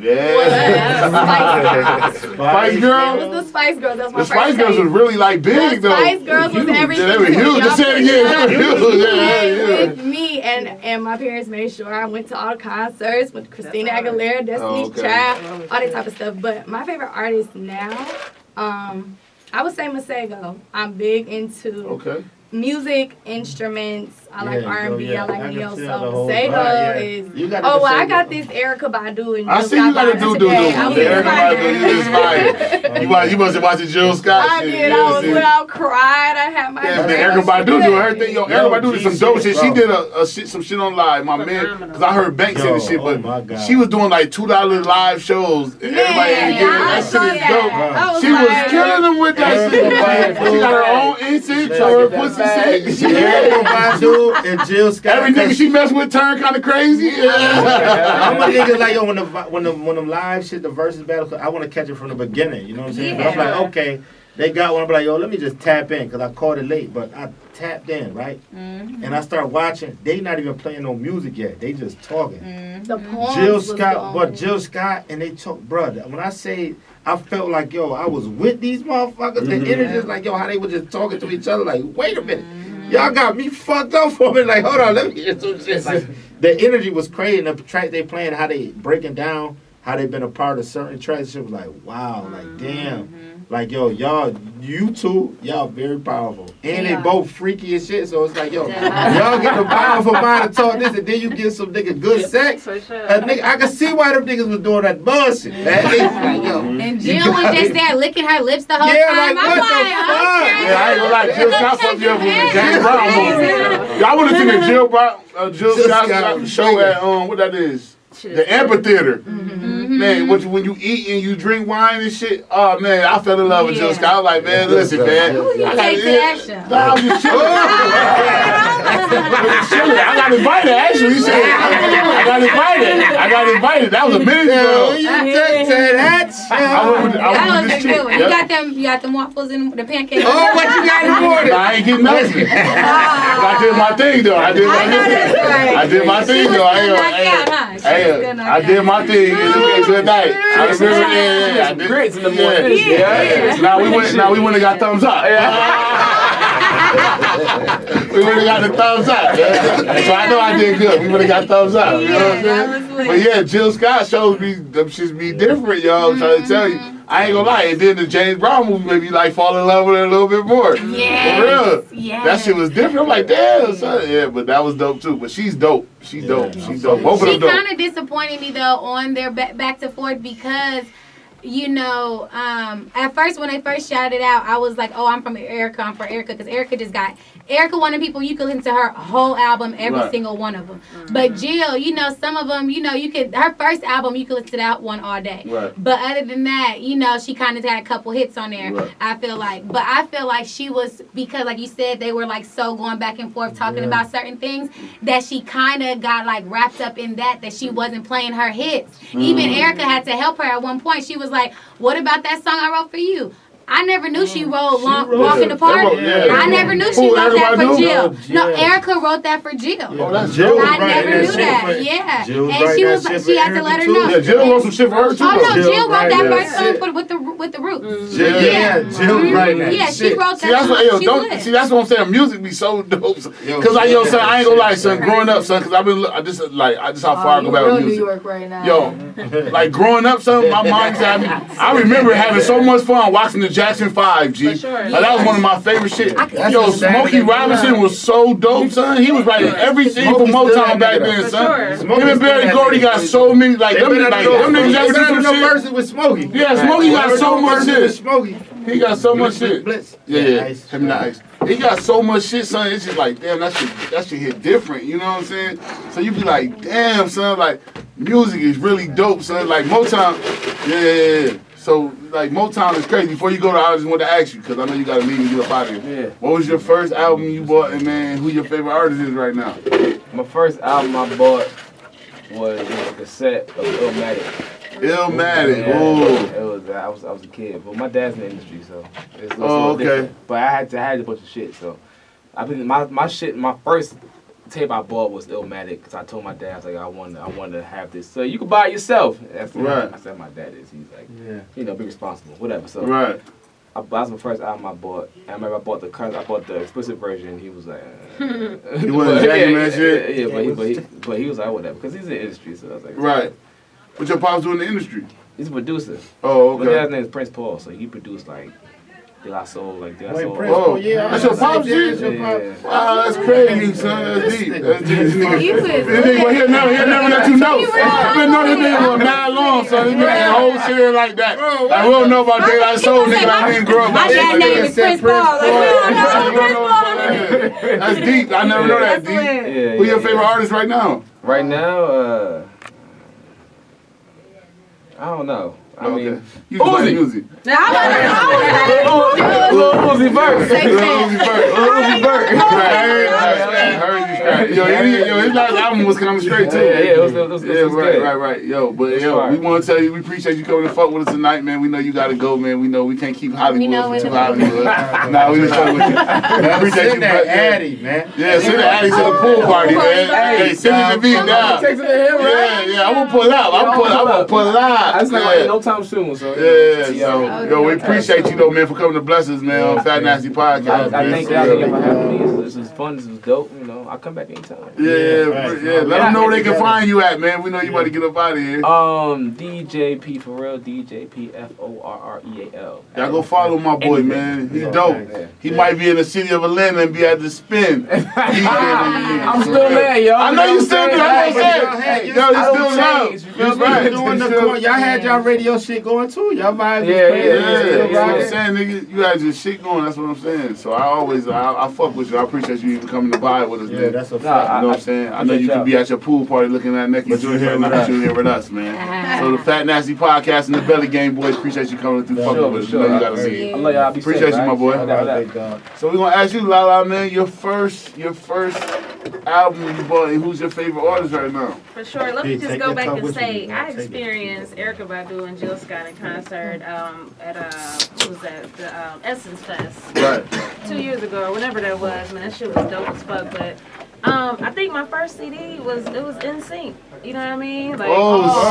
Spice Girls. It was the Spice Girls. That was my the first Spice Girls tape. was really big though. The Spice Girls was everything. They were huge. Just say it again. They were huge. With me and my parents made sure I went to all the concerts with Christina Aguilera, Destiny's Child, all that type of stuff. But my favorite artist now, I would say Masego. I'm big into music, instruments. I like R&B. I like neo soul. Masego is. I got this Erykah Badu and I see you got a do. Erykah Badu is fine. You must have watched Jill Scott. I did. I was without cried. I had my. Erykah Badu doing her thing. Erykah Badu did some dope shit. She did some shit on live. My man, because I heard Banks say this shit, but she was doing like $2 live shows. And everybody ain't getting that shit is dope. She was killing them with that shit. She got her own incense, so her pussy sick. Erykah Badu and Jill Scott. Every nigga she messed with turned kind of crazy. I'm a nigga like, yo, when them live shit, the versus battle, I want to catch it from the beginning. You know what I'm saying? But I'm like, okay, they got one. I'm like, yo, let me just tap in because I caught it late. But I tapped in, right? Mm-hmm. And I start watching. They not even playing no music yet. They just talking. Mm-hmm. The poems Jill Scott, and they talk, brother. When I say I felt like, yo, I was with these motherfuckers. Mm-hmm. The energy is like, yo, how they were just talking to each other. Like, wait a minute. Mm-hmm. Y'all got me fucked up for me. Like, hold on, let me hear some shit. Like, the energy was crazy. And the track they playing, how they breaking down, how they been a part of certain tracks. Shit was like, wow, like, damn. Mm-hmm. Like, yo, you two, y'all very powerful. And they both freaky as shit. So it's like, yo, y'all get the powerful mind to talk this, and then you get some nigga good sex. For sure. Nigga, I can see why them niggas was doing that bullshit. Like, yo, and Jill was just there licking her lips the whole time. Like, what the fuck? Yeah, I ain't gonna lie, Jill Scott fucked me up with the James Brown movie. Y'all wanna see the Jill Scott show at, what that is? The amphitheater. Man, when you eat and you drink wine and shit, oh man, I fell in love with Jill Scott. I was like, man, listen, man. I take to action. No, I was just chilling. I got invited, actually. I got invited. That was a minute ago. That was a good one. You got them waffles and the pancakes. Oh, what you got in order? I ain't getting nothing. I did my thing, though. I did my thing, though. I did my thing. It was a good night. I remember, I did grits in the morning. Now we went and got thumbs up. We would have got the thumbs up. So I know I did good. We would have got thumbs up. You know what I'm saying? But yeah, Jill Scott shows me them shits be different, y'all. I'm trying to tell you. I ain't gonna lie. And then the James Brown movie made me like fall in love with her a little bit more. Yeah. For real. Yes. That shit was different. I'm like, damn, son. Yeah, but that was dope too. But she's dope. She's dope. She's dope. Both of them dope. She kind of disappointed me though on their back to forth because, you know, at first when they first shouted out, I was like, oh, I'm for Erykah, because Erykah one of the people you could listen to her whole album, every single one of them. Mm-hmm. But Jill, you know, some of them, you know, her first album, you could listen to that one all day. Right. But other than that, you know, she kind of had a couple hits on there, I feel like. But I feel like she was, because like you said, they were like so going back and forth talking about certain things, that she kind of got like wrapped up in that she wasn't playing her hits. Mm-hmm. Even Erykah had to help her at one point. She was like, what about that song I wrote for you? I never knew she wrote Walk in the Park. I never knew she wrote that for Jill. No, Erykah wrote that for Jill. Oh, that's Jill. I never knew that. Yeah. And she had to let her know. Yeah, Jill wrote some shit for her too. Oh no, Jill wrote that first song with the Roots. Jill wrote that. Yeah, she wrote that. See, that's what I'm saying. Music be so dope. Because like, yo, son, I ain't gonna lie, son. Growing up, son, because I just how far I go back with music. New York right now. Yo, like growing up, son, my mom used to have me. I remember having so much fun watching the Jackson 5, G. Sure. Like, that was one of my favorite shit. Yo, Smokey Robinson was so dope, son. He was writing everything for Motown back then, son. Him and Barry Gordy got so many, like, them niggas ever do some shit. With Smokey. Yeah, Smokey got so much shit. He got so much shit. Yeah. Him and the Ice. He got so much shit, son. It's just like, damn, that shit hit different. You know what I'm saying? So you be like, damn, son, like, music is really dope, son. Like Motown, yeah. So like Motown is crazy. Before you go to, I just want to ask you because I know you got to leave and get up out of here. Yeah. What was your first album you bought, and man, who your favorite artist is right now? My first album I bought was a cassette of Illmatic. Illmatic. Yeah, Oh. it was. I was a kid, but my dad's in the industry, so it's a Oh, little okay. different. But I had a bunch of shit, so I think my first tape I bought was Illmatic because I told my dad, I was like, I wanted to have this. So you can buy it yourself. That's Right. I said my dad is. He's like, be responsible, whatever. So Right. that was my first album I bought. I remember I bought the explicit version. He was like, He wasn't jacking that shit? Yeah, but he was like, whatever, because he's in the industry. So I was like, Right. What your pops do in the industry? he's a producer. Oh, My dad's okay. name is Prince Paul, so he produced like De La Soul, like De La Wait, Soul. Prince, Oh, yeah. that's your pops, shit? Yeah. Wow, that's crazy, son. That's deep. That's deep. This nigga, You was this nigga, he'll never let you know. I've been knowing this nigga for mad long, son. This nigga ain't whole shit like that. Like, we don't know about De La Soul, nigga. Like, we didn't grow up. My dad's name is Prince Paul. Like, we don't know Prince Paul. That's deep. I never know that deep. Yeah, Who your favorite artist right now? Right now, I don't know. I mean, You just like Uzi. music. Now, I Lil Uzi Vert. Lil Uzi Vert. Lil Uzi Vert. I heard you straight. Yo, his last album was coming straight too. Yeah, it was good. Right. Yo, we want to tell you, we appreciate you coming to fuck with us tonight, man. We know you gotta go, man. We know we can't keep Hollywood for too Hollywood. Nah, we just fuck with you. We appreciate you, Send that Addy, man. Yeah, send that Addy to the pool party, man. Hey, send it to me now. Yeah, I'm gonna pull up. I'm gonna pull up. That's not like no time soon, so. Yeah, so yo, we appreciate you though, man, for coming to bless us, man, on Fat Nasty Podcast. I man. thank y'all again for having me. This was fun. This was dope. You know, I'll come back anytime. Yeah. Let them know where they can find you at, man. We know you about to get up out of here. DJ P Forreal, DJ P Forreal. Y'all go follow my boy, man. He's dope. He might be in the city of Atlanta and be at the spin. I'm still mad, yo. I know you still do. I'm saying. Yo, you still love. Y'all right. doing y'all had y'all radio shit going too. Y'all vibes was Yeah, crazy. that's what I'm saying, nigga. You had your shit going. That's what I'm saying. So I fuck with you. I appreciate you even coming to buy with us, man. Yeah, that's a fact. You know what I'm saying? I know you could be at your pool party looking at naked. But you're here with us, man. So the Fat Nasty Podcast and the Belly Game Boys appreciate you coming through fucking with us. You know you gotta see. I love y'all. Be Appreciate safe, you, my boy. So we're gonna ask you, Lala, man, your first album you bought, and who's your favorite artist right now? For sure. Let me Hey, just take go your back cup and with say you. I Take it. experienced Erykah Badu and Jill Scott in concert at what was that? The Essence Fest. Right. 2 years ago or whenever that was, man, that shit was dope as fuck. But I think my first CD was NSYNC. You know what I mean? Like,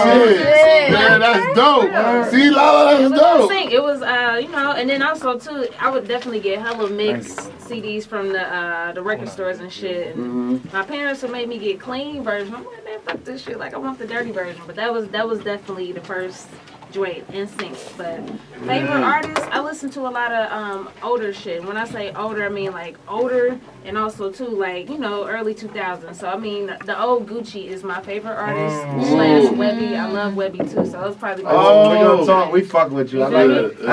shit. Man, that's dope. See, Lala, it that's was dope. NSYNC. It was and then also too, I would definitely get hella mixed CDs from the record stores and shit. And my parents would make me get clean version. I'm like, man, fuck this shit. Like, I want the dirty version. But that was definitely the first joint, NSYNC. But favorite artists, I listen to a lot of older shit. When I say older, I mean like older, and also too like early 2000s. So I mean the old Gucci is my favorite artist. Slash Webby, I love Webby too. So that's probably my We're gonna talk. We fuck with you. I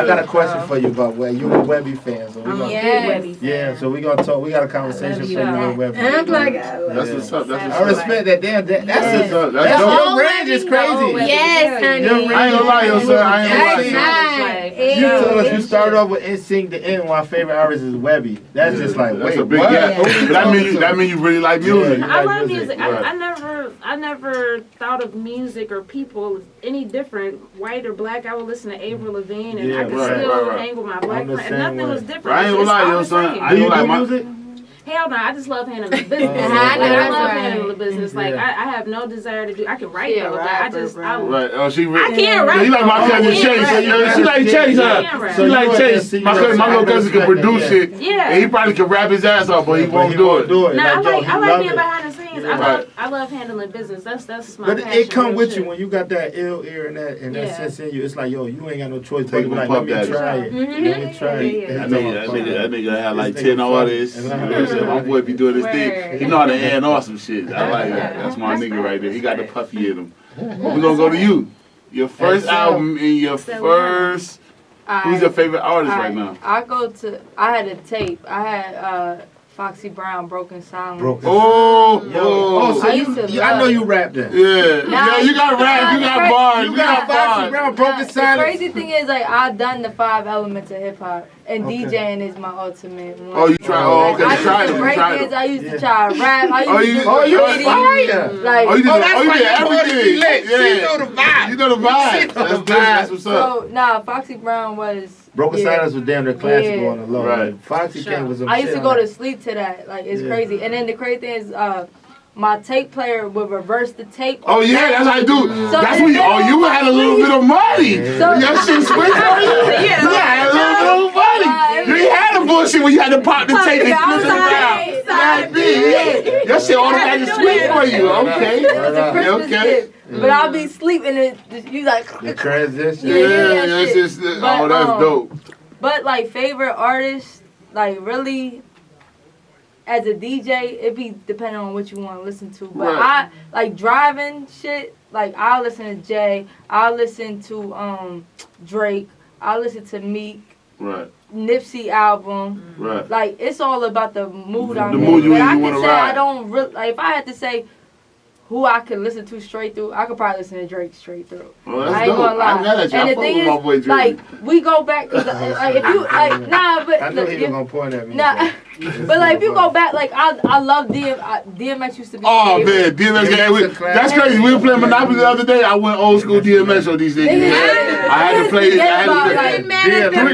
got a question for you about Webby. You're a Webby fan, so we I'm a gonna. big Webby fan. Yeah, so we gonna talk. We got a conversation for you with Webby. I'm like, That's what's up. That's I what's up. respect that. Damn, that's That's dope. dope. Your range is crazy. yes, honey. I ain't gonna lie, yo, son. I ain't gonna lie. That's nice. You told us you started off with NSYNC. The end, my favorite artist is Webby. That's just like, That's wait, a big what? gap. But that mean you really like music. Yeah. I love music. Right. I never thought of music or people any different, white or black. I would listen to Avril Lavigne, and I could still hang with my black I'm the friend. same Nothing way. was different. I ain't gonna lie, yo, It's son. all the I same. ain't gonna lie, music? Hell no, I just love handling the business. I know I that's love right. handling the business. Like I have no desire to do. I can write though, but I just Right. Oh, she I can't write. He like my cousin Chase. She like Chase, huh? She like Chase. My little cousin can produce it. Yeah. And he probably can rap his ass off, but he won't do it. Nah, I like being it. behind the scenes. Right. I love handling business. That's my But passion. it come real with shit. you when you got that ill ear and that Yeah. sense in you. It's like, yo, you ain't got no choice but Take to be my like, puff let me daddy. try it. Let me try it. Yeah. That nigga had like This 10 nigga artists. funny. You know what I'm saying? My boy be doing his thing. Word. He know how to hand off some shit. I like that. That's my nigga right there. He got the puffy in him. We're gonna go to you. Your first album and your who's your favorite artist right now? I had a tape. I had Foxy Brown, Broken Silence. I know you rapped that. Yeah, you got rap, you got bars, you got Foxy Brown, Broken Silence. The crazy thing is, like, I've done the 5 elements of hip hop, and DJing is my ultimate one. Oh, you try? Oh, okay, you tried it. I used to try to rap. I used to do you fire. Like, you did everything. Yeah, you know the vibe. You know the vibe. That's what's up. So, Foxy Brown was. Broken Silence was damn near classical on the low. Right. Foxy came with some I used shit to go on to sleep to that. Like, it's crazy. And then the crazy thing is, my tape player would reverse the tape. Oh yeah, that's how I do. So That's when you had a little bit of money. So Your shit switched for you. You had a little bit of money. You ain't had a bullshit when you had to pop the tape and flip it around. Yeah. Your shit automatically switched for you. Okay. It was a Christmas gift. But I'll be sleeping and you like. the transition. Yeah, that's just. Oh, that's dope. But like favorite artists, like really, as a DJ, it be depending on what you want to listen to. But I like driving shit. Like I listen to Jay. I listen to Drake. I listen to Meek. Right. Nipsey album. Right. Like it's all about the mood I'm The in. mood you But in, I you can wanna say ride. I don't really like if I had to say who I could listen to straight through, I could probably listen to Drake straight through. Oh, that's I ain't dope. gonna lie. I'm mad at you. And I the fuck thing with my boy is, Drake. like, we go back, cause, like, if you, like, nah, but, I knew he was gonna point at me. nah, but like, if you go back, like, I love DMX used to be. Oh my favorite. man, DMX. That's crazy. We were playing Monopoly the other day. I went old school DMX on these niggas. I had to play.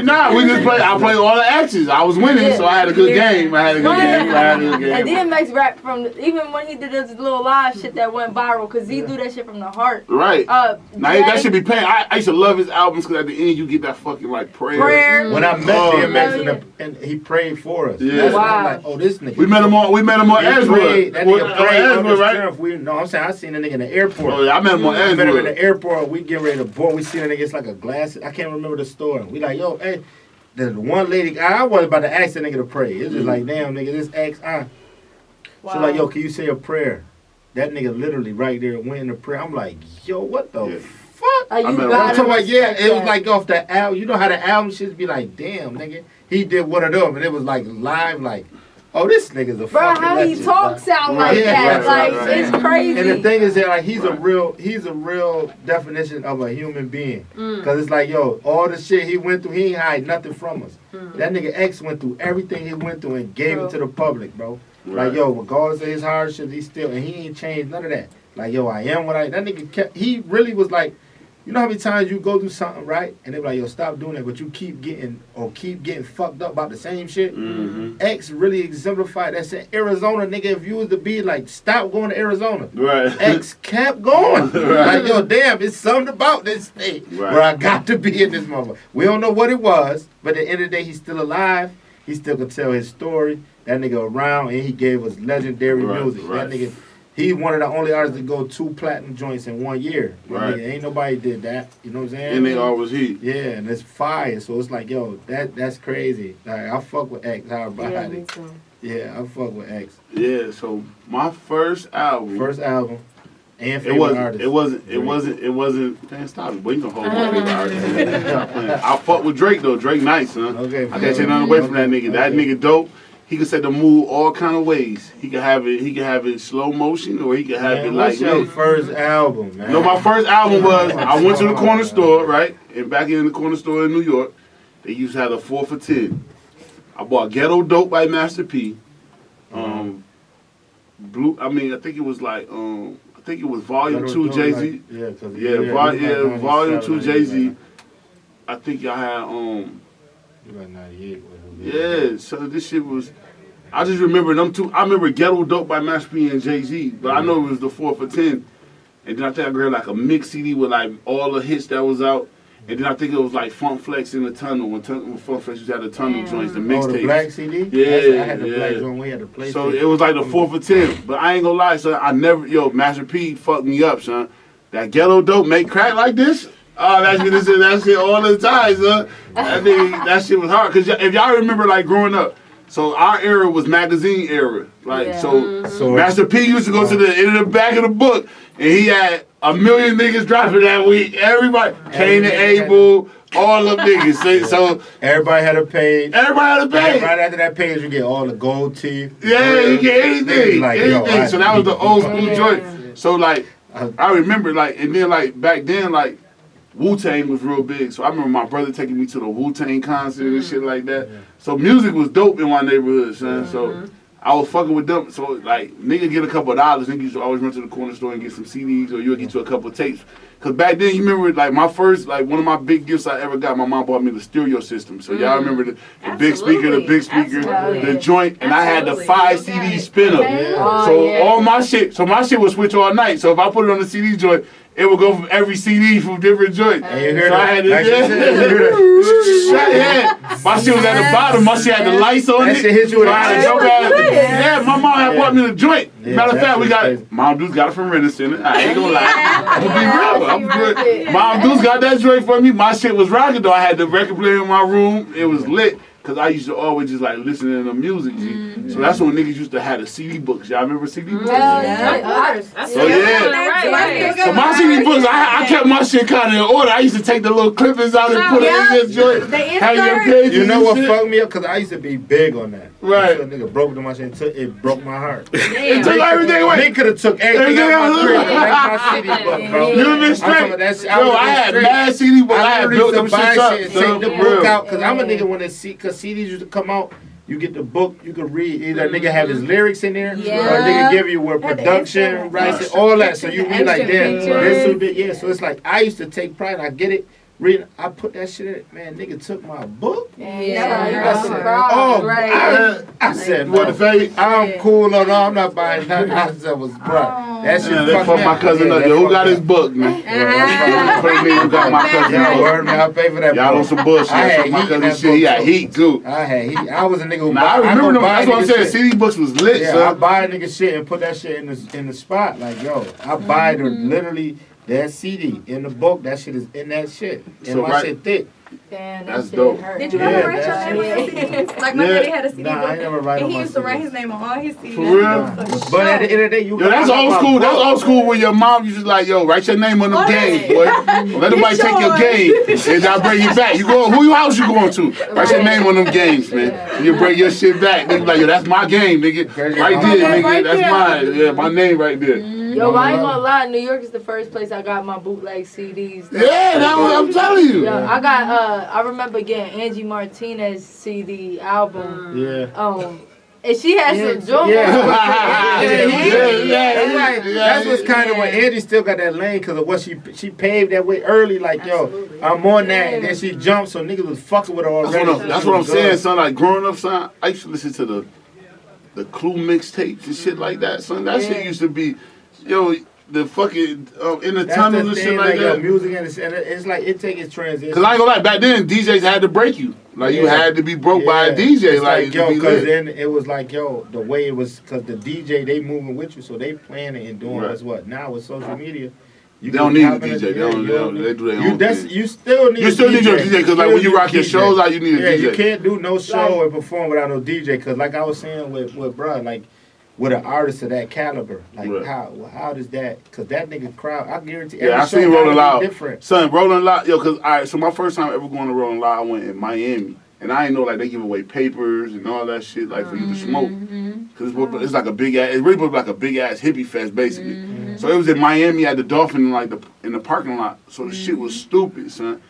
Nah, we just play. I played all the actions. I was winning, so I had a good game. And DMX rap from even when he did this little live shit that went viral, cause he do that shit from the heart. Right. Now that should be paying. I used to love his albums because at the end you get that fucking like prayer. When I met DMX and he prayed for us. Yeah. Wow. I'm like, oh, this nigga. We met him on That Ezra. nigga prayed on the right? strength. I'm saying I seen a nigga in the airport. Oh yeah, I met him on I met him in Ezra. the airport. We get ready to board. We see a nigga. It's like a glass. I can't remember the store. We like, yo, hey. The one lady, I wasn't about to ask that nigga to pray. It's just like, damn, nigga, this ex, So like, yo, can you say a prayer? That nigga literally right there went in the prayer. I'm like, yo, what the fuck? I'm talking about, it was like off the album. You know how the album shit be like, damn, nigga. He did one of them, and it was like live, like, oh, this nigga's a fucking how legend. he talks sound like that. It's crazy. And the thing is that like he's a real definition of a human being. Cause it's like, yo, all the shit he went through, he ain't hide nothing from us. That nigga X went through everything he went through and gave it to the public, bro. Like, yo, regardless of his hardships, he ain't changed none of that. Like, yo, I am what that nigga he really was like, you know how many times you go through something, right? And they be like, yo, stop doing that, but you keep getting fucked up about the same shit. X really exemplified that. Said Arizona, nigga, if you was to be like, stop going to Arizona. Right. X kept going. Like, yo, damn, it's something about this state where I got to be in this motherfucker. We don't know what it was, but at the end of the day, he's still alive. He still can tell his story. That nigga around, and he gave us legendary music. That nigga, he one of the only artists to go 2 platinum joints in 1 year. Nigga, ain't nobody did that. You know what I'm saying? And they all was he. Yeah, and it's fire. So it's like, yo, that's crazy. Like, I fuck with X. How about Yeah, it? me too. Yeah, I fuck with X. Yeah. So my first album. And favorite artist. It wasn't. Damn, stop it. Boy, you gonna hold my favorite artist. I fuck with Drake though. Drake nice, son. Okay. I can't take nothing away from that nigga. That nigga dope. He can set the mood all kind of ways. He can have it slow motion, or he can have it like. What's your first album, man? No, my first album was I went to the corner store, right? And back in the corner store in New York, they used to have a 4 for $10. I bought Ghetto Dope by Master P. I think it was like I think it was Volume 2 Jay-Z. Volume 2 Jay-Z. I think y'all had Yeah, so this shit was. I just remember them two. I remember Ghetto Dope by Master P and Jay-Z, but I know it was the 4 for $10. And then I think I grabbed like a mix CD with like all the hits that was out. And then I think it was like Funk Flex in the Tunnel when Funk Flex used to have the Tunnel joints, the mixtapes. The black CD? Yeah, I had the black joint. We had the play. So it was like the 4 for $10. But I ain't gonna lie, son. Master P fucked me up, son. That Ghetto Dope make crack like this? Oh, that shit all the time, son. That shit was hard. Cause if y'all remember, like growing up, so our era was magazine era. Like so Master P used to go to the end of the back of the book, and he had a million niggas dropping that week. Everybody, Cain and Abel, All them niggas. So everybody had a page. Everybody Right after that page, you get all the gold teeth. Yeah, you get anything. Like, anything. So that was the old school joint. So like, I remember like, and then like back then like, Wu-Tang was real big. So I remember my brother taking me to the Wu-Tang concert and shit like that. So music was dope in my neighborhood, son. So I was fucking with them. So like, nigga get a couple of dollars. Nigga used to always run to the corner store and get some CDs, or you would get you a couple of tapes. Cause back then, you remember like my first, like one of my big gifts I ever got, my mom bought me the stereo system. So y'all remember the big speaker, the joint, and I had the 5 CD spinner. So all my shit, would switch all night. So if I put it on the CD joint, it would go from every CD from different joints. So I had to, my shit was at the bottom. My shit had the lights on it. That shit hit you with a Yeah, my mom had bought me the joint. Matter of fact, we got Mom Deuce got it from Renner Center. I ain't gonna lie. I'm gonna be real. I'm good. Mom Deuce got that joint for me. My shit was rocking though. I had the record player in my room. It was lit. Cause I used to always just like listen to the music, So that's when niggas used to have the CD books. Y'all remember CD books? Oh, So So my CD books, I kept my shit kind of in order. I used to take the little clippings out and put it in this joint. Have your pages. You know what fucked me up? Cause I used to be big on that. Right. So a nigga broke into my shit. It broke my heart. It took everything away. They could have took everything out of my crib. That's my CD book, bro. You been straight. Yo, I had mad CD books. I had built them shit up. Take the book out. Cause I'm a nigga when cause CDs used to come out. You get the book, you can read. Either a nigga have his lyrics in there, or a nigga give you with production, rights, all that. So you read like, damn, this who did, yeah. So it's like, I used to take pride, I get it. Reading, I put that shit in it. Man, nigga took my book. I said, what the fake? I'm cool on all. I'm not buying nothing. I said, was bro. That shit they fucked my cousin up. Yo, who got his book, man? Who got my cousin book? Word, man, I pay for that. Y'all on some bullshit. I had my cousin shit. He had heat too. I had heat. I was a nigga who I remember them. That's what I'm saying. CD books was lit, son. I buy a nigga shit and put that shit in the spot. Like, yo, I buy it literally. That CD in the book, that shit is in that shit. And so my shit thick. Damn, that's dope. Did you ever write your name on CDs? Like my daddy had a CD book. I ain't never write and he used to write his name on all his CDs. For real? But at the end of the day, that's old school. That's old school when your mom used to like, yo, write your name on them games, boy. Let nobody take your game. And I'll bring you back. You go, who house you going to? Write your name on them games, man. You bring your shit back. Nigga like, yo, that's my game, nigga. Right there, nigga. That's mine. Yeah, my name right there. Yo, I ain't gonna lie, New York is the first place I got my bootleg CDs. Yeah, that's what I'm telling you. Yo, I got, I remember getting Angie Martinez CD album. And she had some jewelry. That's what's kind of when Angie still got that lane because of what she paved that way early. Like, yo, I'm on that. And then she jumped, so niggas was fucking with her already. That's what I'm saying, son. Like, growing up, son, I used to listen to the Clue mixtapes and shit like that, son. That shit used to be, yo, the fucking in the tunnels and shit like that. Music and it's like it takes its transition. Cause I ain't gonna lie, back then DJs had to break you. Like you had to be broke by a DJ. It's like yo, cause then it was like yo, the way it was, cause the DJ they moving with you, so they planning and doing what's what. Now with social media. They don't need a DJ. They do their own thing. You still need your DJ because like when you rock your shows out, you need a DJ. You can't do no show and perform without no DJ. Cause like I was saying with bruh, like with an artist of that caliber, like how does that? Cause that nigga crowd, I guarantee. Yeah, I seen Rolling Loud. Different. Son, Rolling Loud, yo. Cause so my first time ever going to Rolling Loud, I went in Miami. And I ain't know like they give away papers and all that shit like for you to smoke, cause it's like a big ass. It really was like a big ass hippie fest basically. So it was in Miami at the Dolphin in the parking lot. So the shit was stupid, son.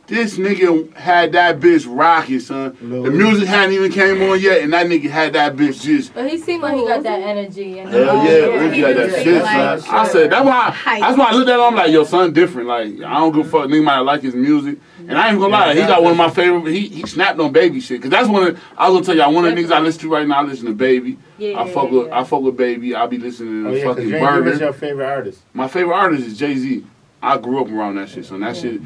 This nigga had that bitch rocking, son. The music hadn't even came on yet, and that nigga had that bitch just. But he seemed like he got that energy. And hell yeah, he got that shit, son. I said that's why I looked at him like, yo, son, different. Like I don't give a fuck. Nigga might like his music, and I ain't gonna lie, he got one of my favorite. He snapped on Baby shit, cause that's one of I was gonna tell y'all one of the niggas I listen to right now. I listen to Baby. I fuck with Baby. I'll be listening to fucking Burger. Who's your favorite artist? My favorite artist is Jay-Z. I grew up around that shit, son. That shit,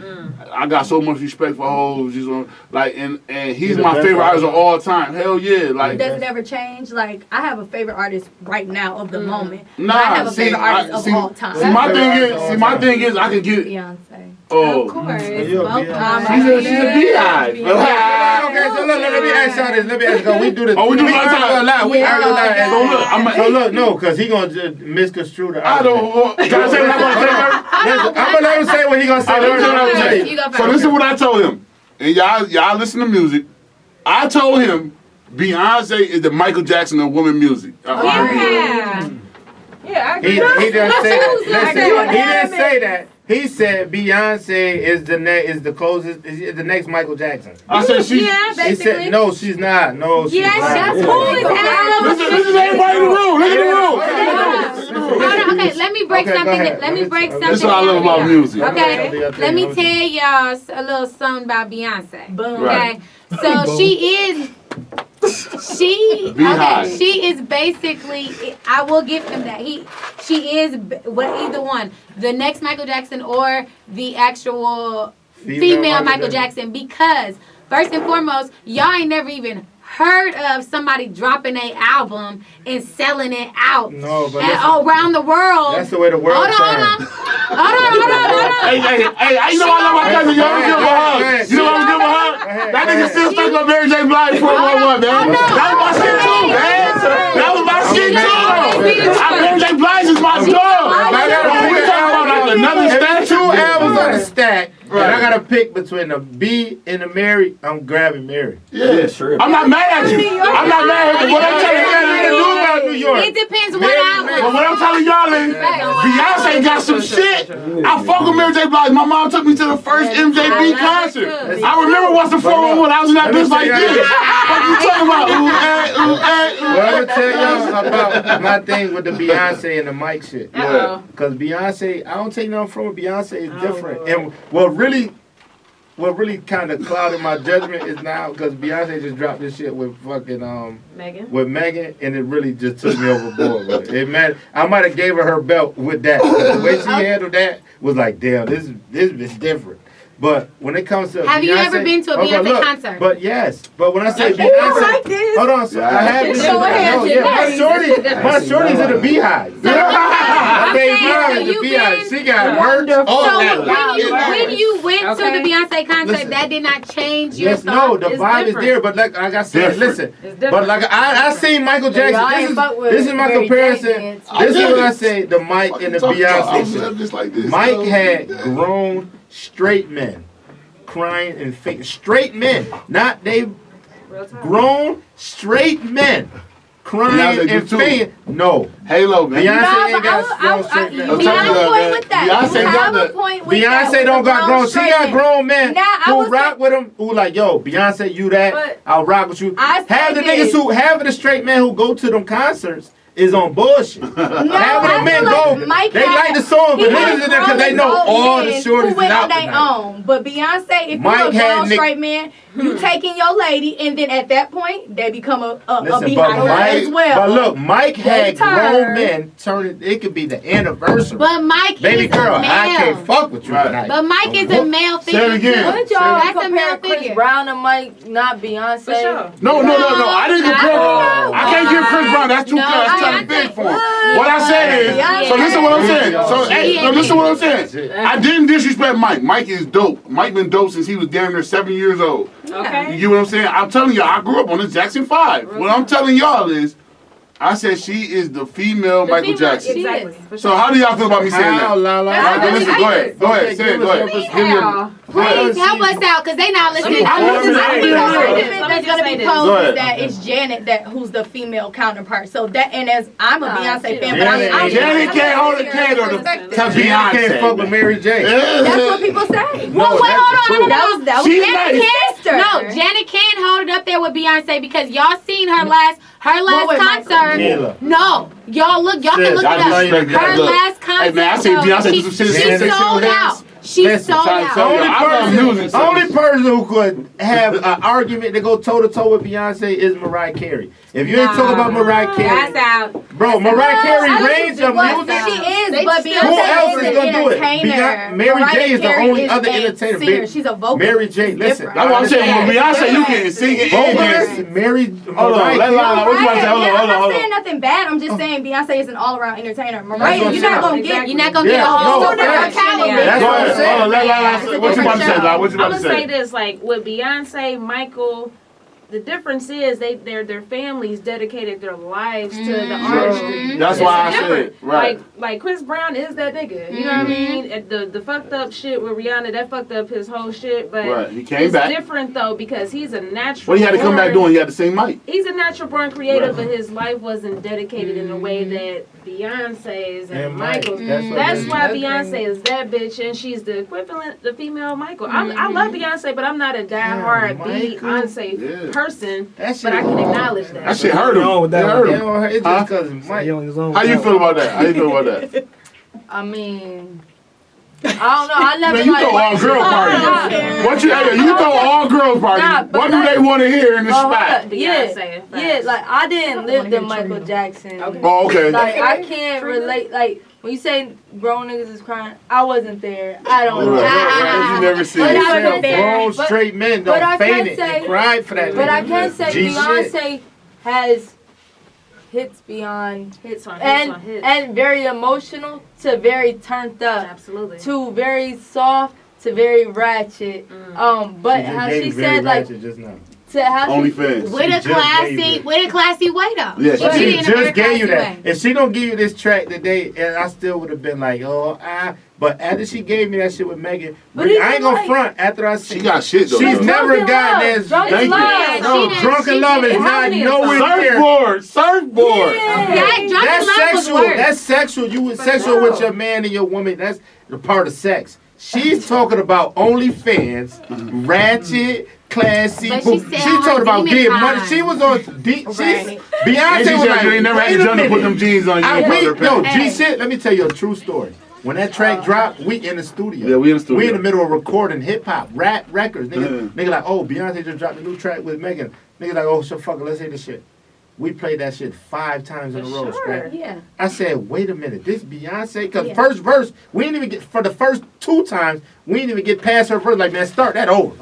I got so much respect for hoes, just like, and he's my favorite artist of all time. Hell yeah, like. Does it ever change? Like, I have a favorite artist right now of the moment. Nah, I have a favorite artist of all time. My thing is, I can get. Beyonce. Oh. Of course. You're a Both beehive. She's a beehive. Okay, so look, let me ask y'all this. Let me ask y'all. We do this. Oh, we do argue this? a lot. We argue a lot. So look, So look, no, because he gonna just misconstrue the I argument. don't want. Can I say what I'm gonna say? Listen, I'm gonna let him say what he gonna say. Let me tell you what I'm saying. You go first. So this is what I told him. And y'all listen to music. I told him Beyonce is the Michael Jackson of women music. Yeah. Yeah, I He agree. didn't say that. Listen, agree. he didn't say that. He said Beyonce is the closest, is the next Michael Jackson. I said she. Yeah, He basically. said no, she's not. No, she's Yes, not. that's who is This is everybody in the room. Look at the room. Hold on, okay, let me break Okay, go something. ahead. Let me break something. This is what I love down about here. music. Okay, let me tell y'all a little something about Beyonce. Boom. Right. Okay, so she is basically. I will give him that. She is either one, the next Michael Jackson or the actual female Michael Jackson, because first and foremost, y'all ain't never even heard of somebody dropping a album and selling it out No, but around the world. that's the way the world turns. Hold on. Hey, you know I love my cousin. Y'all give a hug. You know what I'm giving a hug? That nigga still stuck on Mary J. Blige 411, man. That was my shit too, man. That was my shit too. Mary J. Blige is my dog. We talking about like another If statue. 2 albums on the stack, and I gotta pick between the B and the Mary, I'm grabbing Mary. Yeah, sure. I'm not mad at you. I'm not mad at you. What I'm telling you, Nothing to do about New York. It depends what Mary album. but what I'm telling y'all is, Beyonce got some shit. I fuck with Mary J. Blige. My mom took me to the first MJB concert. I remember once the 411, I was in that bitch like this. What you talking about? Well, I'm gonna tell y'all about my thing with the Beyonce and the mic shit. Uh-oh. Because Beyonce, I don't take nothing from her. Beyonce is different. And what really kind of clouded my judgment is now because Beyonce just dropped this shit with fucking Megan, and it really just took me overboard with it. I might have gave her belt with that. The way she handled that was like, damn, this is different. But when it comes to Have Beyonce, you ever been to a Beyonce concert? But yes, but when I say Beyonce, like this. hold on, so I have been. Show hands, My shorty's in the Beehive. My baby mom is the Beehive. She got merch, all that. When you went to the Beyonce concert, that did not change your Yes, no, thought? the It's vibe is different. there, but like I said, Different. listen. It's different. But like I seen Michael Jackson. This is my Mary J. comparison. dance. This is what I say. The Mike and the Beyonce shit. Just like this. Mike had grown straight men crying and fake straight men, not they Real time. grown straight men crying Beyonce do and too. faking. No, Halo, man. Beyonce ain't got grown straight men. I'm telling you, man. Beyonce got the- Beyonce don't got grown. She got grown men Now, I who was rock with him. Who like, yo, Beyonce, you that? But- I'll rock with you. I Half say the niggas this. half of the straight men who go to them concerts is on bullshit. Half of the I men feel go. like Mike They had- like the song, but He had niggas in there because they grown know old all the men shorties who went is out on their tonight. own. But Beyonce, if Mike you're a had grown Nick- straight man, you taking your lady, and then at that point, they become a Listen, but beehive as well. But look, Mike had turn. grown men turning. It could be the anniversary. But Mike Baby is girl, a male. I can't fuck with you Right. tonight. But Mike is a male Say it figure again. too. Wouldn't y'all That's a compare male Chris figure. Brown and Mike, not Beyonce? For sure. No. I didn't compare. I can't give Chris Brown. That's too No, that's too Beyonce- big for him. What I said is, Beyonce- so listen what I'm saying. So hey, Yeah. listen what I'm saying. I didn't disrespect Mike. Mike is dope. Mike been dope since he was damn near 7 years old. You Okay. get what I'm saying? I'm telling y'all, I grew up on the Jackson 5. What I'm telling y'all is, I said she is the female Michael Jackson. Exactly. For So sure. how do y'all feel about me saying How, that? la, la, All right, go listen, go ahead. Go ahead. Say it. Go ahead. Give me a- Please help us out, because they not listening. I'm listening. I think the Yeah. argument that's gonna be Go posed ahead. is that it's Janet who's the female counterpart. So that, and as I'm a Beyonce fan, but I'm Janet can't hold a candle to Beyonce can't fuck with Beyonce. Mary J. That's what people say. Well, wait, hold on. That was She's Janet's nice. sister. No, Janet can hold it up there with Beyonce because y'all seen her last with concert. Kayla. No, y'all can Sis, look it I up. respect that. Her Look. last concert. Hey, man, I seen though, Beyonce do she some shit. she Janet sold Jackson out. She Listen, sold trying to out. tell you. I love music, so- Only person who could have an argument to go toe to toe with Beyonce is Mariah Carey. If you ain't talking about Mariah Carey, That's out. bro, Mariah Carey range of Well, music. she is, They but still- Beyonce Who else is is an gonna do it? entertainer. Mary J Mariah is the Carey only is other a entertainer. singer. She's a vocalist. Mary J, It's listen. different. That's what I'm saying. With Beyonce, you can sing it and dance. Vocalist, Mary. Hold on, Mariah let Carey. Lala. What you want to say? Hold on, I'm hold not on. saying nothing bad. I'm just saying Beyonce is an all-around entertainer. That's Mariah, what you're I'm not gonna saying. get. You're not gonna get Yeah, a whole no, different facts. caliber. That's what I'm What you about to say, Doc? What you about to I'm gonna say? say this, like with Beyonce, Michael. The difference is their families dedicated their lives to the artistry. That's why I said right. Like Chris Brown is that nigga. You know what I mean? The fucked up shit with Rihanna, that fucked up his whole shit. But he came back. It's different though because he's a natural. What he had to come back doing? He had the same mic. He's a natural born creator, but his life wasn't dedicated in the way that Beyonce's and Michael's. That's why Beyonce is that bitch, and she's the equivalent, the female Michael. I love Beyonce, but I'm not a diehard Beyonce person. But I can acknowledge that. That shit hurt him. It's just because Mike. How you feel about that? I mean, I don't know. I never. Man, you throw all girl parties. You throw all girl parties. What do they want to hear in the spot? Yeah, like I didn't live the Michael Jackson. Oh, okay. Like I can't relate. Like when you say grown niggas is crying, I wasn't there. I don't know. You never seen it. Grown straight men don't faint and cry for that. But I can say Beyonce has hits beyond hits and very emotional to very turned up. Absolutely. To very soft to very ratchet. But how she said like just now. OnlyFans. With a classy way though. Yeah, she just gave you that. If she don't give you this track today, and I still would have been like, but after she gave me that shit with Megan, I ain't gonna front after I see. She got shit though. She's never gotten this. Drunken Love. No, Drunken Love is not nowhere near. Surfboard. That's sexual. That's sexual. You was sexual with your man and your woman. That's the part of sex. She's talking about OnlyFans, ratchet, classy. She's talking about getting money. She was on Beyonce was like, you ain't never had the to put them jeans on you. G-Shit, let me tell you a true story. When that track dropped, we in the studio. Yeah, we in the studio. We in the middle of recording hip-hop, rap records. Nigga like, oh, Beyonce just dropped a new track with Megan. Nigga like, oh, so fuck it, let's hear this shit. We played that shit 5 times in a row, straight. Yeah. I said, wait a minute, this Beyonce? Because first verse, we didn't even get, for the first 2 times, we didn't even get past her verse. Like, man, start that over.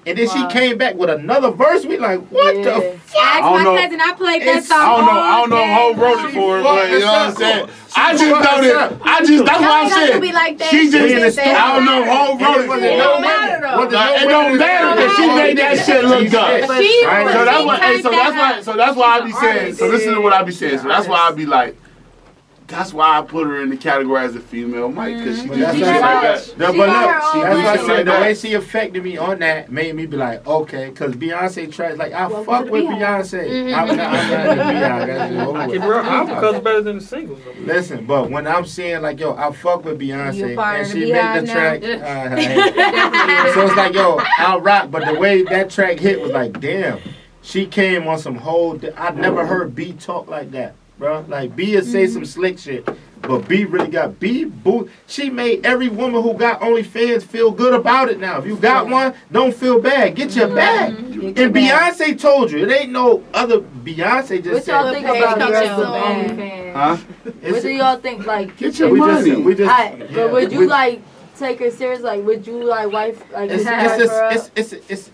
And then she came back with another verse. We like, what the fuck? Ask my cousin, I played that song. I don't know how wrote it for her, but you know what I'm saying? I just know that. That's why I said. She just, I don't know how wrote it for her. It don't matter though. It don't matter because she made that shit look good. So that's why I be saying. So listen to what I be saying. So that's why I be like. That's why I put her in the category as a female Mike, because she just shit like that. But look, that's why I said the way she affected me on that made me be like, okay, because Beyonce tries, like, I fuck with Beyonce. I'm not I'm because better than the singles. Listen, but when I'm saying, like, yo, I fuck with Beyonce, and she made the track, so it's like, yo, I'll rock, but the way that track hit was like, damn, she came on some whole, I never heard B talk like that. Bro, like B would say some slick shit, but B really got boo. She made every woman who got OnlyFans feel good about it now. If you got one, don't feel bad. Get your bag. And Beyonce told you, it ain't no other. Beyonce just said. What y'all think about the rest of OnlyFans? Huh? What do y'all think? Like, get your money. But would you like take her serious? Like, would you like wife? Like, it's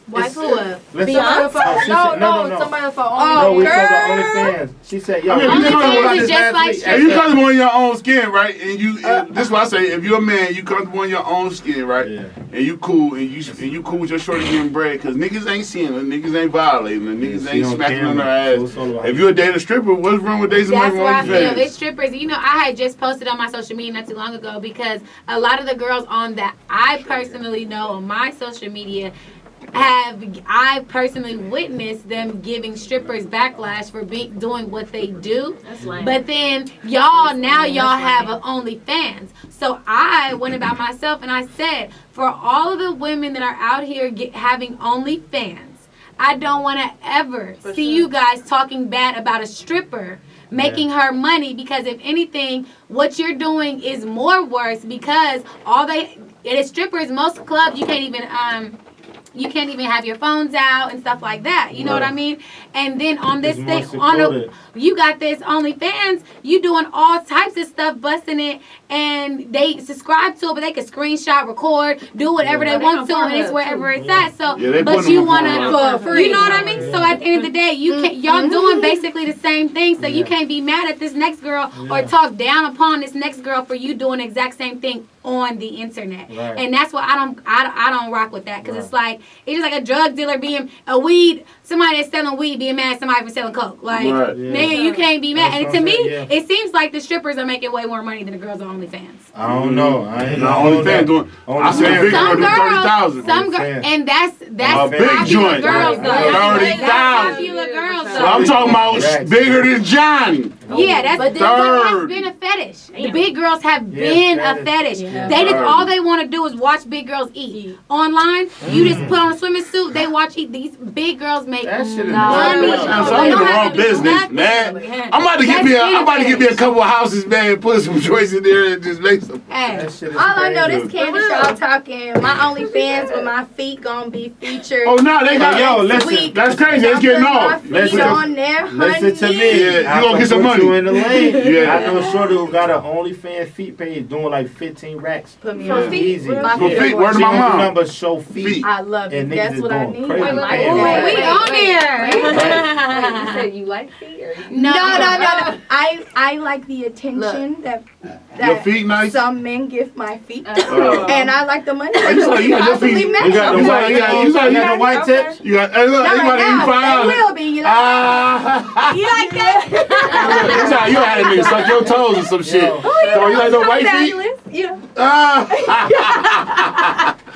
wife who up? Beyonce? No, somebody for OnlyFans. No, we talking about OnlyFans. She said, yo, OnlyFans is just like if you comfortable in your own skin, right? And you, this is what I say. If you're a man, you comfortable in your own skin, right? Yeah. And you cool, and you cool with your shorty getting bread, because niggas ain't seeing her, niggas ain't violating her, niggas ain't smacking on her ass. If you a dating stripper, what's wrong with dating somebody from OnlyFans? That's what I feel. It's strippers. You know, I had just posted on my social media not too long ago, because a lot of the girls on that I personally know on my social media I personally witnessed them giving strippers backlash for doing what they do. That's lame. But then y'all have an OnlyFans. So I went about myself and I said, for all of the women that are out here having OnlyFans, I don't want to ever see you guys talking bad about a stripper making her money, because if anything, what you're doing is more worse, because it is strippers. Most clubs you can't even you can't even have your phones out and stuff like that. You know what I mean? And then on this It's thing, more secluded. you got this OnlyFans, you doing all types of stuff, busting it, and they subscribe to it, but they can screenshot, record, do whatever they want to, and it's wherever it's at. So, but you want to, you know what I mean? So at the end of the day, you can't, y'all doing basically the same thing, so you can't be mad at this next girl or talk down upon this next girl for you doing the exact same thing on the internet. Right. And that's why I don't rock with that, because it's like, it's just like a drug dealer being a weed, somebody that's selling weed being mad at somebody for selling coke. Like, nigga, you can't be mad. That's And to me, saying, it seems like the strippers are making way more money than the girls on OnlyFans. I don't know. I ain't OnlyFans doing. I see a big girl do 30,000. Some girls, and that's A big popular joint. girls though. 30,000. That's popular girls So though. I'm talking about bigger than Johnny. Yeah, that's But been a fetish. The big girls have been a fetish. They just all they want to do is watch big girls eat. Online, you just put on a swimming suit, they watch eat. These big girls make That shit is money. bullshit. I'm They in the don't have wrong to do business, nothing. man. I'm about to get me a couple of houses, man, put some joints in there and just make some. Hey, That shit is All I know, crazy. this candy shop talking. My OnlyFans with my feet gonna be featured. Oh no, they got Yo, next listen. week. That's crazy. It's getting My off. feet Listen. on there, Listen to honey. me. Yeah, you I gonna get some put money. you in the lane. Yeah. I know a shorty who got an OnlyFans feet page doing like 15 racks. Put me For on. feet. Easy. My For feet, word to She my don't do mom. nothing but show feet. I love it. And niggas That's is what I going need. crazy. Wait, Yeah. we on there. You said you like feet or you No. I like the attention that Your feet nice? some men give my feet, and I like the money. You got your Possibly feet. match. You got the You white, got the white tips? You got, hey, look, Not they about right to give you now. $5. They will be. You like, You like that? You had a nigga suck your toes or some shit. Yo. So you like those white feet? fabulous. Yeah.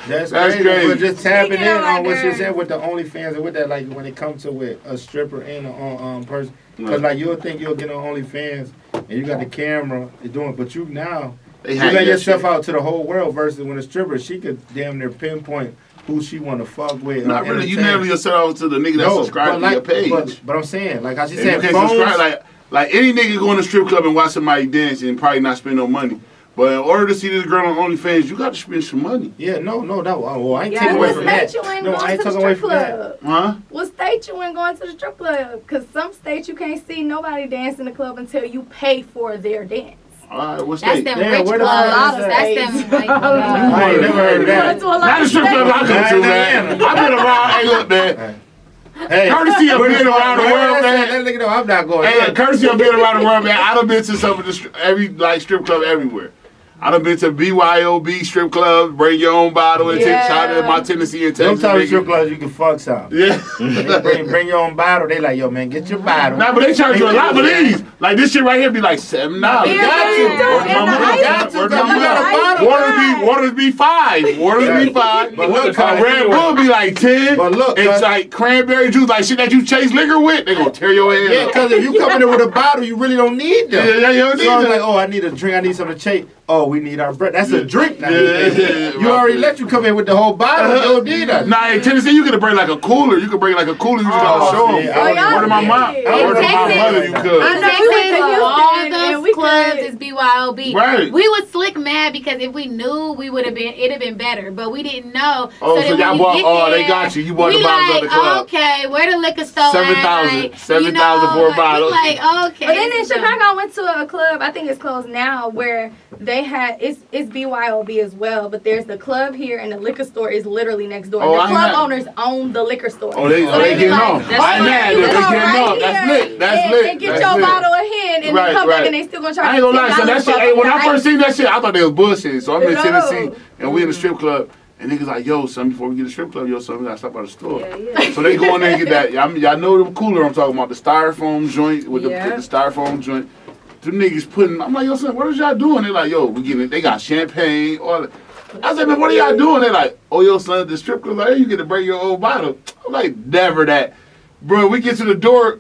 That's That's crazy. crazy. But just tapping in Speaking of on what like you her- said with the OnlyFans and with that, like when it comes to with a stripper and a person, because like you'll think you'll get on OnlyFans and you got the camera you're doing, but you now They you hack let that yourself shit. out to the whole world versus when a stripper she could damn near pinpoint who she want to fuck with. Not and really. You entertain. narrow yourself to the nigga that subscribed to your page. But I'm saying, like how she If said, you can't phones. subscribe, like any nigga go in a strip club and watch somebody dance and probably not spend no money. But in order to see this girl on OnlyFans, you got to spend some money. Yeah, no, well, I ain't Yeah, taking away what from state that. you in No, going I ain't to the taking away strip from that. club? Huh? What state you in going to the strip club? Because some states you can't see nobody dance in the club until you pay for their dance. All right, what's That's that? them Damn, rich where the clubs. fuck is That's them. Like, I ain't never heard of that. Not the strip club I go to, man. I've been around. Hey, look, man. Hey, Courtesy of where being around the world, man. Let nigga know I'm not going. Hey, courtesy of being around the world, man. I done been to some of the every strip club everywhere. I done been to BYOB strip clubs, bring your own bottle and Yeah. shout out my Tennessee and Texas. Them type of nigga. strip clubs you can fuck some. Yeah. Bring your own bottle. They like, yo, man, get your bottle. Nah, but they charge you a lot for these. Like this shit right here be like $7. Got you. Got You got a bottle. Waters be $5. Waters be $5. But look, Red Bull be like 10. But look, it's cuz- like cranberry juice, like shit that you chase liquor with. They gonna tear your head Yeah, up. because if you come in there with a bottle, you really don't need them. Yeah, you don't need So I was them. like, oh, I need a drink. I need something to chase. Oh, we need our bread. That's a drink now. Yeah, You already let you come in with the whole bottle. You don't need that. Nah, in Tennessee, you could bring like a cooler. You could bring like a cooler. You just gotta show them. yeah, I don't Word of my mom. In Word of my Texas- mother, you could. I know Texas, we went to all Houston and those we clubs could- is BYOB. Right. We was slick mad because if we knew, we would have been. It'd have been better, but we didn't know. Oh, so then y'all when you bought- get oh, they there, got you. You bought the we bottles like, of the club. okay, where the liquor store? 7,000. Like, 7,000 for a bottle. We like, okay. But then in so- Chicago, I went to a club. I think it's closed now, where they had it's BYOB as well. But there's the club here, and the liquor store is literally next door. Oh, the I club ain't owners own the liquor store. Oh, they So getting like, off. that's I ain't what mad. You They go getting right off. That's here lit. That's and, lit. And get That's your lit. bottle of hen, and Right, then come right. back, and they still gonna charge I ain't you gonna lie. So that $10 shit, for hey, when I the first night. seen that shit, I thought they was bullshit. So I'm in No. Tennessee, and we in the strip club, and niggas like, yo, son, before we get to the strip club, yo, son, we gotta stop by the store. So they go in there and get that. Y'all know the cooler I'm talking about, the styrofoam joint with the styrofoam joint. Them niggas putting, I'm like, yo, son, what is y'all doing? They're like, yo, we getting it. They got champagne, all that. I said, man, what are y'all doing? They're like, oh, yo, son, at the strip club, like, hey, you get to bring your old bottle. I'm like, never that. Bro, we get to the door,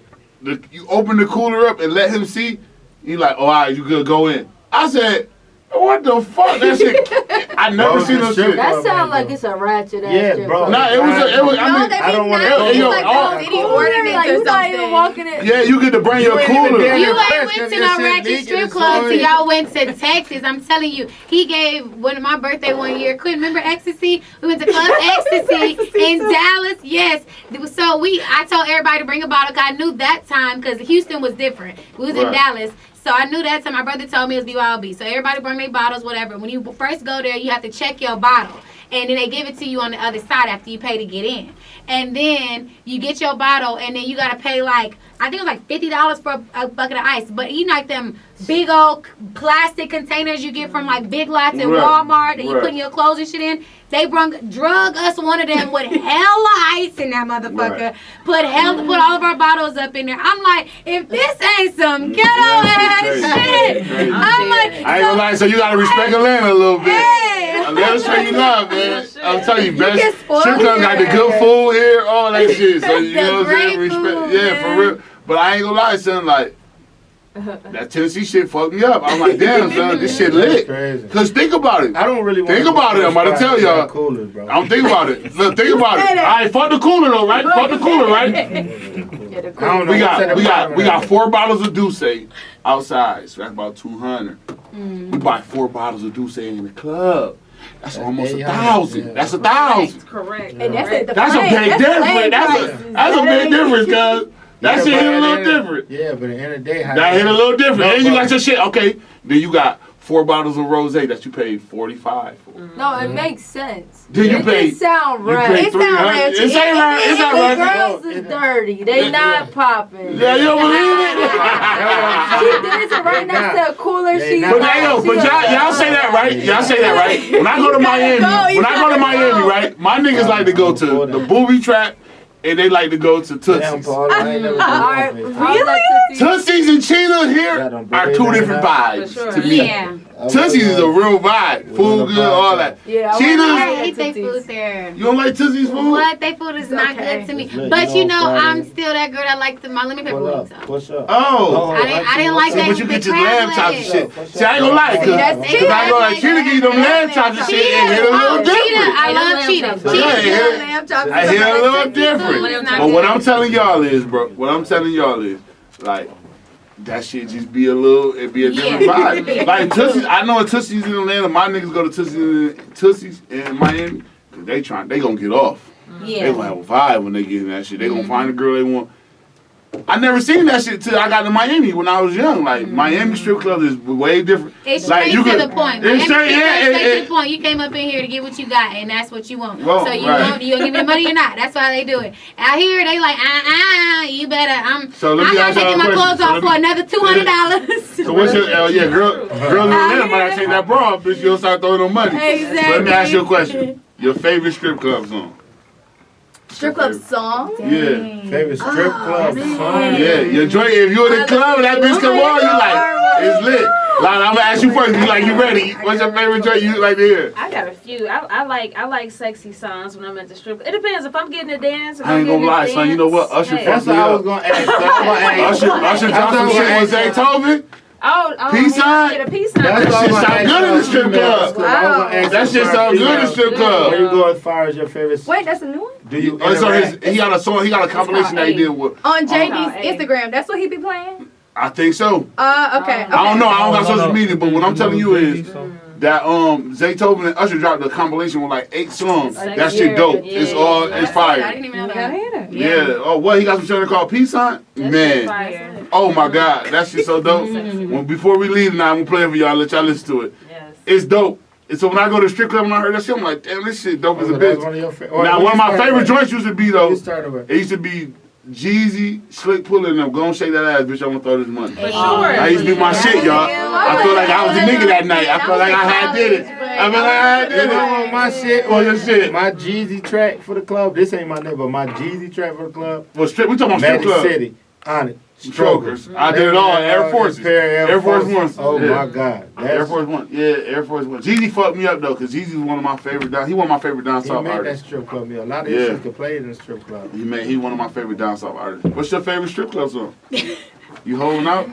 you open the cooler up and let him see. He like, oh, all right, you good, go in. I said, What the fuck? That shit. I never seen no shit. That sounds like it's a ratchet ass Yeah, strip bro. club. Nah, it was. I mean, I don't want to. It's yo, like all- the city ordinance Like, or you not even something. walking in. yeah, you get to bring your ain't even cooler. there. You Fresh, ain't went cause to your no shit ratchet leaking strip and club till shit. y'all went to Texas. I'm telling you, he gave one of my birthday one year. Couldn't remember Ecstasy. We went to Club Ecstasy in Dallas. Yes. So I told everybody to bring a bottle. 'Cause I knew that time because Houston was different. We was in Right. Dallas. So I knew that time. My brother told me it was BYOB. So everybody bring their bottles, whatever. When you first go there, you have to check your bottle. And then they give it to you on the other side after you pay to get in. And then you get your bottle, and then you got to pay like, I think it was like $50 for a bucket of ice. But you like them big old plastic containers you get from like Big Lots and Right. Walmart, and you Right. putting your clothes and shit in. They drug us one of them with hella ice in that motherfucker. Right. Put all of our bottles up in there. I'm like, if this ain't some ghetto ass Crazy. shit, Crazy. I'm like, I ain't gonna lie, so you gotta respect Atlanta a little bit. Hey. Atlanta show you love, man. I'm telling you, best get spoiled strip club got the here. good food here, all that shit. So you The know what I'm saying? great Respect, food, yeah, man. for real. But I ain't gonna lie, son, like that Tennessee shit fucked me up. I'm like, damn, son, this shit That's lit. crazy. Cause think about it. I don't really want Think about it, I'm about to tell y'all. Coolers, bro. I don't think about it. Look, think about it. All right, fuck the cooler though, right? Fuck the cooler, right? I don't know We what's at the bottom got of that. 4 bottles of Douce outside, so that's about 200. We buy 4 bottles of Douce in the club. That's almost 1,000. yeah. That's 1,000. Correct. And that's at the That's a flame. big That's difference. flame prices. That's a big difference, cuz. That Yeah, shit but hit a at little the end- different. Yeah, but at the end of the day, That hit a little different. No, And you but- got your shit. Okay, then you got 4 bottles of rosé that you paid $45 for. No, it makes sense. Then you it pay. just sound You right. pay It sound 300. ratchet. It's ain't right. It's not The right. girls is dirty. They not popping. Yeah, you don't believe it? She dancing right next to a cooler. They She not. But y'all say that right? Y'all say that right? When I go to Miami, right? My niggas like to go to the booby trap, and they like to go to Damn, Tootsie's. Paul, I ain't never Alright, been really? Tootsie's and Cheetah here are 2 different vibes For sure. to me. yeah. Tootsie's is a real vibe. Food good, all that. Yeah, I Cheetah's. I hate they food there. You don't like Tootsie's food? What? They food is not okay. good to me. It's lit. But You you know, know, Friday. I'm still that girl that likes the my lemon pepper Pull wings. up. So. Push up. Oh. I didn't like See, that. but you get your the lamb crab chops and legs. shit. See, I ain't gonna lie, cause that's I ain't gonna lie, Cheetah give you them lamb chops and shit, it hit a little Cheetah, different. I love lamb cheetah. chops. Yeah, Cheetah, yeah. Lamb chops. I hear a little different. Food is not But what good. I'm telling y'all is, bro, like, that shit just be a little, it be a different Yeah. vibe. Like Tootsie's, I know Tootsie's in Atlanta, my niggas go to Tootsie's in Miami, cause they gonna get off. They Yeah. gonna have a vibe when they get in that shit. They gonna find a girl they want. I never seen that shit till I got to Miami when I was young. Like Miami strip club is way different. It's Like, straight you to could- the point. it's straight, yeah, straight to it- the point. You came up in here to get what you got, and that's what you want. Well, so you right. want, you gonna give me the money or not? That's why they do it. Out here, they like, you better. So let I'm me not ask y'all taking a my question. clothes So off let for me- another $200. So what's your girls in Atlanta might not take that bra off, bitch. You'll start throwing no money. Exactly. So let me ask you a question. Your favorite strip club song? Strip club song. Yeah. Favorite strip club song? Yeah, you enjoy it. If you in the club and that bitch come on, you like, it's lit. Like, I'm gonna ask you first. You like, you ready? What's your favorite joint you like to hear? I got a few. I like sexy songs when I'm at the strip. It depends if I'm getting a dance. If I ain't I'm gonna getting a lie, son. You know what? Usher Hey. fucked That's me what I was up. gonna ask. Usher dropped some shit with Zay Tobin. Oh, Peace sign? Get a peace sign. That's That what shit I was sound gonna good in the ask strip you. club. Wow. That shit sound good in the strip Where club. you go as far as your favorite? Wait, that's a new one? Do you Oh, so interact? he got a song, he got a compilation that he did with. On JD's Oh, hey. Instagram. That's what he be playing? I think so. Okay. I don't know. I don't got social media, but what I'm telling you is that Zay Tobin and Usher dropped a compilation with like 8 songs. That shit dope. It's I fire. didn't even know that. Yeah. Oh, what? He got some shit called Peace Sign? Man. Fire. Oh my God. That shit's so dope. Well, before we leave tonight, I'm gonna play it for y'all. Let y'all listen to it. Yes. It's dope. And so when I go to the strip club and I heard that shit, I'm like, damn, this shit dope as a That's bitch. one of your Now, one of my favorite joints used to be though. You started with. It used to be Jeezy, Slick Pullin' them. Go and shake that ass, bitch. I'm gonna throw this money. For sure. That used to be my shit, y'all. I feel like I was the nigga that night. I felt like I had did it. I feel like I had You did know it. my shit? What your shit? My Jeezy track for the club. This ain't my name, but my Jeezy track for the club. Well, strip. We talking about strip Magic club. City. On it. Strokers. I did it all. Air Forces. Air Force One. Oh Yeah. my God. Air Force One. Yeah, Air Force One. Jeezy fucked me up though, cause Jeezy's one of my favorite down. He one of my favorite down He south made that artists. strip club meal. A lot of Yeah. shit could play in the strip club. He one of my favorite down south artists. What's your favorite strip club song? You holding out?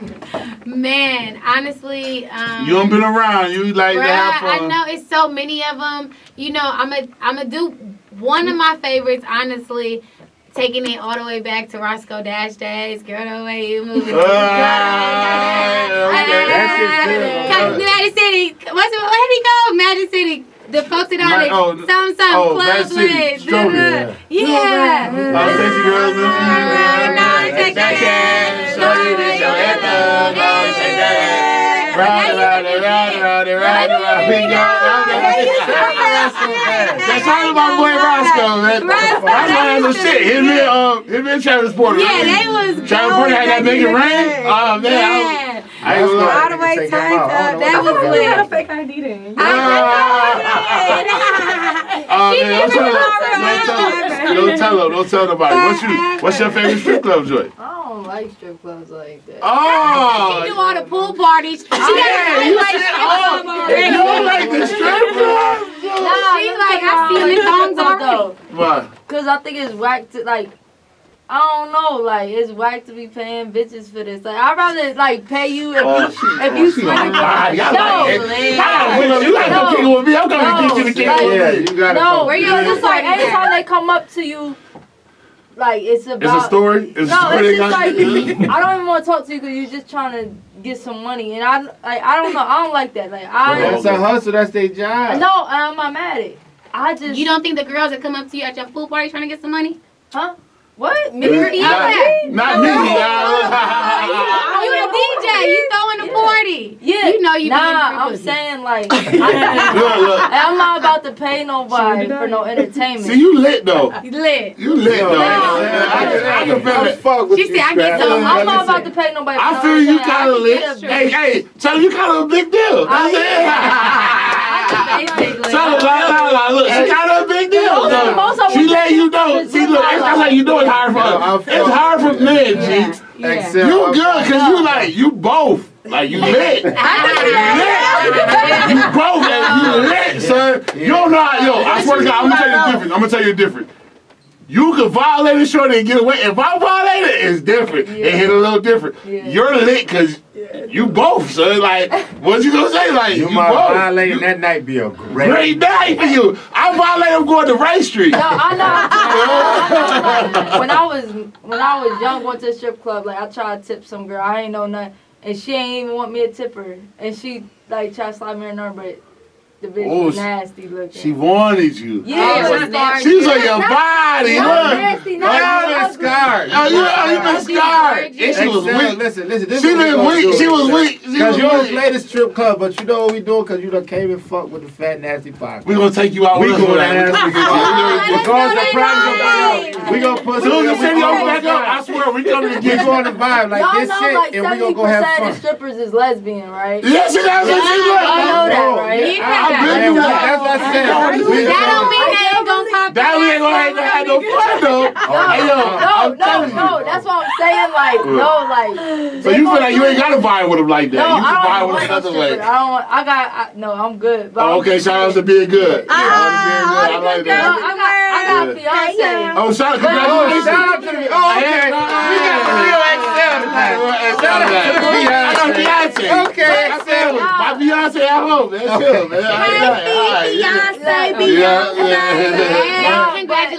Man, honestly, You done been around. You like to have I fun. know it's so many of them. You know, I'm a do one of my favorites, honestly. Taking it all the way back to Roscoe Dash Days, girl, the way you move it. Magic City. What did he go? Magic City. The posted on it. Some club place. Yeah. Sexy girls. That's all about my boy Roscoe, man. Roscoe was shit. Him and Travis Porter. Yeah, they was Travis Porter had that make it rain. Oh man. I ain't gonna lie. All the way tight up. That was You lit. had a fake ID then. Don't tell nobody. What's your favorite strip club joint? I don't like strip clubs like that. Oh, she do all the pool parties. She you don't like the strip club? She like, I see the thongs already. Why? Cause I think it's whack to like. I don't know, like it's whack to be paying bitches for this. Like I'd rather like pay you if you swing. You gotta come kick it with me. I'm coming to get you to kick it with me. You gotta come. Where you just like anytime they come up to you, like it's about. It's a story. It's just like I don't even want to talk to you because you're just trying to get some money, and I don't know. I don't like that. Like That's a hustle. That's their job. No, I'm not mad at it. I just. You don't think the girls that come up to you at your pool party trying to get some money? Huh? What? Me? Not me. You You a DJ. You throwing a party. Yeah. You know you. Nah, I'm saying like. I'm not about to pay nobody for no entertainment. See, you lit though. You lit. You lit though. I can feel it. Fuck with She said, I get some. I'm not about to pay nobody. I feel you kind of lit. Hey, tell you kind of a big deal. That's it. Tell her, look, she kind of a big deal. She let you know. See, look, that's how you know it's hard for us. It's hard for men, G. You good, cause you both. Like you lit. You both, you lit, son. You don't know how, I swear to God, I'm gonna tell you the difference. You can violate a shorty and get away. If I violate it, it's different. It hit a little different. You're lit because you both, son. Like, what you gonna say? Like, you might both. violating that night be a Great night for you. I violate them going to Ray Street. No, I know. When I was young, going to a strip club, like I tried to tip some girl. I ain't know nothing, and she ain't even want me to tip her, and she like tried to slide me in her, but the bitch was nasty looking. She wanted you. Yeah, she was on your body. Nasty, you been scarred. Oh, you been scarred. And she was weak. Listen. She been weak. She was weak. Because you don't play the strip club, but you know what we doing? Because you done came and fucked with the fat nasty podcast. We gonna take you out. We going to We gonna put soon as you back up. I swear we coming to get you on the vibe like this shit, like and we gonna go have fun. of strippers is lesbian, right? Yes, that's what she I know that, right? That's what I said. That don't mean they ain't gonna pop. That we ain't gonna have no fun though. No, that's what I'm saying. Like, So you feel like you ain't gotta vibe with him like that? You can vibe with him another way. I'm good. Oh, okay, shout out to being good. I like that. I got fiance. Oh, shout out, congratulations. Shout out to me. Oh, okay. We got a real XL tonight. Shout out to the Beyonce. Okay, my Beyonce at home. That's good, man.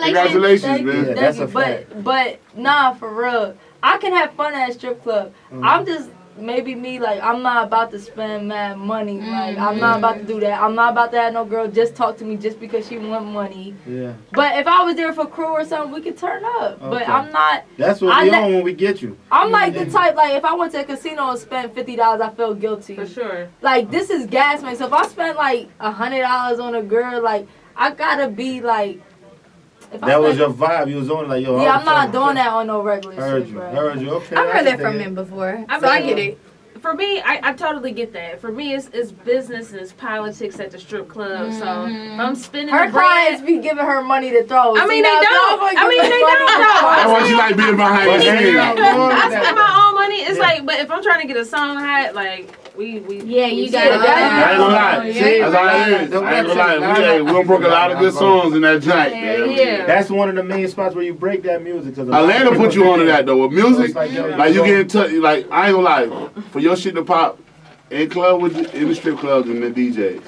Congratulations, man. That's a fact. But nah, for real. I can have fun at a strip club. I'm just maybe me, like I'm not about to spend mad money. Like I'm not about to do that. I'm not about to have no girl just talk to me just because she want money. Yeah. But if I was there for crew or something, we could turn up. Okay. But I'm not. That's what we on when we get you. I'm like the type, like if I went to a casino and spent $50, I feel guilty. For sure. Like this is gas money. So if I spent like $100 on a girl, like I gotta be like. That was your vibe. You was on like, yo. Yeah, I'm not doing that on no regular shit, Heard you. Okay. I've heard that from men before, so I get it. For me, I totally get that. For me, it's business and it's politics at the strip club. So if I'm spending her the bread, clients be giving her money to throw. I mean, they don't. That's why she like being behind the scenes. I spend my own money. It's like, but if I'm trying to get a song hot, like Yeah, you got I ain't gonna lie. That's all it is. I ain't gonna lie. We done broke a lot of good songs in that joint. Yeah. That's one of the main spots where you break that music. Atlanta put you onto that though. With music, like you get in touch. Like I ain't gonna lie. For your shit to pop in club in the strip clubs and the DJs,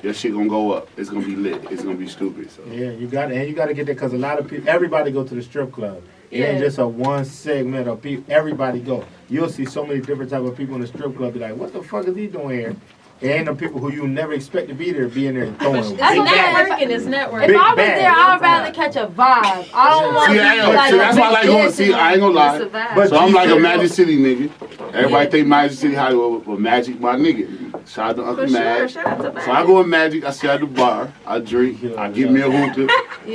your shit gonna go up. It's gonna be lit. It's gonna be stupid. So. Yeah, you got to get there because a lot of people, everybody go to the strip club. It ain't just a one segment of people. Everybody go. You'll see so many different type of people in the strip club. Be like, what the fuck is he doing here? It ain't the people who you never expect to be there being there throwing It's networking. It's networking. If I was there, I'd rather catch a vibe. I don't want to be like. See, that's why I like going. See, I ain't gonna lie. But so I'm like a Magic City nigga. Everybody think Magic City Hollywood, but Magic my nigga. Shout out to Uncle Mag. So I go in Magic. I sit at the bar. I drink. I get me a hookah.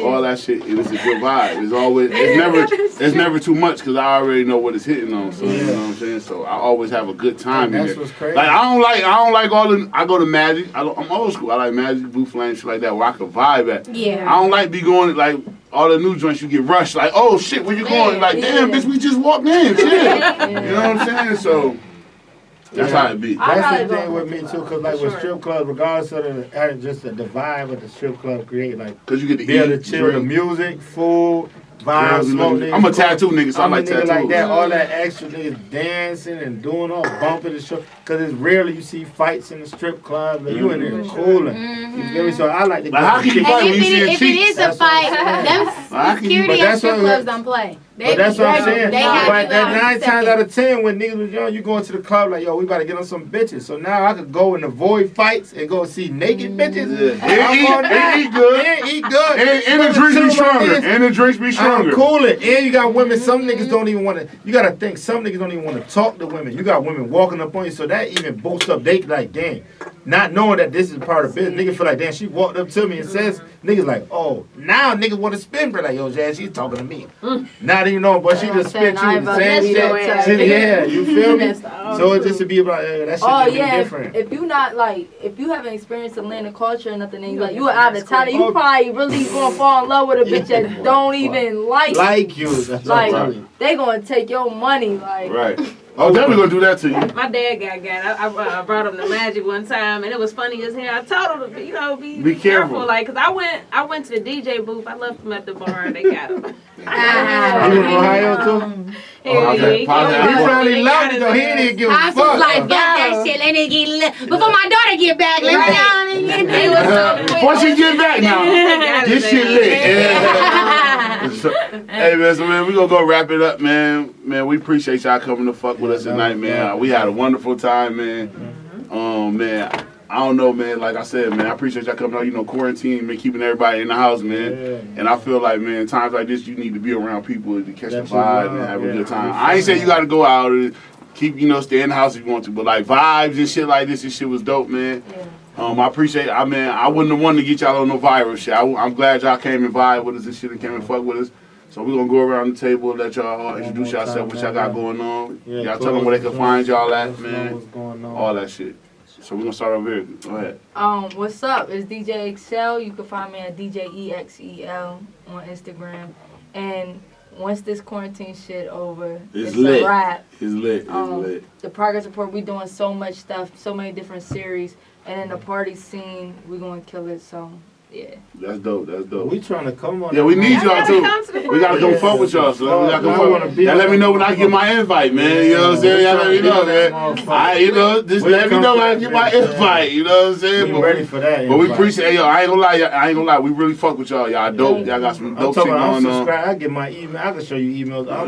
All that shit. And it's a good vibe. It's always. It's never too much because I already know what it's hitting on. So you know what I'm saying. So I always have a good time in there. What's crazy. Like I don't like all the. I go to Magic. I'm old school. I like Magic, Blue Flame, shit like that, where I can vibe at. Yeah. I don't like be going like all the new joints. You get rushed. Like, oh shit, where you going? Like, damn, bitch, we just walked in. Shit. You know what I'm saying? So that's how it be. That's the thing with me too, cause like with strip clubs, regardless of the vibe of the strip club create, like, cause you get to be able to eat, chill, the music, food. Vibe, smoke, I'm a tattoo nigga, so I like tattoos. Like that, all that extra niggas dancing and doing all bumping and shit. Cause it's rarely you see fights in the strip club. Like, you in there cooling. You feel me? So I like to go. How can you fight when you see a cheek? If it is a fight, them security at strip clubs don't play. But that's what I'm saying. But that 9 times out of 10, when niggas was young, you go into the club like, yo, we about to get on some bitches. So now I could go and avoid fights and go see naked bitches. And eat good. And the drinks be stronger. And the drinks be stronger. I'm cool it. And you got women, some niggas don't even want to, you got to think, some niggas don't even want to talk to women. You got women walking up on you, so that even boosts up, they like, damn. Not knowing that this is part of business. Niggas feel like, damn, she walked up to me and says, niggas like, oh, now niggas want to spin for like, yo, Jazz, she's talking to me. Not even knowing, but she just spit you the same shit. Yeah, you feel me? So it just to be about, that shit be different. If you not like, if you haven't experienced Atlanta culture or nothing, and you like, you out of town, you probably really gonna fall in love with a bitch that don't even like you. Like, they gonna take your money, like. Right. Oh, definitely gonna do that to you. My dad got. I brought him to Magic one time, and it was funny as hell. I told him to, be careful. Like, cause I went to the DJ booth. I left him at the bar, and they got him. You in Ohio too? He probably loved it though. He didn't give a fuck. I was like, fuck that shit. Let me get lit. Before my daughter get back, let me down and get lit. Before she get back now, this shit lit. Hey man, so man, we gonna go wrap it up, man. Man, we appreciate y'all coming to fuck with us tonight, man. We had a wonderful time, man. Man, I don't know, man. Like I said, man, I appreciate y'all coming out. Quarantine, man, keeping everybody in the house, man. And I feel like, man, times like this, you need to be around people to catch the vibe and have a good time. I ain't saying you got to go out and keep, stay in the house if you want to, but like vibes and shit like this was dope, man. I appreciate it. I mean, I wouldn't have wanted to get y'all on no viral shit. I'm glad y'all came and vibe with us and shit and came and fuck with us. So we're going to go around the table and let y'all all introduce yourself, what y'all got going on. Y'all tell them where they can find y'all at, man. All that shit. So we're going to start over here. Go ahead. What's up? It's DJ Excel. You can find me at DJ EXEL on Instagram. And once this quarantine shit over, it's lit. A wrap. It's lit. The progress report, we doing so much stuff, so many different series. And in the party scene, we're going to kill it, so, yeah. That's dope. We trying to come on. Yeah, we need y'all, too. We got to come fuck with y'all, so we got to come fuck. Y'all let me know when I get my invite, man. You know what I'm saying? Y'all let me know, man. Just let me know when I get my invite. You know what I'm saying? We ready for that. But we appreciate, I ain't gonna lie. We really fuck with y'all. Y'all dope. Y'all got some dope shit going on. I get my email. I can show you emails. I'm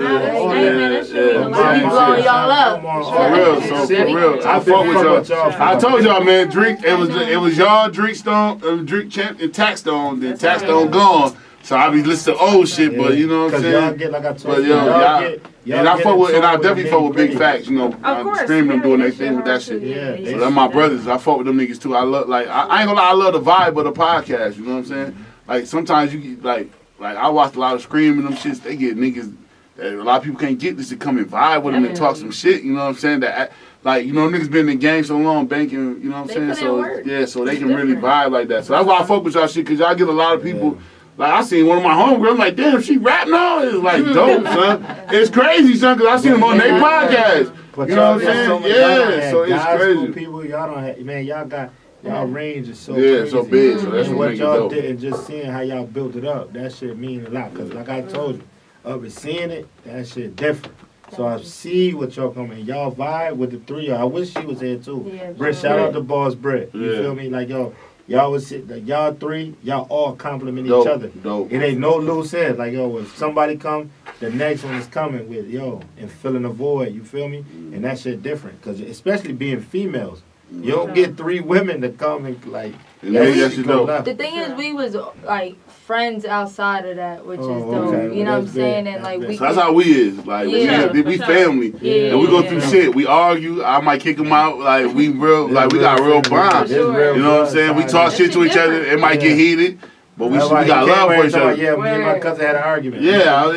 blowing y'all up. For real. I fuck with y'all. I told y'all, man, drink. It was y'all, Drink Stone, Drink Champ, and Tax Stone. Then Tax Stone gone. So I be listening to old shit, but you know what I'm saying? Y'all get, like I told you, and I definitely fuck with Big Facts, I stream them doing their thing with that shit. Yeah, so that's my brothers. I fuck with them niggas too. I love, I ain't gonna lie, I love the vibe of the podcast, you know what I'm saying? Like sometimes you get like I watch a lot of screaming them shits, they get niggas that a lot of people can't get this to come and vibe with them and talk some shit, you know what I'm saying? That niggas been in the game so long, banking, you know what I'm saying? So so they can really vibe like that. So that's why I fuck with y'all shit, cause y'all get a lot of people Like, I seen one of my homegirls, I'm like, damn, she rap now? It's like dope, son. It's crazy, son, because I seen them on their podcast. But you know what I'm saying? Yeah, so it's crazy. People, y'all don't have, man, y'all got, y'all range is so crazy. So big, so that's what make y'all it dope. did, and just seeing how y'all built it up, that shit mean a lot. Because like I told you, up and seeing it, that shit different. So I see what y'all coming. Y'all vibe with the three of y'all. I wish she was here too. Yeah, Britt, shout out to Boss Britt. You feel me? Like, yo, y'all was like, y'all three, y'all all compliment each other. Dope. It ain't no loose ends. Like, yo, if somebody come, the next one is coming with, yo, and filling the void. You feel me? And that shit different. Because especially being females. You don't get 3 women to come and like. The thing is, we was like friends outside of that, which is dope. Okay. You know what I'm saying? And like so that's how we is. Like we family, and we go through shit. We argue. I might kick them out. Like we real. Like we got real bonds. You know what I'm saying? We talk shit to each other. It might get heated. But we got love for each other. Yeah, me and my cousin had an argument. Yeah, I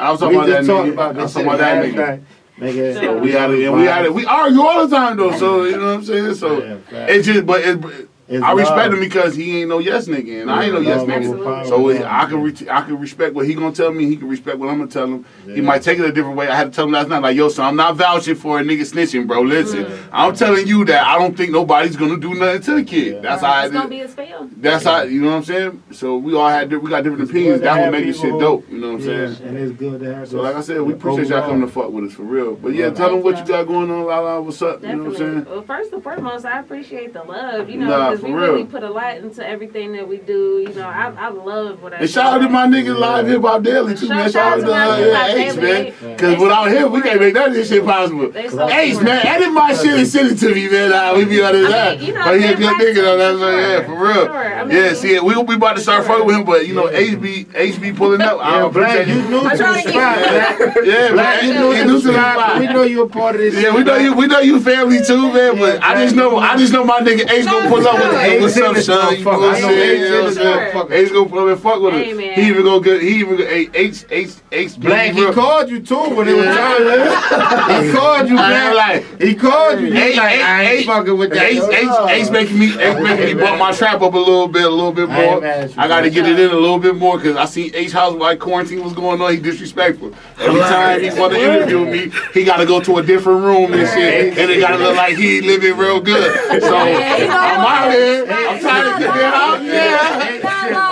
was talking about that nigga. I was talking about that nigga. So we had it. We argue all the time though. So you know what I'm saying. So it's just, but I respect him because he ain't no yes nigga, and I ain't no yes nigga. So I can respect what he gonna tell me. He can respect what I'm gonna tell him. He might take it a different way. I had to tell him last night, like, yo, son, I'm not vouching for a nigga snitching, bro. Listen, I'm telling you that I don't think nobody's gonna do nothing to the kid. That's how it's gonna be his fail. That's how, you know what I'm saying. So we got different opinions. That would make this shit dope. You know what I'm saying. And it's good to have. So like I said, we appreciate y'all coming to fuck with us for real. But yeah, tell them what you got going on, Lala. What's up? Definitely. You know what I'm saying. Well, first and foremost, I appreciate the love. You know, because we really put a lot into everything that we do. You know, I love what I do. And shout out to my niggas Live Hip Hop Daily too, man. Shout out to Ace, man. Because without him, we can't make none of this shit possible. Ace, man, edit my shit and send it to me, man. We be on his ass. But he a good nigga though. That's what, yeah, for real. Yeah, see, we about to start fucking with him, but you know, Ace be pulling up. I appreciate you. You new to the spot, man. Yeah, man. You new to the spot. We know you a part of this. Yeah, we know you family too, man. But I just know my nigga Ace gonna pull up with it. What's up, son? You know what I'm saying? Ace gonna pull up and fuck with us. He even go get Ace. Black, he called you too when it was time. He called you, man. He called you. I ain't fucking with that. Ace making me bump my trap up a little bit more. I gotta get it in a little bit more because I see Ace house while quarantine was going on. He disrespectful. Every time he want to interview me, he gotta go to a different room and shit, and it gotta look like he living real good. So I'm out here. I'm trying to get it out.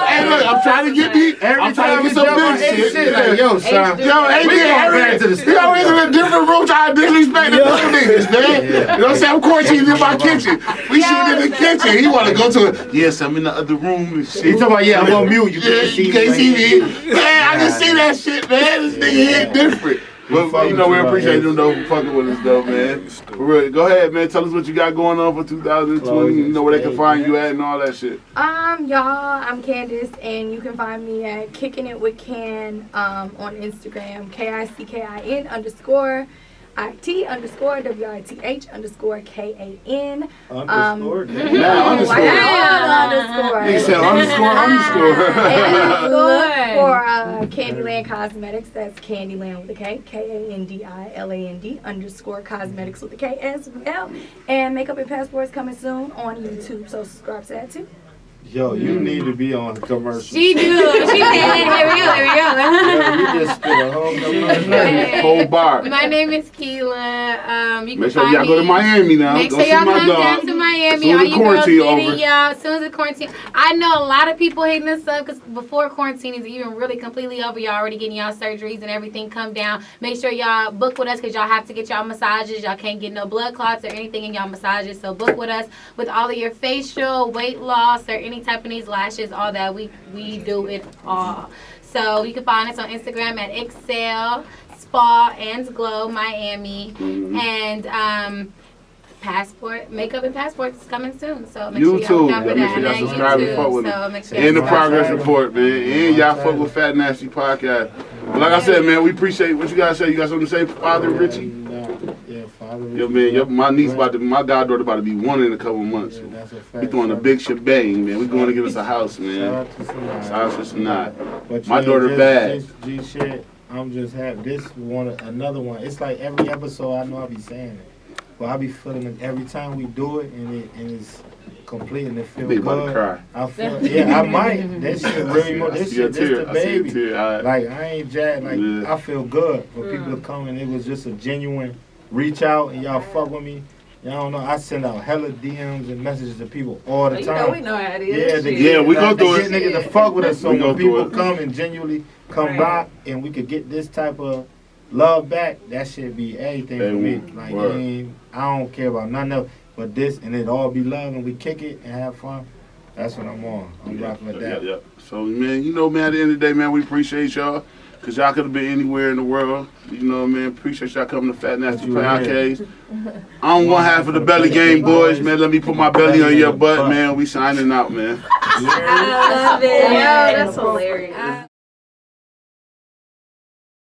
Hey, look, I'm trying to get me. I'm trying to get some big shit. Like, yo, son. He always in a different room trying to disrespect the little niggas, man. You know what I'm saying? I'm quarantined in my kitchen. We shooting in the kitchen. He want to go to it. Yes, I'm in the other room and shit. He talking about, yeah, I'm on mute. You can't see me. Yeah, I can see that shit, man. This nigga hit different. But, you know, we appreciate them, though, for fucking with us, though, man. For real. Go ahead, man. Tell us what you got going on for 2020. You know where they can find you at and all that shit. Y'all, I'm Candace, and you can find me at Kicking It with Can on Instagram, KICKIN _ IT_WITH_KAN. Underscore. He said underscore. And look for Candyland Cosmetics. That's Candyland with a K. KANDILAND _cosmetics with a K as well. And Makeup and Passports coming soon on YouTube. So subscribe to that too. Yo, you need to be on the commercial. She do. She did. Here we go. You just spit a whole commercial. Whole bar. My name is Keela. You can Make sure find y'all go to Miami now. Make go sure see y'all my come dog. down to Miami. Soon All as you girls quarantine getting over. y'all. As soon as the quarantine. I know a lot of people hating us up because before quarantine is even really completely over, y'all already getting y'all surgeries and everything come down. Make sure y'all book with us because y'all have to get y'all massages. Y'all can't get no blood clots or anything in y'all massages. So book with us with all of your facial, weight loss, or any type of these lashes, all that. We do it all. So you can find us on Instagram at Excel Spa and Glow Miami. And Makeup and Passports is coming soon. So make sure y'all look out for that. Make sure y'all subscribe and fuck with So make sure and the progress report, man. And y'all fuck with Fat Nasty Podcast. But like I said, man, we appreciate what you guys say. You got something to say, Father Richie? Yeah, Father Richie. Yo, man, my niece my goddaughter about to be 1 in a couple months. Yeah, that's a fact. We throwing a big shebang, man. We going to give us a house, man. Shout out to Sanaa. My daughter bad. G shit. I'm just happy. This one, another one. It's like every episode I know I be saying it. but I be feeling it every time we do it, and it's complete and it feels They about good. to cry. I feel, yeah, I might. That shit really, this shit, this the baby. Like I ain't jacked. Like I feel good for people to come, and it was just a genuine reach out, and y'all fuck with me. Y'all don't know, I send out hella DMs and messages to people all the time. We know how it is. Yeah, we go through it. Get niggas to fuck with us, so when people come and genuinely come by, and we could get this type of love back, that should be everything for me. Like, I don't care about nothing else but this, and it all be love, and we kick it and have fun. That's what I'm on. I'm rocking with that. Yeah. So, man, you know, man, at the end of the day, man, we appreciate y'all. Because y'all could have been anywhere in the world. You know what I mean? Appreciate y'all coming to Fat Nasty Podcast. I'm one half of the Belly Gang boys, man. Let me put my belly on your butt, man. We signing out, man. I love it. Yeah, that's hilarious.